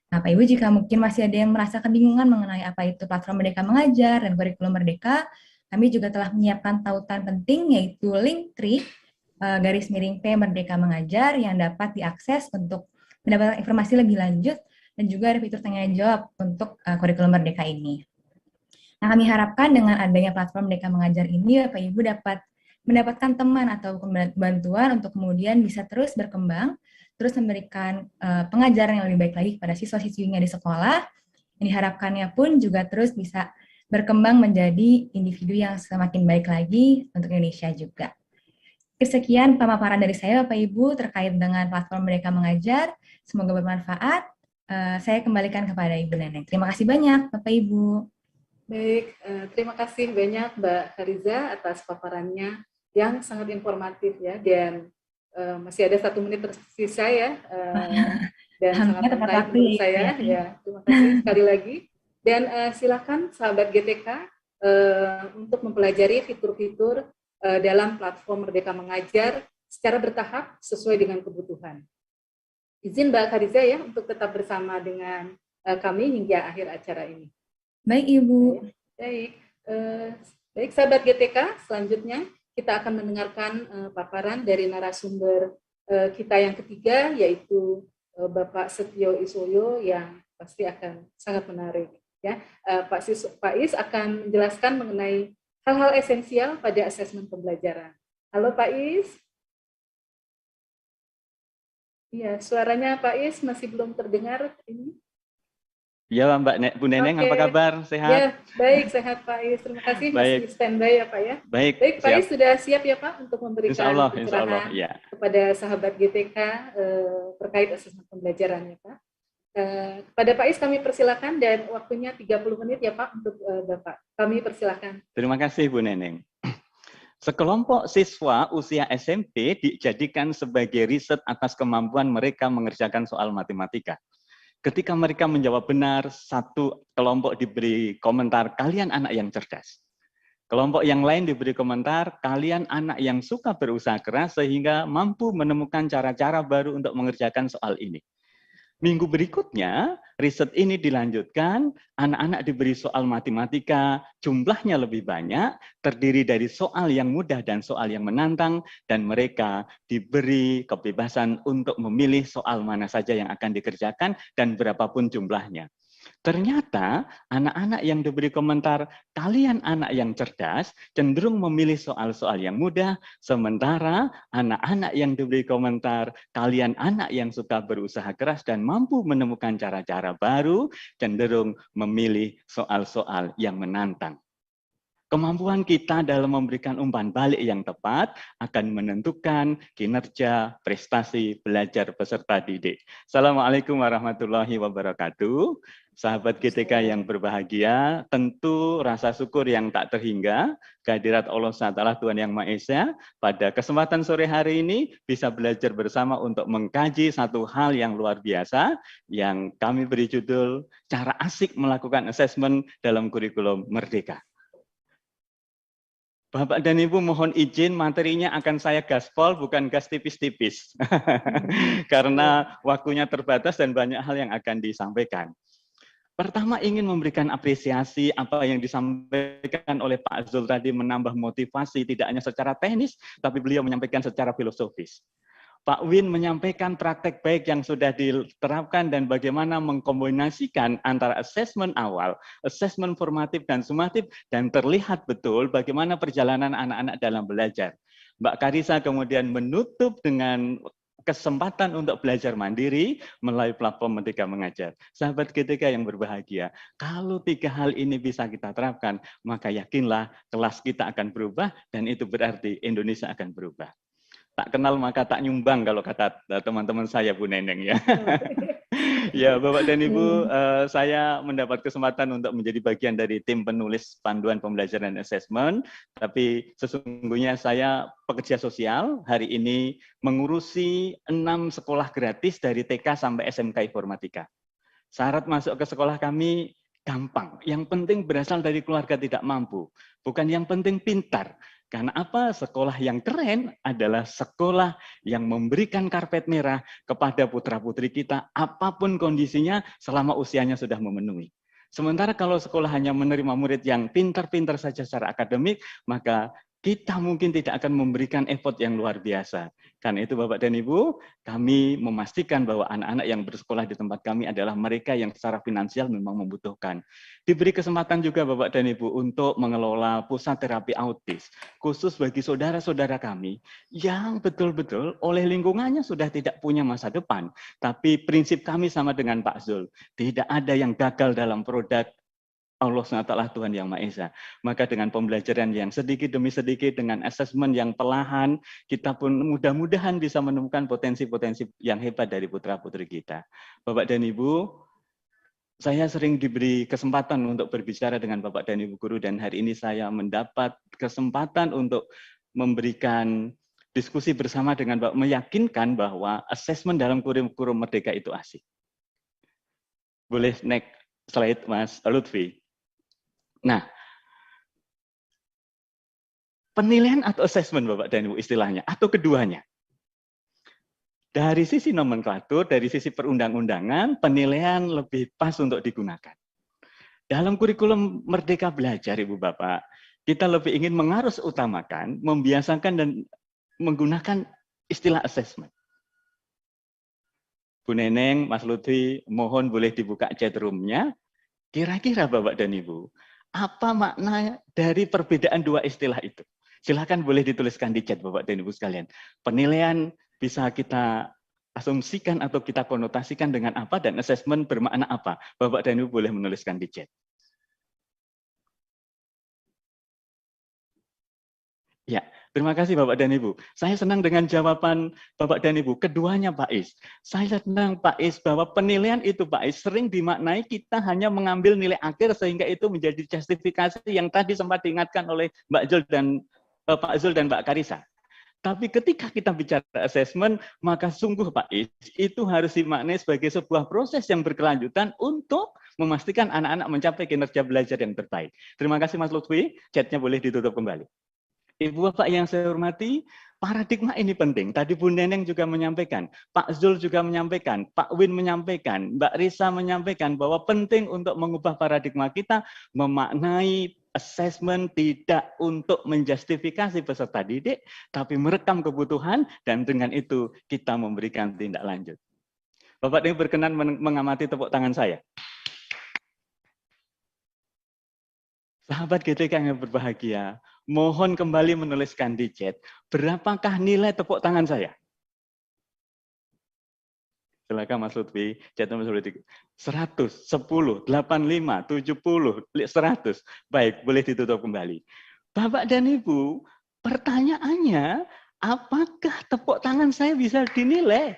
Nah, Bapak Ibu, jika mungkin masih ada yang merasa kebingungan mengenai apa itu platform Merdeka Mengajar dan kurikulum Merdeka, kami juga telah menyiapkan tautan penting yaitu Linktree /P Merdeka Mengajar yang dapat diakses untuk mendapatkan informasi lebih lanjut, dan juga ada fitur tanya jawab untuk kurikulum Merdeka ini. Nah, kami harapkan dengan adanya platform Merdeka Mengajar ini, Bapak Ibu dapat mendapatkan teman atau bantuan untuk kemudian bisa terus berkembang, terus memberikan pengajaran yang lebih baik lagi kepada siswa-siswinya di sekolah, yang diharapkannya pun juga terus bisa berkembang menjadi individu yang semakin baik lagi untuk Indonesia juga. Sekian pemaparan dari saya Bapak Ibu terkait dengan platform Merdeka Mengajar, semoga bermanfaat. Saya kembalikan kepada Ibu Neneng. Terima kasih banyak Bapak Ibu. Baik, terima kasih banyak Mbak Hariza atas paparannya yang sangat informatif ya, dan masih ada 1 menit tersisa ya, dan sangat menarik menurut saya. Ya, terima kasih sekali lagi. Dan silakan sahabat GTK untuk mempelajari fitur-fitur dalam platform Merdeka Mengajar secara bertahap sesuai dengan kebutuhan. Izin Mbak Hariza ya untuk tetap bersama dengan kami hingga akhir acara ini. Baik Ibu. Baik sahabat GTK, selanjutnya kita akan mendengarkan paparan dari narasumber kita yang ketiga, yaitu Bapak Setio Isoyo yang pasti akan sangat menarik. Ya, Pak Is akan menjelaskan mengenai hal-hal esensial pada asesmen pembelajaran. Halo Pak Is. Iya, suaranya Pak Is masih belum terdengar ini. Ya Bu Neneng, apa kabar? Sehat? Ya, baik, sehat Pak Is. Terima kasih masih standby ya Pak ya. Baik, Pak Is sudah siap ya Pak untuk memberikan pencerahan ya, kepada sahabat GTK terkait asesmen pembelajaran ya Pak. Kepada Pak Is kami persilakan, dan waktunya 30 menit ya Pak untuk Bapak. Kami persilakan. Terima kasih Bu Neneng. Sekelompok siswa usia SMP dijadikan sebagai riset atas kemampuan mereka mengerjakan soal matematika. Ketika mereka menjawab benar, satu kelompok diberi komentar, kalian anak yang cerdas. Kelompok yang lain diberi komentar, kalian anak yang suka berusaha keras sehingga mampu menemukan cara-cara baru untuk mengerjakan soal ini. Minggu berikutnya, riset ini dilanjutkan, anak-anak diberi soal matematika, jumlahnya lebih banyak, terdiri dari soal yang mudah dan soal yang menantang, dan mereka diberi kebebasan untuk memilih soal mana saja yang akan dikerjakan dan berapapun jumlahnya. Ternyata anak-anak yang diberi komentar, kalian anak yang cerdas, cenderung memilih soal-soal yang mudah, sementara anak-anak yang diberi komentar, kalian anak yang suka berusaha keras dan mampu menemukan cara-cara baru, cenderung memilih soal-soal yang menantang. Kemampuan kita dalam memberikan umpan balik yang tepat akan menentukan kinerja, prestasi, belajar peserta didik. Assalamualaikum warahmatullahi wabarakatuh. Sahabat GTK yang berbahagia, tentu rasa syukur yang tak terhingga kehadirat Allah SWT Tuhan Yang Maha Esa pada kesempatan sore hari ini bisa belajar bersama untuk mengkaji satu hal yang luar biasa yang kami beri judul cara asik melakukan asesmen dalam kurikulum Merdeka. Bapak dan Ibu mohon izin materinya akan saya gaspol, bukan gas tipis-tipis. Karena waktunya terbatas dan banyak hal yang akan disampaikan. Pertama ingin memberikan apresiasi apa yang disampaikan oleh Pak Zul tadi menambah motivasi tidak hanya secara teknis, tapi beliau menyampaikan secara filosofis. Pak Win menyampaikan praktek baik yang sudah diterapkan dan bagaimana mengkombinasikan antara asesmen awal, asesmen formatif dan sumatif, dan terlihat betul bagaimana perjalanan anak-anak dalam belajar. Mbak Karisa kemudian menutup dengan kesempatan untuk belajar mandiri melalui platform Merdeka Mengajar. Sahabat GTK yang berbahagia, kalau tiga hal ini bisa kita terapkan, maka yakinlah kelas kita akan berubah dan itu berarti Indonesia akan berubah. Tak kenal maka tak nyumbang kalau kata teman-teman saya Bu Neneng ya. Ya Bapak dan Ibu, saya mendapat kesempatan untuk menjadi bagian dari tim penulis panduan pembelajaran dan asesmen, tapi sesungguhnya saya pekerja sosial, hari ini mengurusi 6 sekolah gratis dari TK sampai SMK Informatika. Syarat masuk ke sekolah kami gampang, yang penting berasal dari keluarga tidak mampu, bukan yang penting pintar. Karena apa? Sekolah yang keren adalah sekolah yang memberikan karpet merah kepada putra-putri kita apapun kondisinya selama usianya sudah memenuhi. Sementara kalau sekolah hanya menerima murid yang pintar-pintar saja secara akademik, maka kita mungkin tidak akan memberikan effort yang luar biasa. Karena itu Bapak dan Ibu, kami memastikan bahwa anak-anak yang bersekolah di tempat kami adalah mereka yang secara finansial memang membutuhkan. Diberi kesempatan juga Bapak dan Ibu untuk mengelola pusat terapi autis, khusus bagi saudara-saudara kami yang betul-betul oleh lingkungannya sudah tidak punya masa depan. Tapi prinsip kami sama dengan Pak Zul, tidak ada yang gagal dalam produk Allah SWT Tuhan Yang Maha Esa. Maka dengan pembelajaran yang sedikit demi sedikit, dengan asesmen yang perlahan, kita pun mudah-mudahan bisa menemukan potensi-potensi yang hebat dari putra-putri kita. Bapak dan Ibu, saya sering diberi kesempatan untuk berbicara dengan Bapak dan Ibu guru, dan hari ini saya mendapat kesempatan untuk memberikan diskusi bersama dengan Bapak, meyakinkan bahwa asesmen dalam kurikulum Merdeka itu asik. Boleh next slide Mas Lutfi. Nah, penilaian atau assessment Bapak dan Ibu istilahnya, atau keduanya. Dari sisi nomenklatur, dari sisi perundang-undangan, penilaian lebih pas untuk digunakan. Dalam kurikulum Merdeka Belajar, Ibu Bapak, kita lebih ingin mengarus utamakan, membiasakan dan menggunakan istilah assessment. Bu Neneng, Mas Lutfi, mohon boleh dibuka chat room-nya. Kira-kira Bapak dan Ibu, apa makna dari perbedaan dua istilah itu? Silakan boleh dituliskan di chat Bapak dan Ibu sekalian. Penilaian bisa kita asumsikan atau kita konotasikan dengan apa dan assessment bermakna apa? Bapak dan Ibu boleh menuliskan di chat. Ya, terima kasih Bapak dan Ibu. Saya senang dengan jawaban Bapak dan Ibu. Keduanya Pak Is. Saya senang Pak Is bahwa penilaian itu Pak Is sering dimaknai kita hanya mengambil nilai akhir sehingga itu menjadi justifikasi yang tadi sempat diingatkan oleh Mbak Jul dan Pak Zul dan Mbak Karisa. Tapi ketika kita bicara asesmen, maka sungguh Pak Is, itu harus dimaknai sebagai sebuah proses yang berkelanjutan untuk memastikan anak-anak mencapai kinerja belajar yang terbaik. Terima kasih Mas Lutfi, chatnya boleh ditutup kembali. Ibu Bapak yang saya hormati, paradigma ini penting. Tadi Bu Neneng juga menyampaikan, Pak Zul juga menyampaikan, Pak Win menyampaikan, Mbak Risa menyampaikan bahwa penting untuk mengubah paradigma kita memaknai assessment tidak untuk menjustifikasi peserta didik, tapi merekam kebutuhan dan dengan itu kita memberikan tindak lanjut. Bapak ini berkenan mengamati tepuk tangan saya. Sahabat GTK yang berbahagia, mohon kembali menuliskan di chat, berapakah nilai tepuk tangan saya? Silakan Mas Lutfi, chat nomor 100, 10, 85, 70, 100. Baik, boleh ditutup kembali. Bapak dan Ibu, pertanyaannya, apakah tepuk tangan saya bisa dinilai?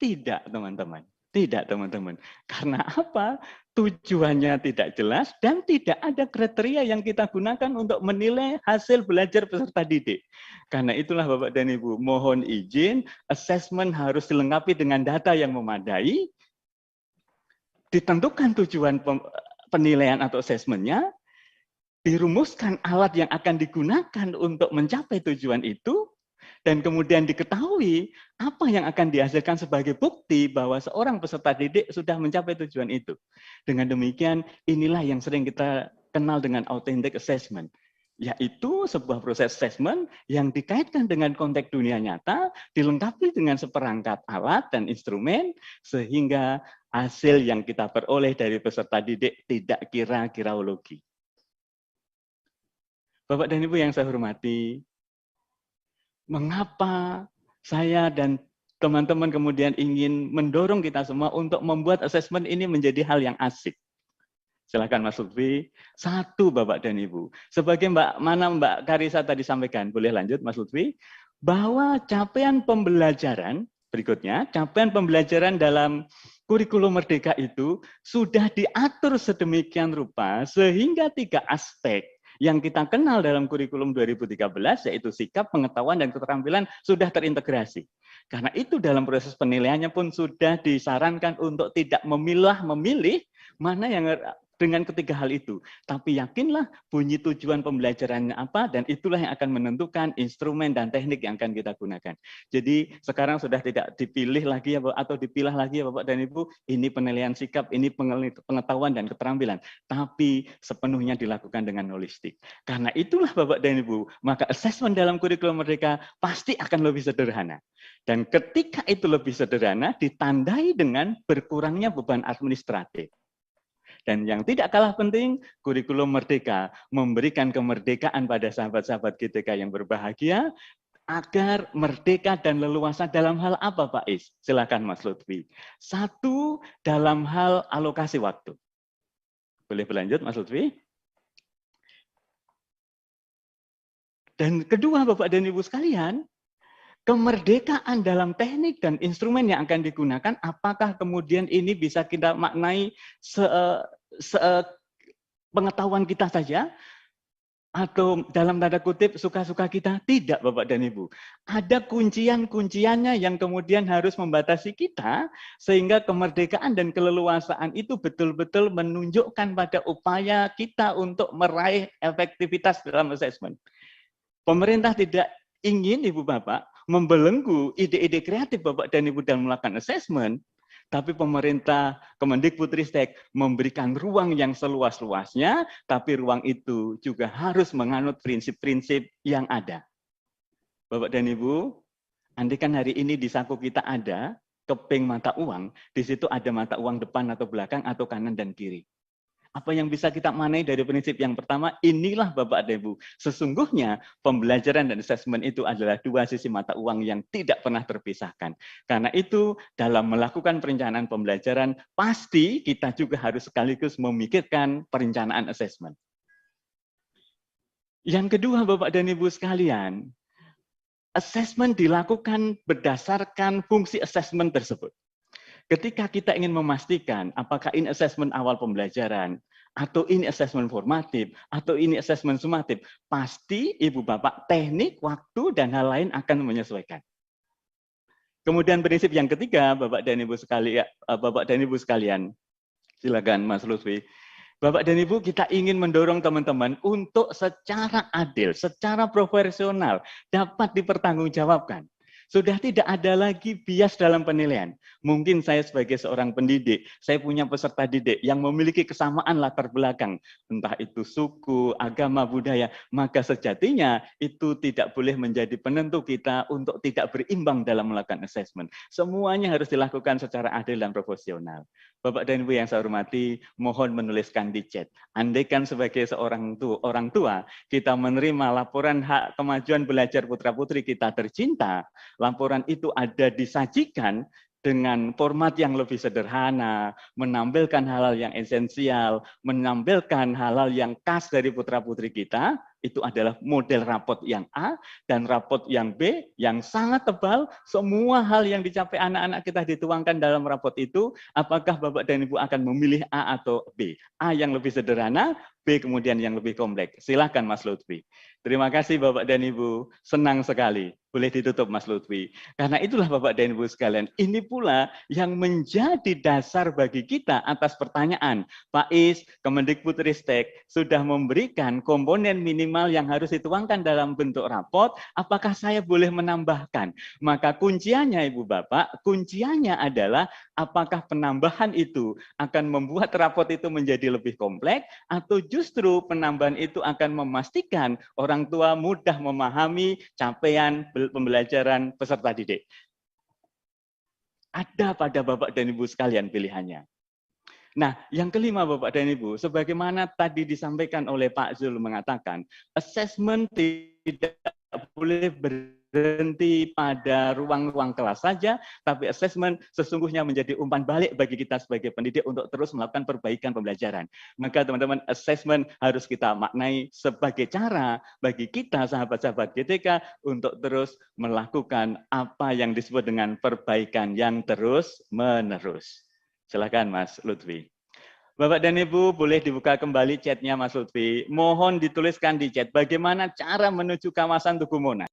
Tidak, teman-teman. Tidak, teman-teman. Karena apa? Tujuannya tidak jelas dan tidak ada kriteria yang kita gunakan untuk menilai hasil belajar peserta didik. Karena itulah Bapak dan Ibu, mohon izin, asesmen harus dilengkapi dengan data yang memadai, ditentukan tujuan penilaian atau asesmennya, dirumuskan alat yang akan digunakan untuk mencapai tujuan itu, dan kemudian diketahui apa yang akan dihasilkan sebagai bukti bahwa seorang peserta didik sudah mencapai tujuan itu. Dengan demikian, inilah yang sering kita kenal dengan authentic assessment, yaitu sebuah proses assessment yang dikaitkan dengan konteks dunia nyata, dilengkapi dengan seperangkat alat dan instrumen, sehingga hasil yang kita peroleh dari peserta didik tidak kira-kiraologi. Bapak dan Ibu yang saya hormati, mengapa saya dan teman-teman kemudian ingin mendorong kita semua untuk membuat asesmen ini menjadi hal yang asik? Silakan Mas Lutfi. Satu, Bapak dan Ibu. Sebagai Mbak Karisa tadi sampaikan, boleh lanjut Mas Lutfi, bahwa capaian pembelajaran, berikutnya, capaian pembelajaran dalam kurikulum Merdeka itu sudah diatur sedemikian rupa sehingga 3 aspek yang kita kenal dalam kurikulum 2013, yaitu sikap, pengetahuan, dan keterampilan sudah terintegrasi. Karena itu dalam proses penilaiannya pun sudah disarankan untuk tidak memilah-memilih mana yang dengan ketiga hal itu. Tapi yakinlah bunyi tujuan pembelajarannya apa, dan itulah yang akan menentukan instrumen dan teknik yang akan kita gunakan. Jadi sekarang sudah tidak dipilih lagi ya, atau dipilah lagi ya Bapak dan Ibu, ini penilaian sikap, ini pengetahuan dan keterampilan. Tapi sepenuhnya dilakukan dengan holistik. Karena itulah Bapak dan Ibu, maka asesmen dalam kurikulum Merdeka pasti akan lebih sederhana. Dan ketika itu lebih sederhana, ditandai dengan berkurangnya beban administratif. Dan yang tidak kalah penting, kurikulum Merdeka memberikan kemerdekaan pada sahabat-sahabat GTK yang berbahagia, agar merdeka dan leluasa dalam hal apa Pak Is? Silakan Mas Lutfi. Satu, dalam hal alokasi waktu. Boleh berlanjut Mas Lutfi? Dan kedua Bapak dan Ibu sekalian, kemerdekaan dalam teknik dan instrumen yang akan digunakan, apakah kemudian ini bisa kita maknai pengetahuan kita saja, atau dalam tanda kutip suka-suka kita? Tidak Bapak dan Ibu. Ada kuncian-kunciannya yang kemudian harus membatasi kita, sehingga kemerdekaan dan keleluasaan itu betul-betul menunjukkan pada upaya kita untuk meraih efektivitas dalam asesmen. Pemerintah tidak ingin Ibu Bapak membelenggu ide-ide kreatif Bapak dan Ibu dalam melakukan asesmen, tapi pemerintah Kemendikbudristek memberikan ruang yang seluas-luasnya, tapi ruang itu juga harus menganut prinsip-prinsip yang ada. Bapak dan Ibu, andaikan hari ini di saku kita ada keping mata uang, di situ ada mata uang depan atau belakang atau kanan dan kiri. Apa yang bisa kita maknai dari prinsip yang pertama? Inilah Bapak dan Ibu. Sesungguhnya pembelajaran dan asesmen itu adalah dua sisi mata uang yang tidak pernah terpisahkan. Karena itu dalam melakukan perencanaan pembelajaran, pasti kita juga harus sekaligus memikirkan perencanaan asesmen. Yang kedua Bapak dan Ibu sekalian, asesmen dilakukan berdasarkan fungsi asesmen tersebut. Ketika kita ingin memastikan apakah ini asesmen awal pembelajaran, atau ini asesmen formatif, atau ini asesmen sumatif, pasti Ibu Bapak teknik, waktu, dan hal lain akan menyesuaikan. Kemudian prinsip yang ketiga, Bapak dan Ibu sekalian, silakan Mas Lutfi. Bapak dan Ibu, kita ingin mendorong teman-teman untuk secara adil, secara profesional dapat dipertanggungjawabkan. Sudah tidak ada lagi bias dalam penilaian. Mungkin saya sebagai seorang pendidik, saya punya peserta didik yang memiliki kesamaan latar belakang, entah itu suku, agama, budaya, maka sejatinya itu tidak boleh menjadi penentu kita untuk tidak berimbang dalam melakukan assessment. Semuanya harus dilakukan secara adil dan profesional. Bapak dan Ibu yang saya hormati, mohon menuliskan di chat. Andaikan sebagai seorang orang tua, kita menerima laporan hak kemajuan belajar putra-putri kita tercinta, laporan itu ada disajikan dengan format yang lebih sederhana, menampilkan hal-hal yang esensial, menampilkan hal-hal yang khas dari putra-putri kita, itu adalah model rapot yang A, dan rapot yang B, yang sangat tebal, semua hal yang dicapai anak-anak kita dituangkan dalam rapot itu, apakah Bapak dan Ibu akan memilih A atau B? A yang lebih sederhana, B kemudian yang lebih kompleks. Silakan Mas Lutfi. Terima kasih Bapak dan Ibu, senang sekali. Boleh ditutup Mas Lutfi. Karena itulah Bapak dan Ibu sekalian, ini pula yang menjadi dasar bagi kita atas pertanyaan. Pak Is, Kemendikbudristek sudah memberikan komponen minimal yang harus dituangkan dalam bentuk rapot, apakah saya boleh menambahkan? Maka kunciannya Ibu Bapak, kunciannya adalah apakah penambahan itu akan membuat rapot itu menjadi lebih kompleks, atau justru penambahan itu akan memastikan orang tua mudah memahami capaian pembelajaran peserta didik. Ada pada Bapak dan Ibu sekalian pilihannya. Nah, yang kelima Bapak dan Ibu, sebagaimana tadi disampaikan oleh Pak Zul mengatakan, assessment tidak boleh berhenti pada ruang-ruang kelas saja, tapi assessment sesungguhnya menjadi umpan balik bagi kita sebagai pendidik untuk terus melakukan perbaikan pembelajaran. Maka teman-teman, assessment harus kita maknai sebagai cara bagi kita sahabat-sahabat GTK untuk terus melakukan apa yang disebut dengan perbaikan yang terus-menerus. Silakan Mas Lutfi. Bapak dan Ibu, boleh dibuka kembali chatnya Mas Lutfi. Mohon dituliskan di chat bagaimana cara menuju kawasan Tugu Monas.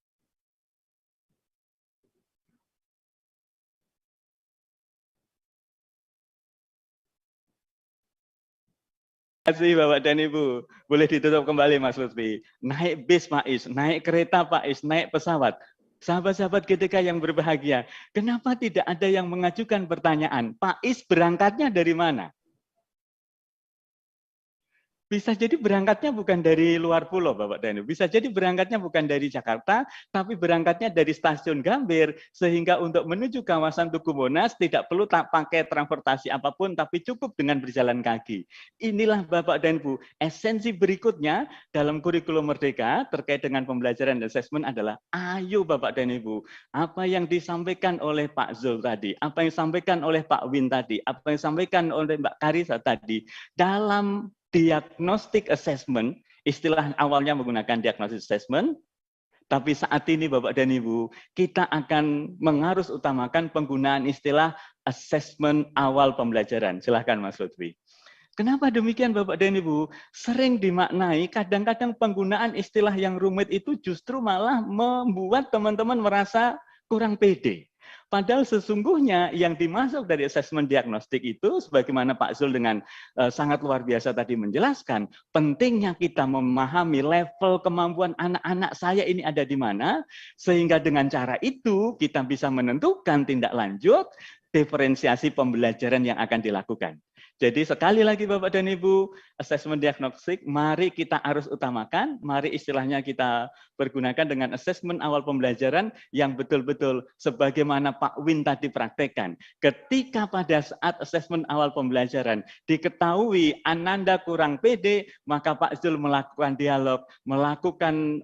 Terima kasih Bapak dan Ibu. Boleh ditutup kembali Mas Lutfi. Naik bis Pak Is, naik kereta Pak Is, naik pesawat. Sahabat-sahabat GTK yang berbahagia, kenapa tidak ada yang mengajukan pertanyaan, Pak Is berangkatnya dari mana? Bisa jadi berangkatnya bukan dari luar pulau, Bapak dan Ibu. Bisa jadi berangkatnya bukan dari Jakarta, tapi berangkatnya dari stasiun Gambir, sehingga untuk menuju kawasan Tugu Monas tidak perlu pakai transportasi apapun, tapi cukup dengan berjalan kaki. Inilah Bapak dan Ibu, esensi berikutnya dalam kurikulum Merdeka terkait dengan pembelajaran dan asesmen adalah, ayo Bapak dan Ibu, apa yang disampaikan oleh Pak Zul tadi, apa yang disampaikan oleh Pak Win tadi, apa yang disampaikan oleh Mbak Karisa tadi, dalam diagnostic assessment, istilah awalnya menggunakan diagnostic assessment, tapi saat ini Bapak dan Ibu, kita akan mengarus utamakan penggunaan istilah assessment awal pembelajaran. Silahkan Mas Lutfi. Kenapa demikian Bapak dan Ibu? Sering dimaknai, kadang-kadang penggunaan istilah yang rumit itu justru malah membuat teman-teman merasa kurang pede. Padahal sesungguhnya yang dimasuk dari asesmen diagnostik itu, sebagaimana Pak Zul dengan sangat luar biasa tadi menjelaskan, pentingnya kita memahami level kemampuan anak-anak saya ini ada di mana, sehingga dengan cara itu kita bisa menentukan tindak lanjut, diferensiasi pembelajaran yang akan dilakukan. Jadi sekali lagi Bapak dan Ibu, asesmen diagnostik, mari kita harus utamakan, mari istilahnya kita pergunakan dengan asesmen awal pembelajaran yang betul-betul sebagaimana Pak Win tadi praktekkan. Ketika pada saat asesmen awal pembelajaran diketahui Ananda kurang pede, maka Pak Zul melakukan dialog, melakukan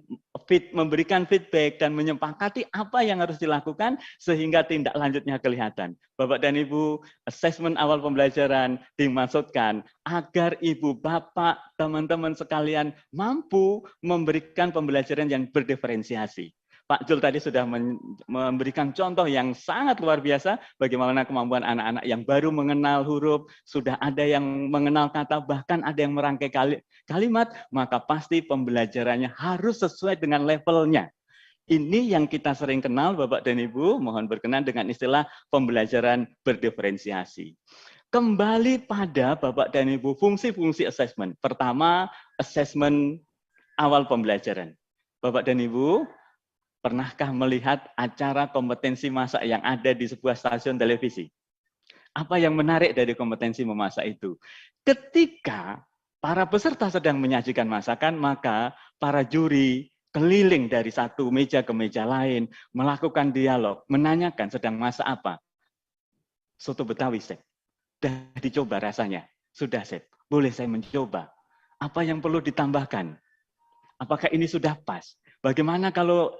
memberikan feedback dan menyepakati apa yang harus dilakukan sehingga tindak lanjutnya kelihatan. Bapak dan Ibu, asesmen awal pembelajaran dimaksudkan agar ibu, bapak, teman-teman sekalian mampu memberikan pembelajaran yang berdiferensiasi. Pak Jul tadi sudah memberikan contoh yang sangat luar biasa bagaimana kemampuan anak-anak yang baru mengenal huruf, sudah ada yang mengenal kata, bahkan ada yang merangkai kalimat, maka pasti pembelajarannya harus sesuai dengan levelnya. Ini yang kita sering kenal, Bapak dan Ibu, mohon berkenan dengan istilah pembelajaran berdiferensiasi. Kembali pada Bapak dan Ibu, fungsi-fungsi assessment. Pertama, assessment awal pembelajaran. Bapak dan Ibu, pernahkah melihat acara kompetensi masak yang ada di sebuah stasiun televisi? Apa yang menarik dari kompetensi memasak itu? Ketika para peserta sedang menyajikan masakan, maka para juri keliling dari satu meja ke meja lain, melakukan dialog, menanyakan sedang masak apa. Soto Betawi, Chef. Sudah dicoba rasanya? Sudah, Chef. Boleh saya mencoba? Apa yang perlu ditambahkan? Apakah ini sudah pas? Bagaimana kalau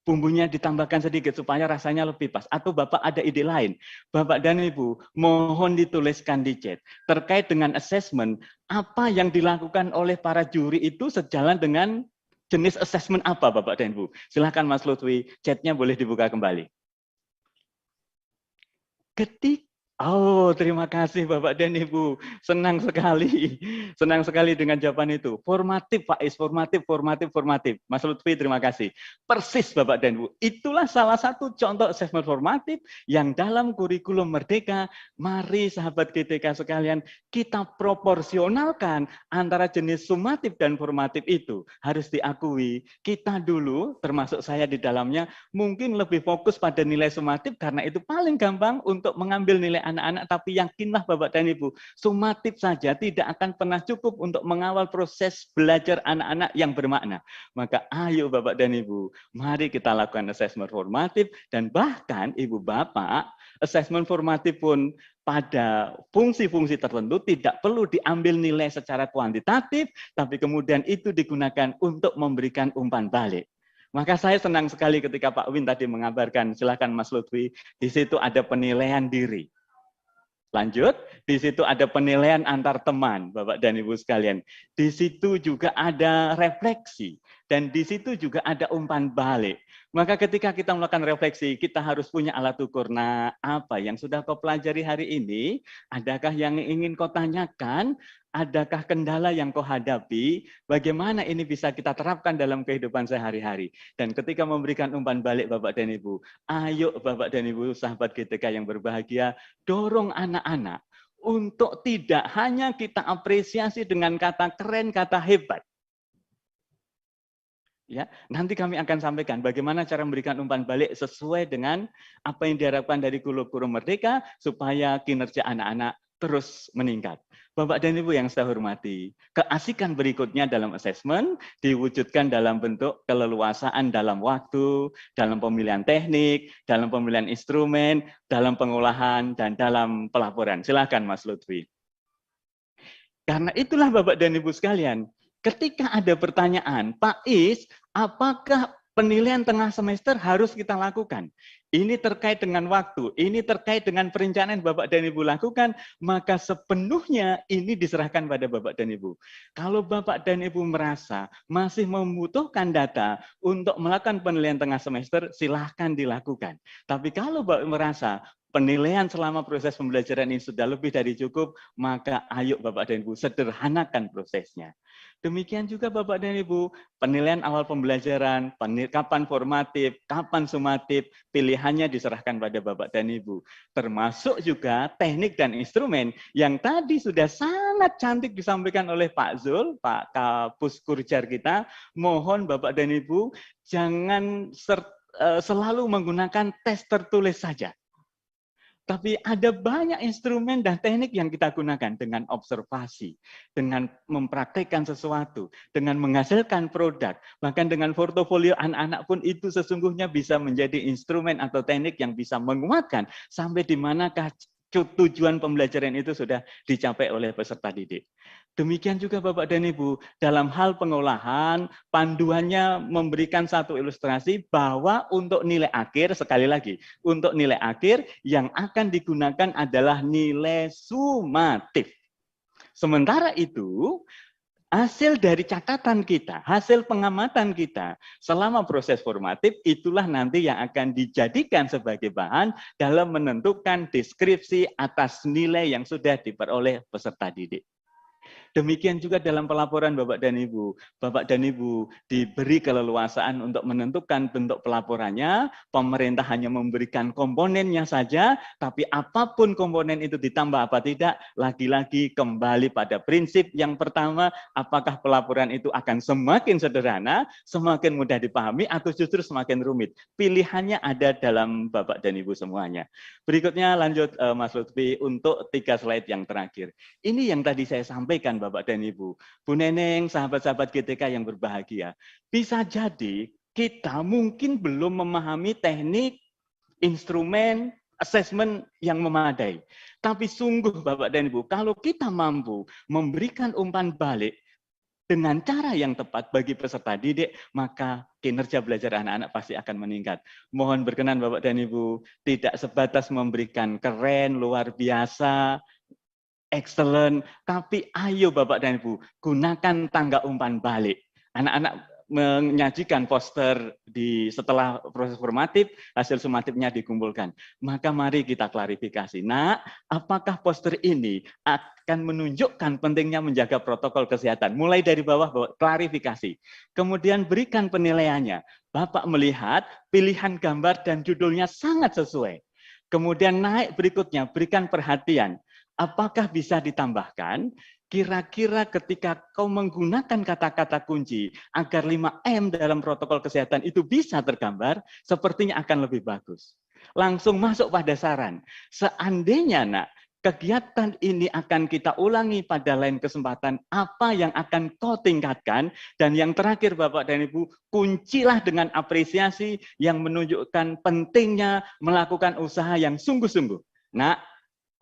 bumbunya ditambahkan sedikit supaya rasanya lebih pas? Atau Bapak ada ide lain? Bapak dan Ibu, mohon dituliskan di chat. Terkait dengan assessment, apa yang dilakukan oleh para juri itu sejalan dengan jenis assessment apa, Bapak dan Ibu? Silakan Mas Lutfi, chatnya boleh dibuka kembali. Terima kasih Bapak dan Ibu. Senang sekali dengan jawaban itu. Formatif, Pak Is, formatif. Mas Lutfi, terima kasih. Persis Bapak dan Ibu. Itulah salah satu contoh assessment formatif yang dalam kurikulum Merdeka, mari sahabat GTK sekalian, kita proporsionalkan antara jenis sumatif dan formatif itu. Harus diakui, kita dulu, termasuk saya di dalamnya, mungkin lebih fokus pada nilai sumatif karena itu paling gampang untuk mengambil nilai anak-anak, tapi yakinlah Bapak dan Ibu, sumatif saja tidak akan pernah cukup untuk mengawal proses belajar anak-anak yang bermakna. Maka ayo Bapak dan Ibu, mari kita lakukan assessment formatif, dan bahkan Ibu Bapak, assessment formatif pun pada fungsi-fungsi tertentu tidak perlu diambil nilai secara kuantitatif, tapi kemudian itu digunakan untuk memberikan umpan balik. Maka saya senang sekali ketika Pak Win tadi mengabarkan, silakan Mas Lutfi, di situ ada penilaian diri. Lanjut, di situ ada penilaian antar teman, Bapak dan Ibu sekalian. Di situ juga ada refleksi, dan di situ juga ada umpan balik. Maka ketika kita melakukan refleksi, kita harus punya alat ukur. Nah, apa yang sudah kau pelajari hari ini? Adakah yang ingin kau tanyakan? Adakah kendala yang kau hadapi? Bagaimana ini bisa kita terapkan dalam kehidupan sehari-hari? Dan ketika memberikan umpan balik Bapak dan Ibu, ayo Bapak dan Ibu sahabat GTK yang berbahagia, dorong anak-anak untuk tidak hanya kita apresiasi dengan kata keren, kata hebat. Ya, nanti kami akan sampaikan bagaimana cara memberikan umpan balik sesuai dengan apa yang diharapkan dari kurikulum Merdeka supaya kinerja anak-anak terus meningkat. Bapak dan Ibu yang saya hormati, keasikan berikutnya dalam assessment diwujudkan dalam bentuk keleluasaan dalam waktu, dalam pemilihan teknik, dalam pemilihan instrumen, dalam pengolahan, dan dalam pelaporan. Silakan Mas Lutfi. Karena itulah Bapak dan Ibu sekalian, ketika ada pertanyaan, Pak Is, apakah penilaian tengah semester harus kita lakukan? Ini terkait dengan waktu, ini terkait dengan perencanaan Bapak dan Ibu lakukan, maka sepenuhnya ini diserahkan pada Bapak dan Ibu. Kalau Bapak dan Ibu merasa masih membutuhkan data untuk melakukan penilaian tengah semester, silahkan dilakukan. Tapi kalau Bapak merasa penilaian selama proses pembelajaran ini sudah lebih dari cukup, maka ayo Bapak dan Ibu sederhanakan prosesnya. Demikian juga Bapak dan Ibu, penilaian awal pembelajaran, kapan formatif, kapan sumatif, pilihannya diserahkan pada Bapak dan Ibu. Termasuk juga teknik dan instrumen yang tadi sudah sangat cantik disampaikan oleh Pak Zul, Pak Kapus Kurjar kita. Mohon Bapak dan Ibu, jangan selalu menggunakan tes tertulis saja. Tapi ada banyak instrumen dan teknik yang kita gunakan dengan observasi, dengan mempraktekkan sesuatu, dengan menghasilkan produk, bahkan dengan portofolio anak-anak pun itu sesungguhnya bisa menjadi instrumen atau teknik yang bisa menguatkan sampai di manakah tujuan pembelajaran itu sudah dicapai oleh peserta didik. Demikian juga Bapak dan Ibu, dalam hal pengolahan, panduannya memberikan satu ilustrasi bahwa untuk nilai akhir, sekali lagi, untuk nilai akhir yang akan digunakan adalah nilai sumatif. Sementara itu, Hasil dari catatan kita, hasil pengamatan kita selama proses formatif, itulah nanti yang akan dijadikan sebagai bahan dalam menentukan deskripsi atas nilai yang sudah diperoleh peserta didik. Demikian juga dalam pelaporan Bapak dan Ibu. Bapak dan Ibu diberi keleluasaan untuk menentukan bentuk pelaporannya, pemerintah hanya memberikan komponennya saja, tapi apapun komponen itu ditambah apa tidak, lagi-lagi kembali pada prinsip yang pertama, apakah pelaporan itu akan semakin sederhana, semakin mudah dipahami, atau justru semakin rumit. Pilihannya ada dalam Bapak dan Ibu semuanya. Berikutnya lanjut Mas Lutfi untuk 3 slide yang terakhir. Ini yang tadi saya sampaikan Bapak dan Ibu. Bu Neneng, sahabat-sahabat GTK yang berbahagia. Bisa jadi kita mungkin belum memahami teknik, instrumen, assessment yang memadai. Tapi sungguh Bapak dan Ibu, kalau kita mampu memberikan umpan balik dengan cara yang tepat bagi peserta didik, maka kinerja belajar anak-anak pasti akan meningkat. Mohon berkenan Bapak dan Ibu, tidak sebatas memberikan keren, luar biasa, excellent, tapi ayo Bapak dan Ibu, gunakan tangga umpan balik. Anak-anak menyajikan poster setelah proses formatif, hasil sumatifnya dikumpulkan. Maka mari kita klarifikasi. Nah, apakah poster ini akan menunjukkan pentingnya menjaga protokol kesehatan? Mulai dari bawah klarifikasi. Kemudian berikan penilaiannya. Bapak melihat pilihan gambar dan judulnya sangat sesuai. Kemudian naik berikutnya, berikan perhatian. Apakah bisa ditambahkan? Kira-kira ketika kau menggunakan kata-kata kunci agar 5M dalam protokol kesehatan itu bisa tergambar, sepertinya akan lebih bagus. Langsung masuk pada saran. Seandainya nak, kegiatan ini akan kita ulangi pada lain kesempatan, apa yang akan kau tingkatkan? Dan yang terakhir Bapak dan Ibu, kuncilah dengan apresiasi yang menunjukkan pentingnya melakukan usaha yang sungguh-sungguh. Nak,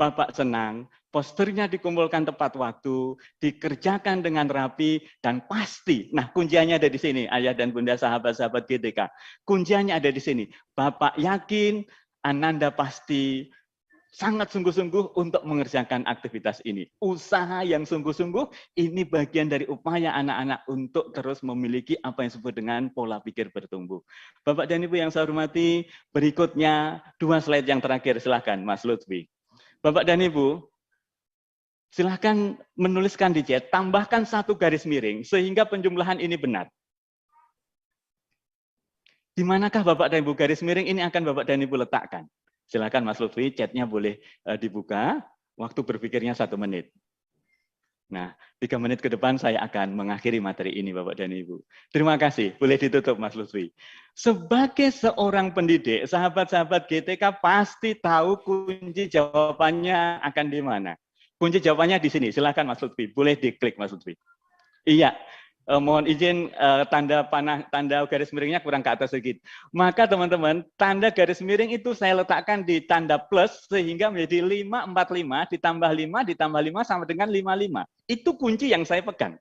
Bapak senang, posternya dikumpulkan tepat waktu, dikerjakan dengan rapi, dan pasti, nah kunciannya ada di sini, ayah dan bunda sahabat-sahabat GTK. Kunciannya ada di sini. Bapak yakin, Ananda pasti sangat sungguh-sungguh untuk mengerjakan aktivitas ini. Usaha yang sungguh-sungguh, ini bagian dari upaya anak-anak untuk terus memiliki apa yang disebut dengan pola pikir bertumbuh. Bapak dan Ibu yang saya hormati, berikutnya 2 slide yang terakhir, silakan Mas Lutfi. Bapak dan Ibu, silahkan menuliskan di chat, tambahkan 1 garis miring, sehingga penjumlahan ini benar. Di manakah Bapak dan Ibu garis miring ini akan Bapak dan Ibu letakkan? Silahkan Mas Lutfi, chatnya boleh dibuka, waktu berpikirnya 1 menit. Nah, 3 menit ke depan saya akan mengakhiri materi ini Bapak dan Ibu. Terima kasih, boleh ditutup Mas Lutfi. Sebagai seorang pendidik, sahabat-sahabat GTK pasti tahu kunci jawabannya akan di mana. Kunci jawabannya di sini, silakan Mas Lutfi, boleh diklik Mas Lutfi. Iya, mohon izin tanda panah, tanda garis miringnya kurang ke atas sedikit. Maka teman-teman, tanda garis miring itu saya letakkan di tanda plus sehingga menjadi 545 ditambah 5 ditambah 5 sama dengan 55. Itu kunci yang saya pegang.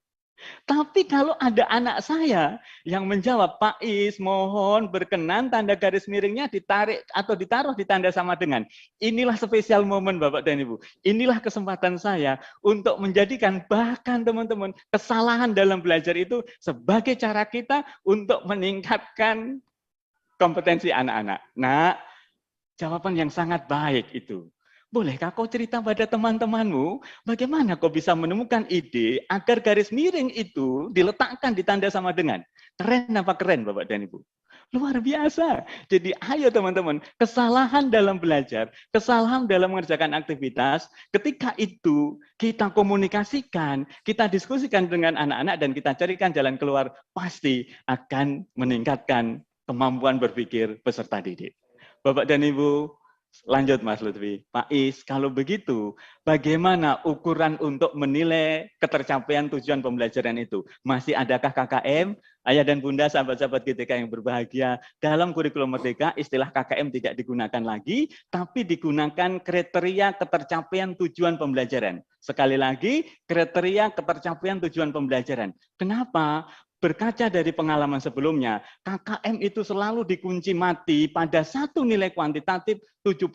Tapi kalau ada anak saya yang menjawab, Pak Is, mohon berkenan tanda garis miringnya ditarik atau ditaruh di tanda sama dengan. Inilah spesial momen Bapak dan Ibu. Inilah kesempatan saya untuk menjadikan bahkan teman-teman kesalahan dalam belajar itu sebagai cara kita untuk meningkatkan kompetensi anak-anak. Nah, jawaban yang sangat baik itu. Bolehkah kau cerita pada teman-temanmu bagaimana kau bisa menemukan ide agar garis miring itu diletakkan di tanda sama dengan? Keren apa keren Bapak dan Ibu? Luar biasa. Jadi ayo teman-teman, kesalahan dalam belajar, kesalahan dalam mengerjakan aktivitas, ketika itu kita komunikasikan, kita diskusikan dengan anak-anak dan kita carikan jalan keluar, pasti akan meningkatkan kemampuan berpikir peserta didik. Bapak dan Ibu, lanjut Mas Lutfi. Pak Is, kalau begitu, bagaimana ukuran untuk menilai ketercapaian tujuan pembelajaran itu? Masih adakah KKM? Ayah dan bunda, sahabat-sahabat GTK yang berbahagia, dalam kurikulum Merdeka, istilah KKM tidak digunakan lagi, tapi digunakan kriteria ketercapaian tujuan pembelajaran. Sekali lagi, kriteria ketercapaian tujuan pembelajaran. Kenapa? berkaca dari pengalaman sebelumnya, KKM itu selalu dikunci mati pada satu nilai kuantitatif 75,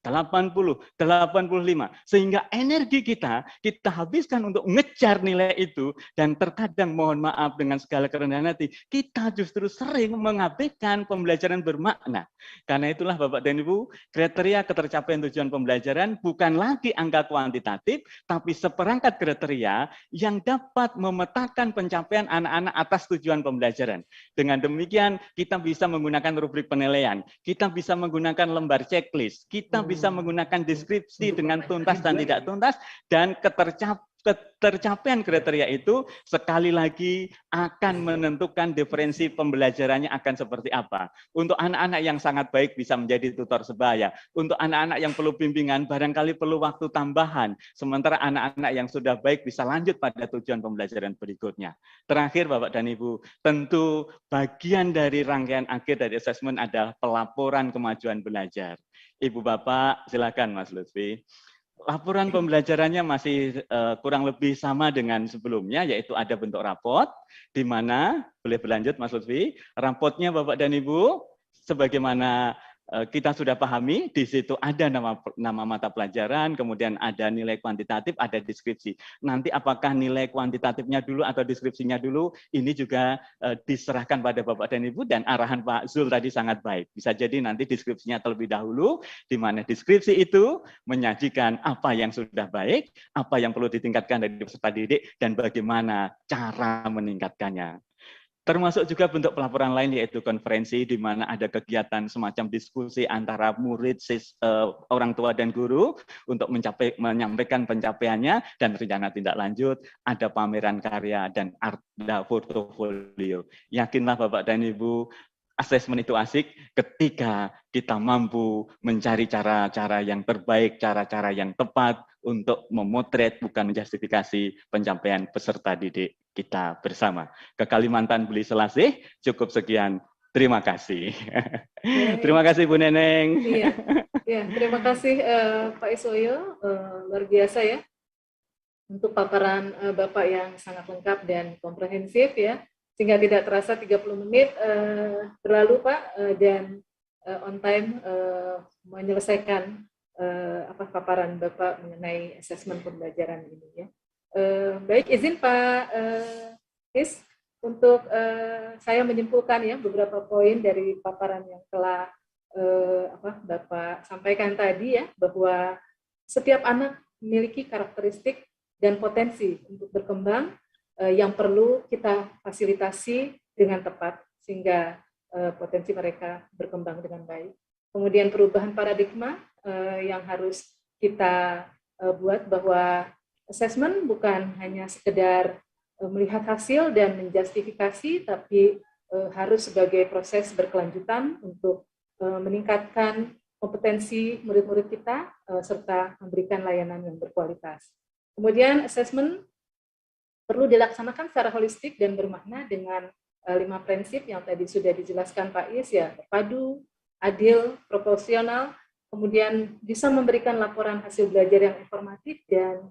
80, 85. Sehingga energi kita habiskan untuk ngejar nilai itu, dan terkadang mohon maaf dengan segala kerendahan hati, kita justru sering mengabaikan pembelajaran bermakna. Karena itulah Bapak dan Ibu, kriteria ketercapaian tujuan pembelajaran bukan lagi angka kuantitatif, tapi seperangkat kriteria yang dapat memetakan pencapaian anak-anak atas tujuan pembelajaran. Dengan demikian, kita bisa menggunakan rubrik penilaian, kita bisa menggunakan lembar checklist, kita bisa menggunakan deskripsi dengan tuntas dan tidak tuntas, dan ketercapaian kriteria itu sekali lagi akan menentukan diferensi pembelajarannya akan seperti apa. Untuk anak-anak yang sangat baik bisa menjadi tutor sebaya. Untuk anak-anak yang perlu bimbingan barangkali perlu waktu tambahan. Sementara anak-anak yang sudah baik bisa lanjut pada tujuan pembelajaran berikutnya. Terakhir Bapak dan Ibu, tentu bagian dari rangkaian akhir dari asesmen adalah pelaporan kemajuan belajar. Ibu Bapak silakan Mas Lutfi. Laporan pembelajarannya masih kurang lebih sama dengan sebelumnya, yaitu ada bentuk raport, di mana, boleh berlanjut Mas Lutfi, rapotnya Bapak dan Ibu, sebagaimana kita sudah pahami, di situ ada nama mata pelajaran, kemudian ada nilai kuantitatif, ada deskripsi. Nanti apakah nilai kuantitatifnya dulu atau deskripsinya dulu, ini juga diserahkan pada Bapak dan Ibu, dan arahan Pak Zul tadi sangat baik. Bisa jadi nanti deskripsinya terlebih dahulu, di mana deskripsi itu menyajikan apa yang sudah baik, apa yang perlu ditingkatkan dari peserta didik, dan bagaimana cara meningkatkannya. Termasuk juga bentuk pelaporan lain yaitu konferensi, di mana ada kegiatan semacam diskusi antara murid, orang tua dan guru untuk menyampaikan pencapaiannya, dan rencana tindak lanjut, ada pameran karya, dan ada portofolio. Yakinlah Bapak dan Ibu, asesmen itu asik ketika kita mampu mencari cara-cara yang terbaik, cara-cara yang tepat untuk memotret, bukan menjustifikasi pencapaian peserta didik kita bersama. Ke Kalimantan beli selasih, cukup sekian. Terima kasih. Terima kasih Bu Neneng. Iya, ya, terima kasih Pak Isoyo, luar biasa ya untuk paparan Bapak yang sangat lengkap dan komprehensif ya, sehingga tidak terasa 30 menit berlalu Pak, dan on time menyelesaikan paparan Bapak mengenai asesmen pembelajaran ini ya. Baik, izin Pak Is untuk saya menyimpulkan ya beberapa poin dari paparan yang telah Bapak sampaikan tadi ya, bahwa setiap anak memiliki karakteristik dan potensi untuk berkembang yang perlu kita fasilitasi dengan tepat sehingga potensi mereka berkembang dengan baik. Kemudian perubahan paradigma yang harus kita buat, bahwa asesmen bukan hanya sekedar melihat hasil dan menjustifikasi, tapi harus sebagai proses berkelanjutan untuk meningkatkan kompetensi murid-murid kita serta memberikan layanan yang berkualitas. Kemudian asesmen perlu dilaksanakan secara holistik dan bermakna dengan 5 prinsip yang tadi sudah dijelaskan Pak Is ya, terpadu, adil, proporsional, kemudian bisa memberikan laporan hasil belajar yang informatif dan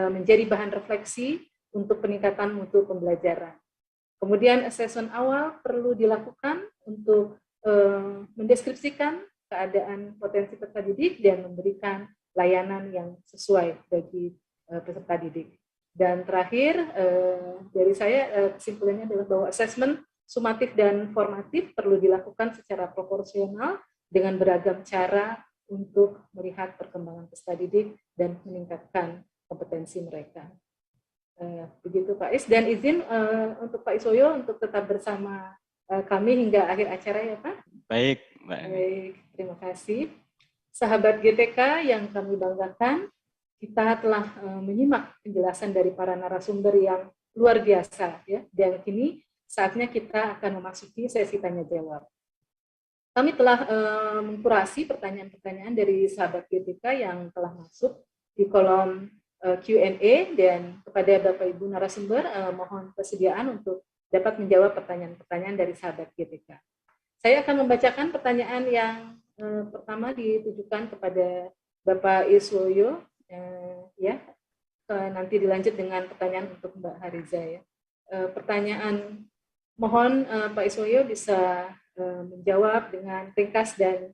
menjadi bahan refleksi untuk peningkatan mutu pembelajaran. Kemudian asesmen awal perlu dilakukan untuk mendeskripsikan keadaan potensi peserta didik dan memberikan layanan yang sesuai bagi peserta didik. Dan terakhir dari saya kesimpulannya adalah bahwa asesmen sumatif dan formatif perlu dilakukan secara proporsional dengan beragam cara untuk melihat perkembangan peserta didik dan meningkatkan kompetensi mereka. Begitu Pak Is, dan izin untuk Pak Isoyo untuk tetap bersama kami hingga akhir acara ya Pak. Baik, Mbak. Baik, terima kasih. Sahabat GTK yang kami banggakan, kita telah menyimak penjelasan dari para narasumber yang luar biasa ya, dan kini saatnya kita akan memasuki sesi tanya jawab. Kami telah mengkurasi pertanyaan-pertanyaan dari sahabat GTK yang telah masuk di kolom Q&A, dan kepada Bapak Ibu narasumber mohon persediaan untuk dapat menjawab pertanyaan-pertanyaan dari sahabat GTK. Saya akan membacakan pertanyaan yang pertama ditujukan kepada Bapak Iswoyo, ya. Nanti dilanjut dengan pertanyaan untuk Mbak Hariza ya. pertanyaan. Mohon Pak Iswoyo bisa menjawab dengan ringkas dan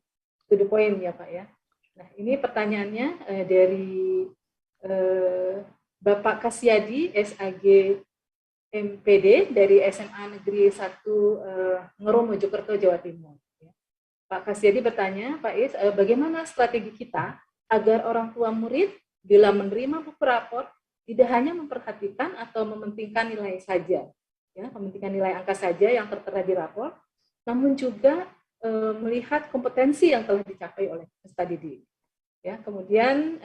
to the point ya Pak ya. Nah ini pertanyaannya dari Bapak Kasyadi, SAG MPD dari SMA Negeri 1 Ngero, Mojokerto, Jawa Timur. Pak Kasyadi bertanya, Pak Is, bagaimana strategi kita agar orang tua murid bila menerima buku rapor tidak hanya memperhatikan atau mementingkan nilai saja, ya, mementingkan nilai angka saja yang tertera di rapor, namun juga melihat kompetensi yang telah dicapai oleh peserta didik. Ya, kemudian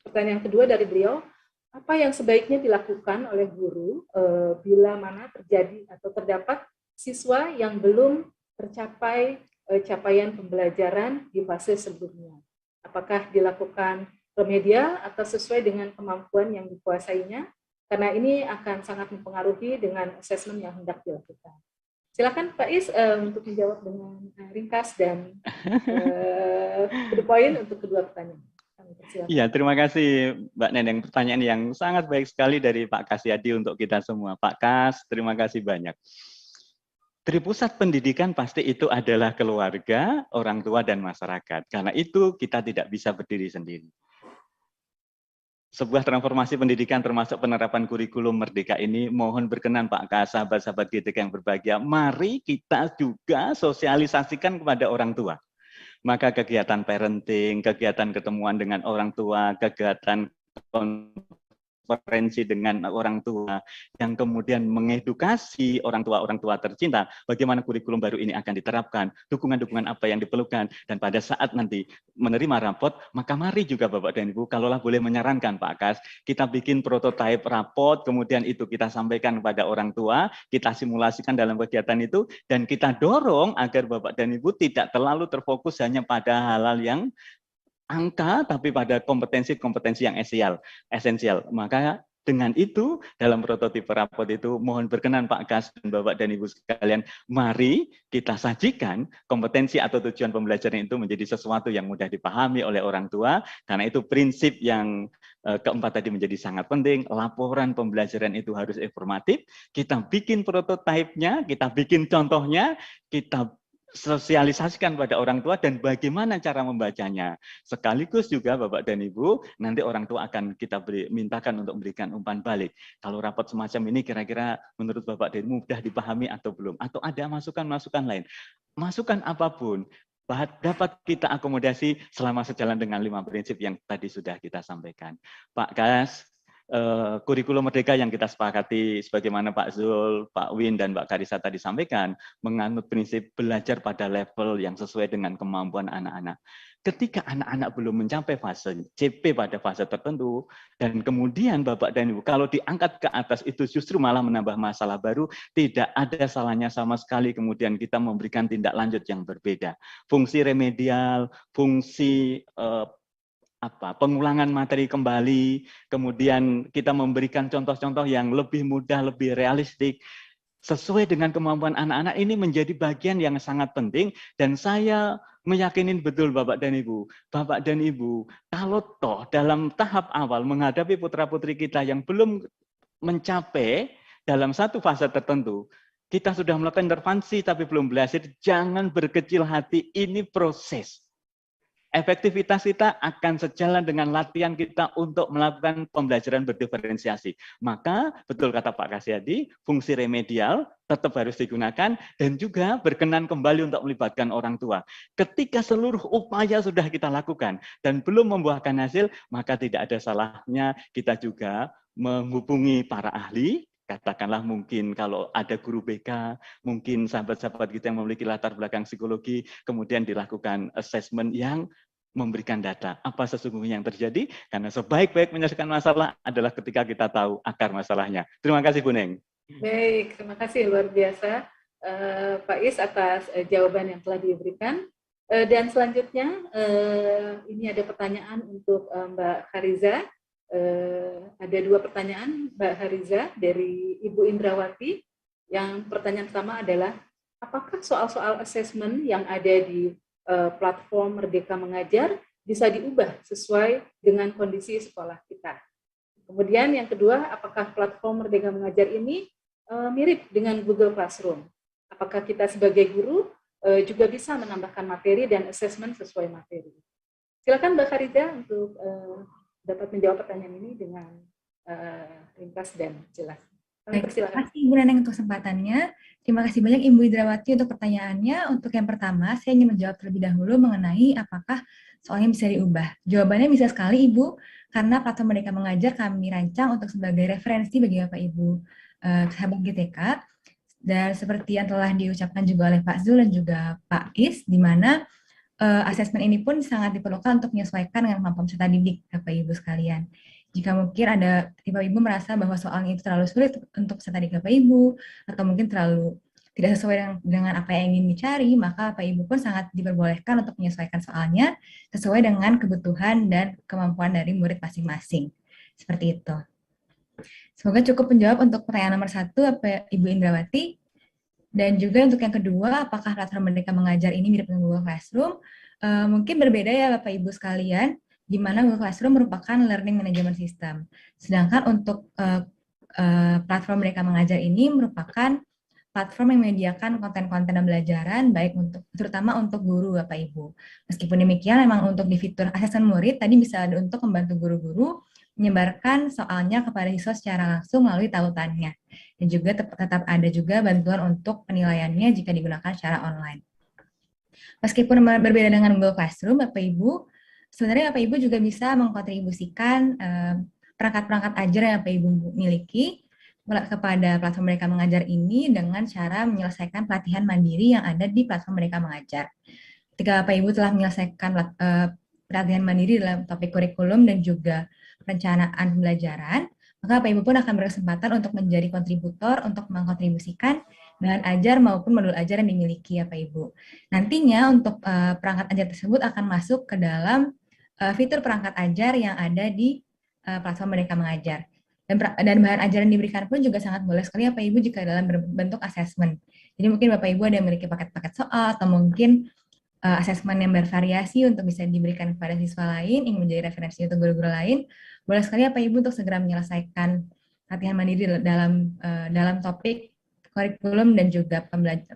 pertanyaan kedua dari beliau, apa yang sebaiknya dilakukan oleh guru bila mana terjadi atau terdapat siswa yang belum tercapai capaian pembelajaran di fase sebelumnya? Apakah dilakukan remedial atau sesuai dengan kemampuan yang dikuasainya? Karena ini akan sangat mempengaruhi dengan asesmen yang hendak dilakukan. Silakan Pak Is untuk menjawab dengan ringkas dan to the point untuk kedua pertanyaan. Iya, terima kasih Mbak Neneng. Pertanyaan yang sangat baik sekali dari Pak Kasyadi untuk kita semua. Pak Kas, terima kasih banyak. Dari pusat pendidikan pasti itu adalah keluarga, orang tua, dan masyarakat. Karena itu kita tidak bisa berdiri sendiri. Sebuah transformasi pendidikan termasuk penerapan kurikulum Merdeka ini, mohon berkenan Pak Kas, sahabat-sahabat GTK yang berbahagia, mari kita juga sosialisasikan kepada orang tua. Maka kegiatan parenting, kegiatan ketemuan dengan orang tua, kegiatan konferensi dengan orang tua, yang kemudian mengedukasi orang tua tercinta, bagaimana kurikulum baru ini akan diterapkan, dukungan-dukungan apa yang diperlukan, dan pada saat nanti menerima rapot, maka mari juga Bapak dan Ibu, kalaulah boleh menyarankan Pak Kas, kita bikin prototipe rapot, kemudian itu kita sampaikan kepada orang tua, kita simulasikan dalam kegiatan itu, dan kita dorong agar Bapak dan Ibu tidak terlalu terfokus hanya pada hal-hal yang angka, tapi pada kompetensi-kompetensi yang esensial. Maka dengan itu, dalam prototipe rapot itu, mohon berkenan Pak Kas dan Bapak dan Ibu sekalian, mari kita sajikan kompetensi atau tujuan pembelajaran itu menjadi sesuatu yang mudah dipahami oleh orang tua, karena itu prinsip yang keempat tadi menjadi sangat penting, laporan pembelajaran itu harus informatif, kita bikin prototipenya, kita bikin contohnya, kita sosialisasikan pada orang tua dan bagaimana cara membacanya. Sekaligus juga Bapak dan Ibu, nanti orang tua akan kita mintakan untuk memberikan umpan balik. Kalau rapot semacam ini kira-kira menurut Bapak dan Ibu mudah dipahami atau belum? Atau ada masukan-masukan lain? Masukan apapun dapat kita akomodasi selama sejalan dengan 5 prinsip yang tadi sudah kita sampaikan. Pak Kas, kurikulum Merdeka yang kita sepakati sebagaimana Pak Zul, Pak Win, dan Mbak Karisa tadi sampaikan, menganut prinsip belajar pada level yang sesuai dengan kemampuan anak-anak. Ketika anak-anak belum mencapai fase CP pada fase tertentu, dan kemudian Bapak dan Ibu, kalau diangkat ke atas itu justru malah menambah masalah baru, tidak ada salahnya sama sekali kemudian kita memberikan tindak lanjut yang berbeda. Fungsi remedial, fungsi pengulangan materi kembali, kemudian kita memberikan contoh-contoh yang lebih mudah, lebih realistik, sesuai dengan kemampuan anak-anak, ini menjadi bagian yang sangat penting, dan saya meyakinin betul Bapak dan Ibu. Bapak dan Ibu, kalau toh dalam tahap awal menghadapi putra-putri kita yang belum mencapai dalam satu fase tertentu, kita sudah melakukan intervensi tapi belum berhasil, jangan berkecil hati, ini proses. Efektivitas kita akan sejalan dengan latihan kita untuk melakukan pembelajaran berdiferensiasi. Maka, betul kata Pak Kasyadi, fungsi remedial tetap harus digunakan dan juga berkenan kembali untuk melibatkan orang tua. Ketika seluruh upaya sudah kita lakukan dan belum membuahkan hasil, maka tidak ada salahnya kita juga menghubungi para ahli, katakanlah mungkin kalau ada guru BK, mungkin sahabat-sahabat kita yang memiliki latar belakang psikologi, kemudian dilakukan assessment yang memberikan data apa sesungguhnya yang terjadi, karena sebaik-baik menyelesaikan masalah adalah ketika kita tahu akar masalahnya. Terima kasih Bu Neng. Baik, terima kasih luar biasa Pak Is atas jawaban yang telah diberikan. Dan selanjutnya ini ada pertanyaan untuk Mbak Hariza. Ada 2 pertanyaan Mbak Hariza dari Ibu Indrawati. Yang pertanyaan pertama adalah, apakah soal-soal asesmen yang ada di platform Merdeka Mengajar bisa diubah sesuai dengan kondisi sekolah kita? Kemudian yang kedua, apakah platform Merdeka Mengajar ini mirip dengan Google Classroom? Apakah kita sebagai guru juga bisa menambahkan materi dan assessment sesuai materi? Silakan Mbak Farida untuk dapat menjawab pertanyaan ini dengan ringkas dan jelas. Baik, terima kasih Ibu Neneng untuk kesempatannya. Terima kasih banyak Ibu Indrawati untuk pertanyaannya. Untuk yang pertama, saya ingin menjawab terlebih dahulu mengenai apakah soalnya bisa diubah. Jawabannya bisa sekali Ibu, karena platform Merdeka Mengajar kami rancang untuk sebagai referensi bagi Bapak Ibu sahabat GTK. Dan seperti yang telah diucapkan juga oleh Pak Zul dan juga Pak Is, di mana asesmen ini pun sangat diperlukan untuk menyesuaikan dengan kemampuan peserta didik Bapak Ibu sekalian. Jika mungkin ada Bapak Ibu merasa bahwa soalnya itu terlalu sulit untuk peserta didik Bapak Ibu, atau mungkin terlalu tidak sesuai dengan apa yang ingin dicari, maka Bapak Ibu pun sangat diperbolehkan untuk menyesuaikan soalnya sesuai dengan kebutuhan dan kemampuan dari murid masing-masing. Seperti itu. Semoga cukup menjawab untuk pertanyaan nomor 1, Ibu Indrawati. Dan juga untuk yang kedua, apakah platform Merdeka Mengajar ini mirip dengan Google Classroom? Mungkin berbeda ya Bapak Ibu sekalian, di mana Google Classroom merupakan learning management system. Sedangkan untuk platform Merdeka Mengajar ini merupakan platform yang menyediakan konten-konten pembelajaran, baik terutama untuk guru Bapak Ibu. Meskipun demikian, memang untuk di fitur asesmen murid, tadi bisa ada untuk membantu guru-guru menyebarkan soalnya kepada siswa secara langsung melalui tautannya. Dan juga tetap ada juga bantuan untuk penilaiannya jika digunakan secara online. Meskipun berbeda dengan Google Classroom, Bapak Ibu, sebenarnya Bapak Ibu juga bisa mengkontribusikan perangkat-perangkat ajar yang Bapak Ibu miliki kepada platform Merdeka Mengajar ini dengan cara menyelesaikan pelatihan mandiri yang ada di platform Merdeka Mengajar. Ketika Bapak Ibu telah menyelesaikan pelatihan mandiri dalam topik kurikulum dan juga perencanaan pembelajaran, maka Bapak Ibu pun akan berkesempatan untuk menjadi kontributor untuk mengkontribusikan bahan ajar maupun modul ajar yang dimiliki Bapak Ibu. Nantinya untuk perangkat ajar tersebut akan masuk ke dalam fitur perangkat ajar yang ada di platform Merdeka Mengajar. Dan bahan ajar yang diberikan pun juga sangat boleh sekali Bapak Ibu jika dalam bentuk asesmen. Jadi mungkin Bapak Ibu ada yang memiliki paket-paket soal atau mungkin asesmen yang bervariasi untuk bisa diberikan kepada siswa lain, ingin menjadi referensi untuk guru-guru lain, boleh sekali Bapak Ibu untuk segera menyelesaikan latihan mandiri dalam topik kurikulum dan juga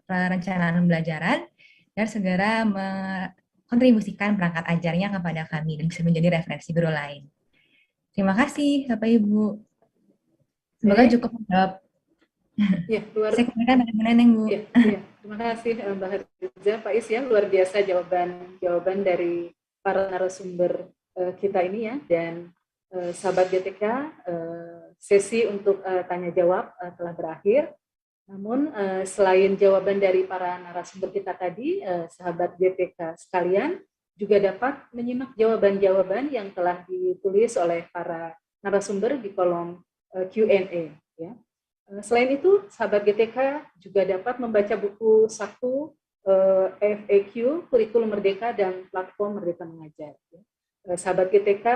perencanaan pembelajaran, dan segera mengkontribusikan perangkat ajarnya kepada kami dan bisa menjadi referensi guru lain. Terima kasih Bapak Ibu. Semoga cukup menjawab. Ya, Saya kembalikan pada Bu Neneng, Bu. Ya, terima kasih Mbak Hariza, Pak Is ya, luar biasa jawaban dari para narasumber kita ini ya, dan sahabat GTK, sesi untuk tanya jawab telah berakhir. Namun selain jawaban dari para narasumber kita tadi, sahabat GTK sekalian juga dapat menyimak jawaban-jawaban yang telah ditulis oleh para narasumber di kolom Q&A ya. Selain itu, sahabat GTK juga dapat membaca buku saku FAQ Kurikulum Merdeka dan Platform Merdeka Mengajar. Sahabat GTK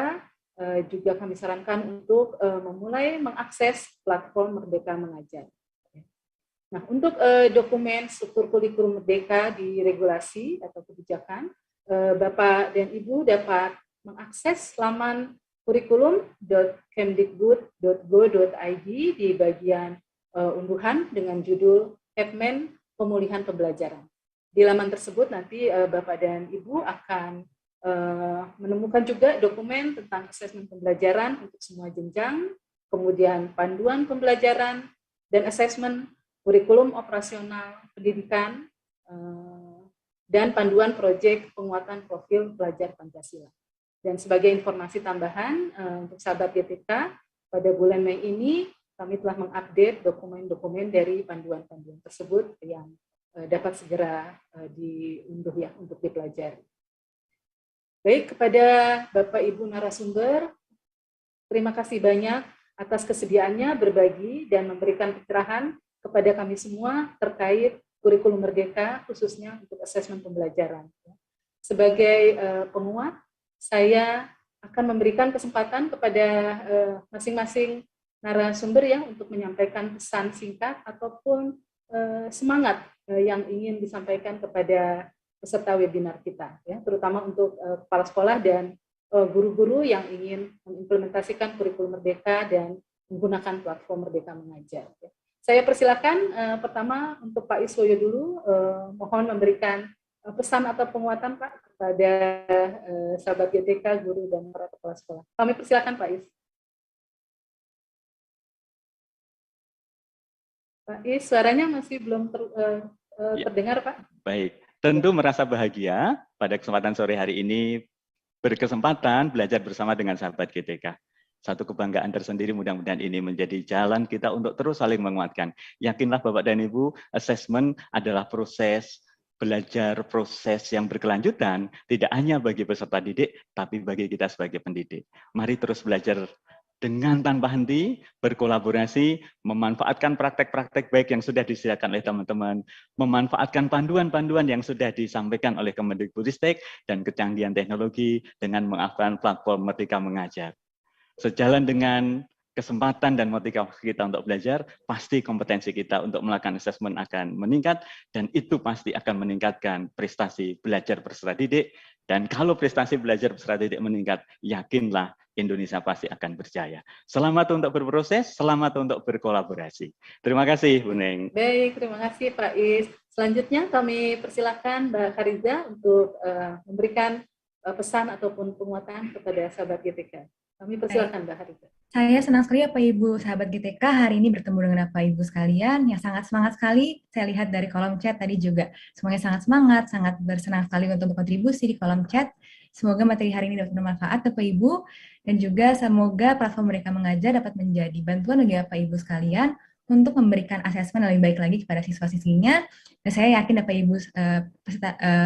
juga kami sarankan untuk memulai mengakses platform Merdeka Mengajar. Nah, untuk dokumen struktur kurikulum Merdeka di regulasi atau kebijakan, Bapak dan Ibu dapat mengakses laman kurikulum.kemdikbud.go.id di bagian unduhan dengan judul Admin Pemulihan Pembelajaran. Di laman tersebut nanti Bapak dan Ibu akan menemukan juga dokumen tentang asesmen pembelajaran untuk semua jenjang, kemudian panduan pembelajaran dan asesmen kurikulum operasional pendidikan, dan panduan proyek penguatan profil pelajar Pancasila. Dan sebagai informasi tambahan untuk sahabat GTK, pada bulan Mei ini kami telah mengupdate dokumen-dokumen dari panduan-panduan tersebut yang dapat segera diunduh ya untuk dipelajari. Baik, kepada Bapak Ibu narasumber, terima kasih banyak atas kesediaannya berbagi dan memberikan pencerahan kepada kami semua terkait kurikulum Merdeka, khususnya untuk asesmen pembelajaran. Sebagai penguat, saya akan memberikan kesempatan kepada masing-masing narasumber ya untuk menyampaikan pesan singkat ataupun semangat yang ingin disampaikan kepada peserta webinar kita, ya, terutama untuk kepala sekolah dan guru-guru yang ingin mengimplementasikan kurikulum Merdeka dan menggunakan platform Merdeka Mengajar. Saya persilakan pertama untuk Pak Iswoyo dulu, mohon memberikan pesan atau penguatan Pak kepada sahabat GTK, guru dan para kepala sekolah. Kami persilakan Pak Is. Pak Is, suaranya masih belum terdengar Pak. Baik, tentu merasa bahagia pada kesempatan sore hari ini berkesempatan belajar bersama dengan sahabat GTK. Satu kebanggaan tersendiri, mudah-mudahan ini menjadi jalan kita untuk terus saling menguatkan. Yakinlah Bapak dan Ibu, assessment adalah proses belajar, proses yang berkelanjutan, tidak hanya bagi peserta didik, tapi bagi kita sebagai pendidik. Mari terus belajar dengan tanpa henti, berkolaborasi, memanfaatkan praktek-praktek baik yang sudah disediakan oleh teman-teman, memanfaatkan panduan-panduan yang sudah disampaikan oleh Kemendikbudristek dan kecanggihan teknologi dengan menggunakan platform Merdeka Mengajar. Sejalan dengan kesempatan dan motivasi kita untuk belajar, pasti kompetensi kita untuk melakukan asesmen akan meningkat, dan itu pasti akan meningkatkan prestasi belajar peserta didik. Dan kalau prestasi belajar peserta didik meningkat, yakinlah Indonesia pasti akan berjaya. Selamat untuk berproses, selamat untuk berkolaborasi. Terima kasih, Bu Neng. Baik, terima kasih Pak Is. Selanjutnya kami persilakan Mbak Khariza untuk memberikan pesan ataupun penguatan kepada sahabat GTK. Kami persilakan Mbak Khariza. Saya senang sekali Bapak Ibu sahabat GTK hari ini bertemu dengan Bapak Ibu sekalian yang sangat semangat sekali. Saya lihat dari kolom chat tadi juga semuanya sangat semangat, sangat bersenang sekali untuk berkontribusi di kolom chat. Semoga materi hari ini dapat bermanfaat Bapak Ibu, dan juga semoga platform Merdeka Mengajar dapat menjadi bantuan bagi Bapak Ibu sekalian untuk memberikan asesmen lebih baik lagi kepada siswa-siswinya. Dan saya yakin Bapak Ibu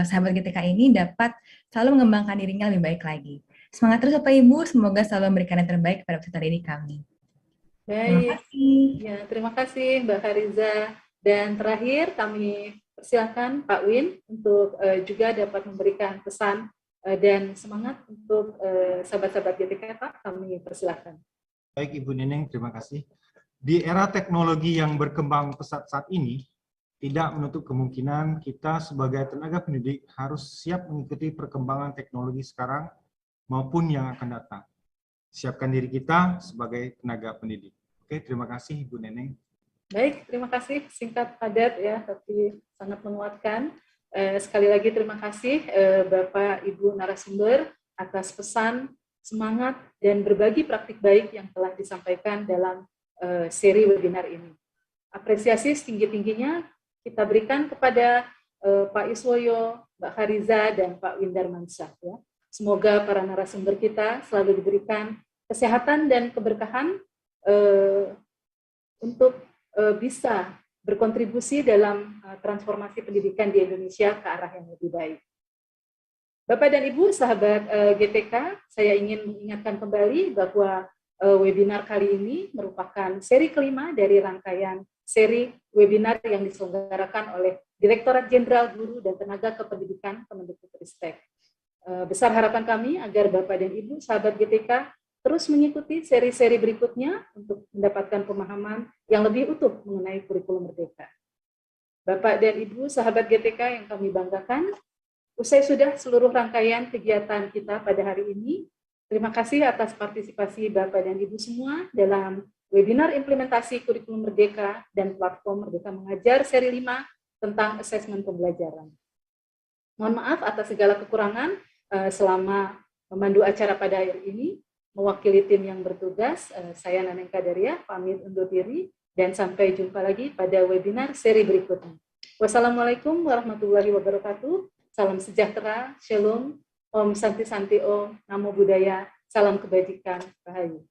sahabat GTK ini dapat selalu mengembangkan dirinya lebih baik lagi. Semangat terus Bapak Ibu, semoga selalu memberikan yang terbaik kepada peserta didik kami. Baik, terima kasih. Ya, terima kasih Mbak Khariza. Dan terakhir kami persilakan Pak Win untuk juga dapat memberikan pesan dan semangat untuk sahabat-sahabat GTK, Pak. Kami persilakan. Baik Ibu Neneng, terima kasih. Di era teknologi yang berkembang pesat saat ini, tidak menutup kemungkinan kita sebagai tenaga pendidik harus siap mengikuti perkembangan teknologi sekarang maupun yang akan datang. Siapkan diri kita sebagai tenaga pendidik. Oke, terima kasih Ibu Neneng. Baik, terima kasih. Singkat padat ya, tapi sangat menguatkan. Sekali lagi terima kasih Bapak Ibu narasumber atas pesan, semangat, dan berbagi praktik baik yang telah disampaikan dalam seri webinar ini. Apresiasi setinggi-tingginya kita berikan kepada Pak Iswoyo, Mbak Khariza, dan Pak Windarmansyah. Ya. Semoga para narasumber kita selalu diberikan kesehatan dan keberkahan untuk bisa berkontribusi dalam transformasi pendidikan di Indonesia ke arah yang lebih baik. Bapak dan Ibu, sahabat GTK, saya ingin mengingatkan kembali bahwa webinar kali ini merupakan seri kelima dari rangkaian seri webinar yang diselenggarakan oleh Direktorat Jenderal Guru dan Tenaga Kependidikan Kemendikbudristek. Besar harapan kami agar Bapak dan Ibu sahabat GTK terus mengikuti seri-seri berikutnya untuk mendapatkan pemahaman yang lebih utuh mengenai kurikulum Merdeka. Bapak dan Ibu sahabat GTK yang kami banggakan, usai sudah seluruh rangkaian kegiatan kita pada hari ini, terima kasih atas partisipasi Bapak dan Ibu semua dalam webinar implementasi kurikulum Merdeka dan platform Merdeka Mengajar seri 5 tentang asesmen pembelajaran. Mohon maaf atas segala kekurangan selama memandu acara pada hari ini. Mewakili tim yang bertugas, saya Naneng Kadaria, pamit undur diri, dan sampai jumpa lagi pada webinar seri berikutnya. Wassalamualaikum warahmatullahi wabarakatuh. Salam sejahtera, shalom, om santi santi om, namo buddhaya, salam kebajikan, rahayu.